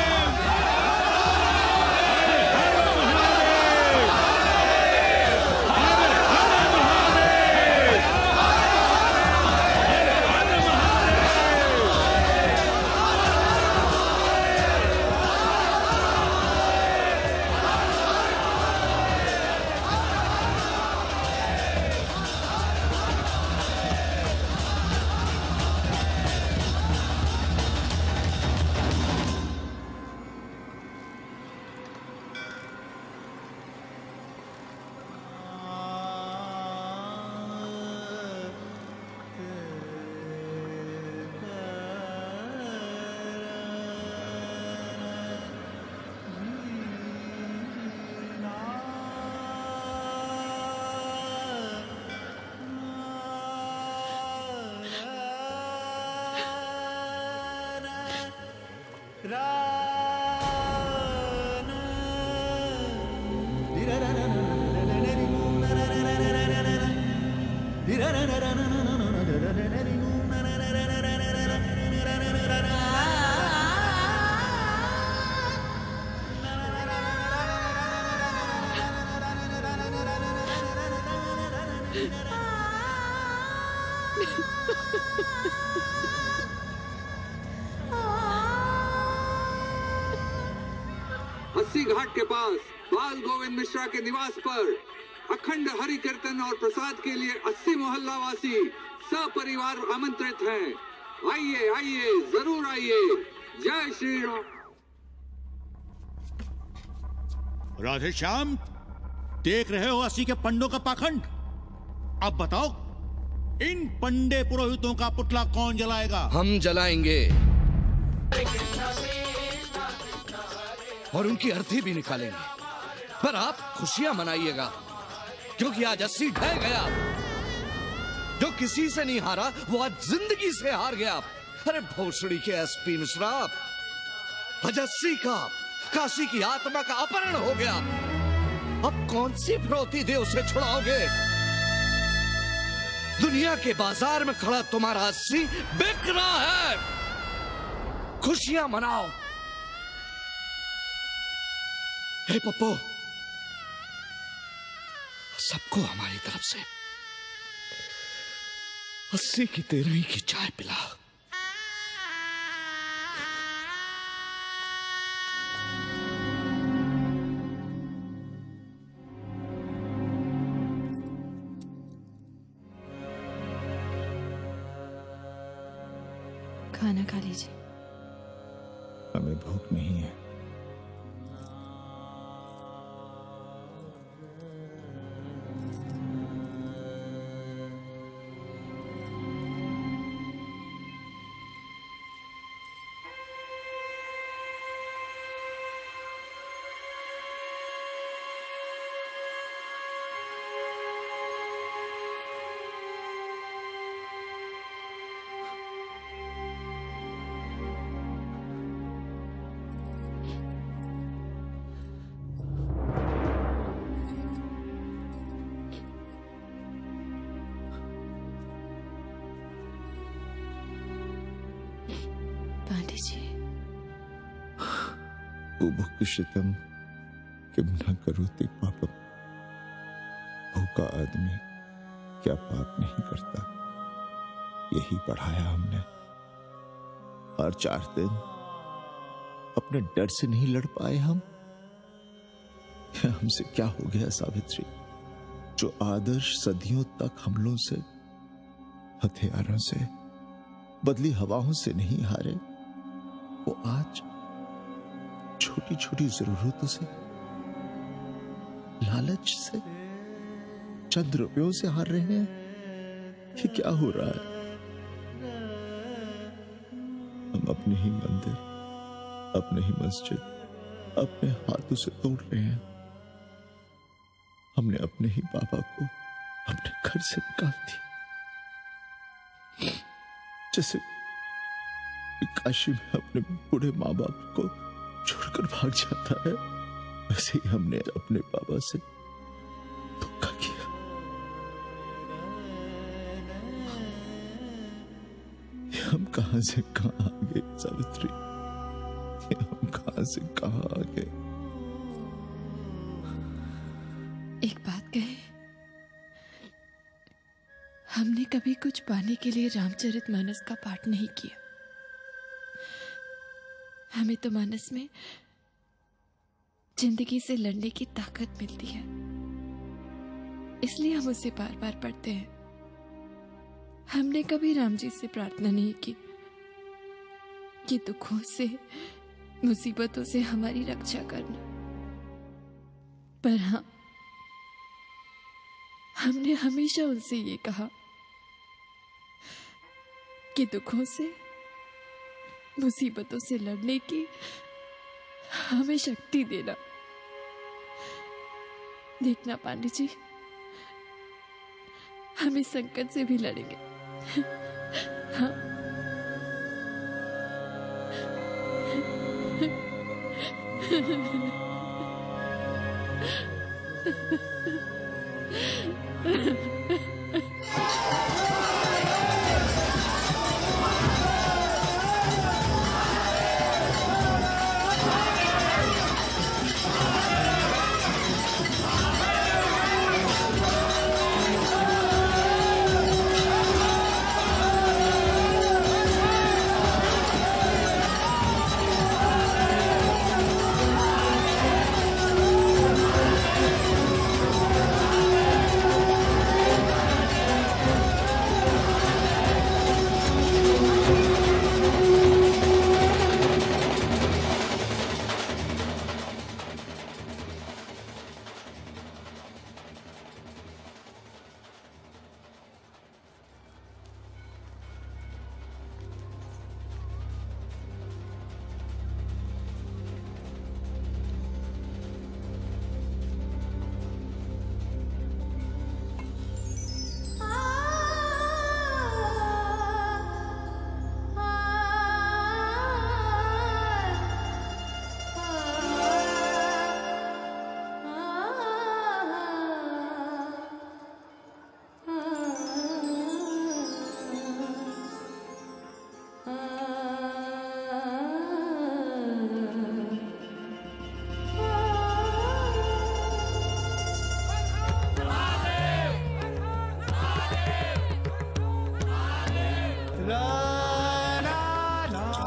P: अस्सी घाट के पास बाल गोविंद मिश्रा के निवास पर अखंड हरि कीर्तन और प्रसाद के लिए 80 मोहल्ला वासी सपरिवार आमंत्रित हैं। आइए आइए, जरूर आइए। जय श्री राम।
B: राधे श्याम, देख रहे हो 80 के पंडों का पाखंड। अब बताओ, इन पंडे पुरोहितों का पुतला कौन जलाएगा?
E: हम जलाएंगे और उनकी अर्थी भी निकालेंगे। पर आप खुशियां मनाइएगा, क्योंकि आज 80 ढह गया। जो किसी से नहीं हारा वो आज जिंदगी से हार गया। अरे भोसड़ी के एसपी मिश्रा, आज 80 का काशी की आत्मा का अपहरण हो गया। अब कौन सी फिरौती दे उसे छुड़ाओगे? दुनिया के बाजार में खड़ा तुम्हारा 80 बिक रहा है। खुशियां मनाओ। हे पप्पू, सबको हमारी तरफ से 80 की 13वीं की चाय पिला।
D: खाना खा लीजिए।
L: हमें भूख नहीं है।
D: पांडे जी,
L: बुभुक्षितम किम न करोति पापम। भूखा आदमी क्या पाप नहीं करता, यही पढ़ाया हमने। और 4 दिन अपने डर से नहीं लड़ पाए हम। हमसे क्या हो गया सावित्री? जो आदर्श सदियों तक हमलों से, हथियारों से, बदली हवाओं से नहीं हारे, वो आज छोटी छोटी जरूरतों से, लालच से, चंद रुपयों से हार रहे हैं। ये क्या हो रहा है?
K: हम अपने ही मंदिर, अपने ही मस्जिद अपने हाथों से तोड़ रहे हैं। हमने अपने ही बाबा को अपने घर से निकाल दिया, जैसे काशी में अपने बूढ़े माँ बाप को छोड़कर भाग जाता है, वैसे ही हमने अपने बाबा से धोखा किया। हम कहां से कहां आ गए सावित्री, हम कहां से कहां आ गए।
R: एक बात कहे, हमने कभी कुछ पाने के लिए रामचरितमानस का पाठ नहीं किया। हमें तो मानस में जिंदगी से लड़ने की ताकत मिलती है, इसलिए हम उसे बार बार पढ़ते हैं। हमने कभी राम जी से प्रार्थना नहीं की कि दुखों से, मुसीबतों से हमारी रक्षा करना, पर हाँ, हमने हमेशा उनसे ये कहा कि दुखों से, मुसीबतों से लड़ने की हमें शक्ति देना। देखना पांडे जी, हम इस संकट से भी लड़ेंगे। हाँ।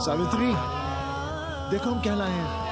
K: सावित्री, देखो हम क्या लाए हैं।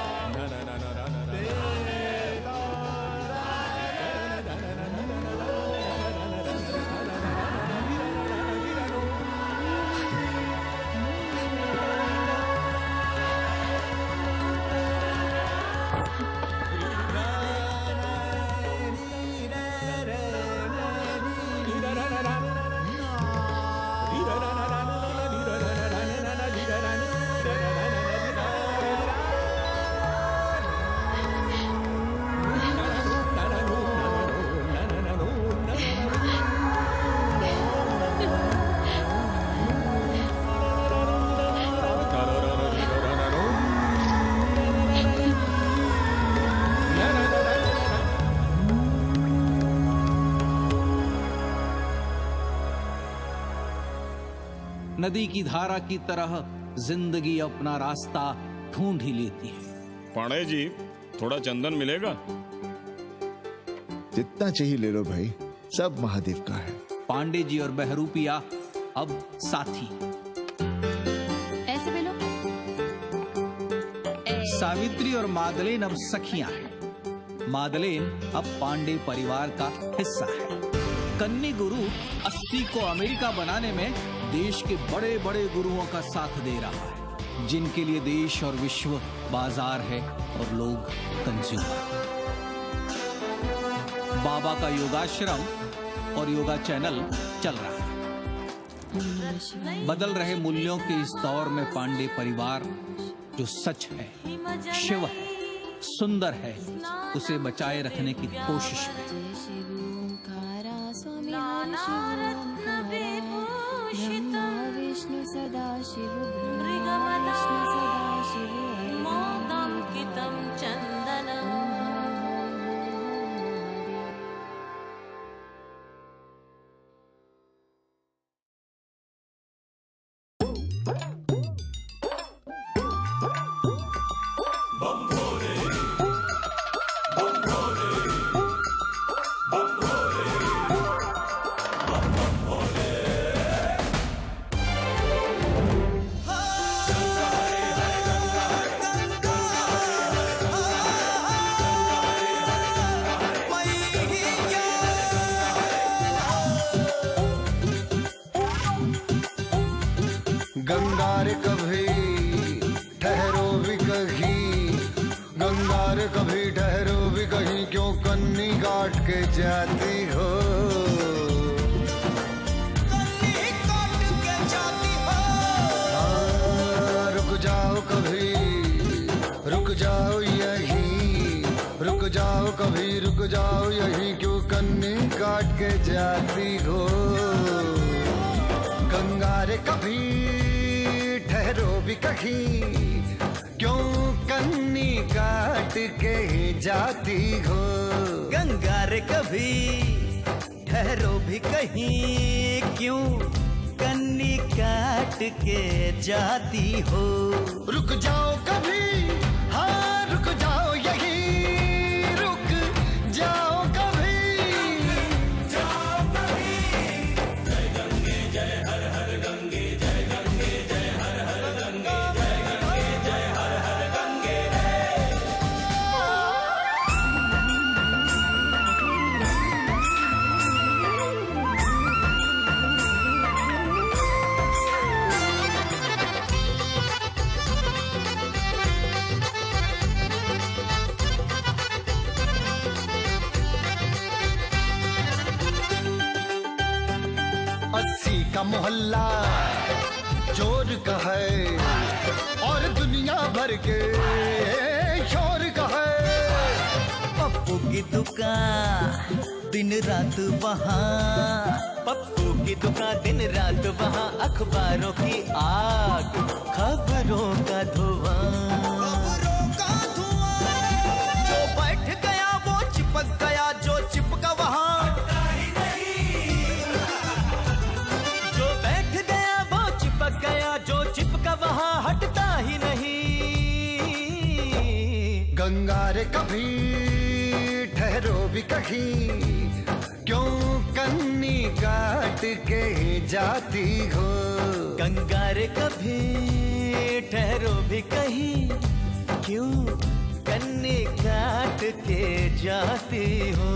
Q: नदी की धारा की तरह जिंदगी अपना रास्ता ढूंढ ही लेती है।
L: पांडे जी, थोड़ा चंदन मिलेगा?
K: जितना चाहिए ले लो भाई, सब महादेव का है।
Q: पांडे जी और बहरूपिया अब साथी।
D: ऐसे भी लो।
Q: सावित्री और मादलेन अब सखियां हैं। मादलेन अब पांडे परिवार का हिस्सा है। कन्नी गुरु 80 को अमेरिका बनाने में देश के बड़े बड़े गुरुओं का साथ दे रहा है, जिनके लिए देश और विश्व बाजार है और लोग कंज्यूमर। बाबा का योगाश्रम और योगा चैनल चल रहा है। बदल रहे मूल्यों के इस दौर में पांडे परिवार जो सच है, शिव है, सुंदर है, उसे बचाए रखने की कोशिश में।
D: विष्णु सदा शिव
I: गंगार कभी ठहरो भी कहीं, गंगार कभी ठहरो भी कहीं, क्यों कन्नी काट के जाती हो, कन्नी काट के जाती हो। रुक जाओ कभी, रुक जाओ यहीं, रुक जाओ कभी, रुक जाओ यहीं, क्यों कन्नी काट के जाती हो। गंगार कभी ठहरो भी कहीं, क्यों कन्नी काट के जाती हो।
T: गंगा रे कभी ठहरो भी कहीं, क्यों कन्नी काट के जाती हो।
I: रुक जाओ कभी, हाँ रुक जाओ यहीं, रुक जाओ कभी, जाओ कभी। जय गंगे जय हर हर गंगे, जय गंगे जय हर हर गंगे, जय गंगे जय हर हर गंगे अस्सी का मोहल्ला चोर का है और दुनिया भर के शोर का है।
T: पप्पू की दुकान दिन रात वहाँ, पप्पू की दुकान दिन रात वहाँ, अखबारों की आग, खबरों का धुआं, जो बैठ गया वो चिपक गया, जो चिपका वहाँ गया, जो चिपका वहाँ हटता ही नहीं।
I: गंगा रे कभी ठहरो भी कहीं, क्यों कन्नी काट के जाती हो।
T: गंगा रे कभी ठहरो भी कहीं, क्यों कन्नी काट के जाती हो।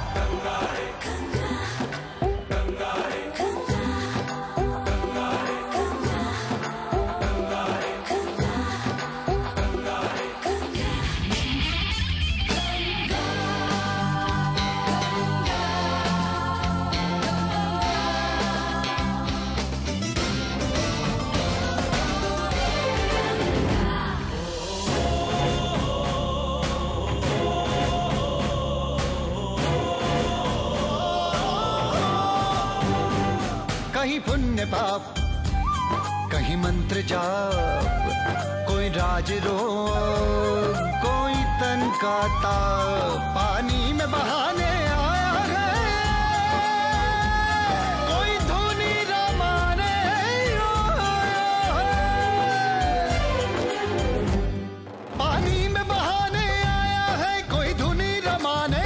T: गंगा रे
I: कहीं पुण्य पाप, कहीं मंत्र जाप, कोई राज रोग, कोई तन का ताप, पानी में बहाने आया है, कोई धुनी रमाने पानी में बहाने आया है, कोई धुनी रमाने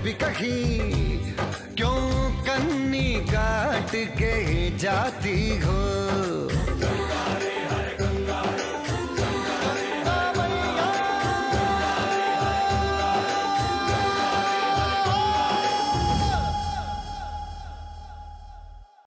I: भी कहीं क्यों कन्नी काट के जाती हो।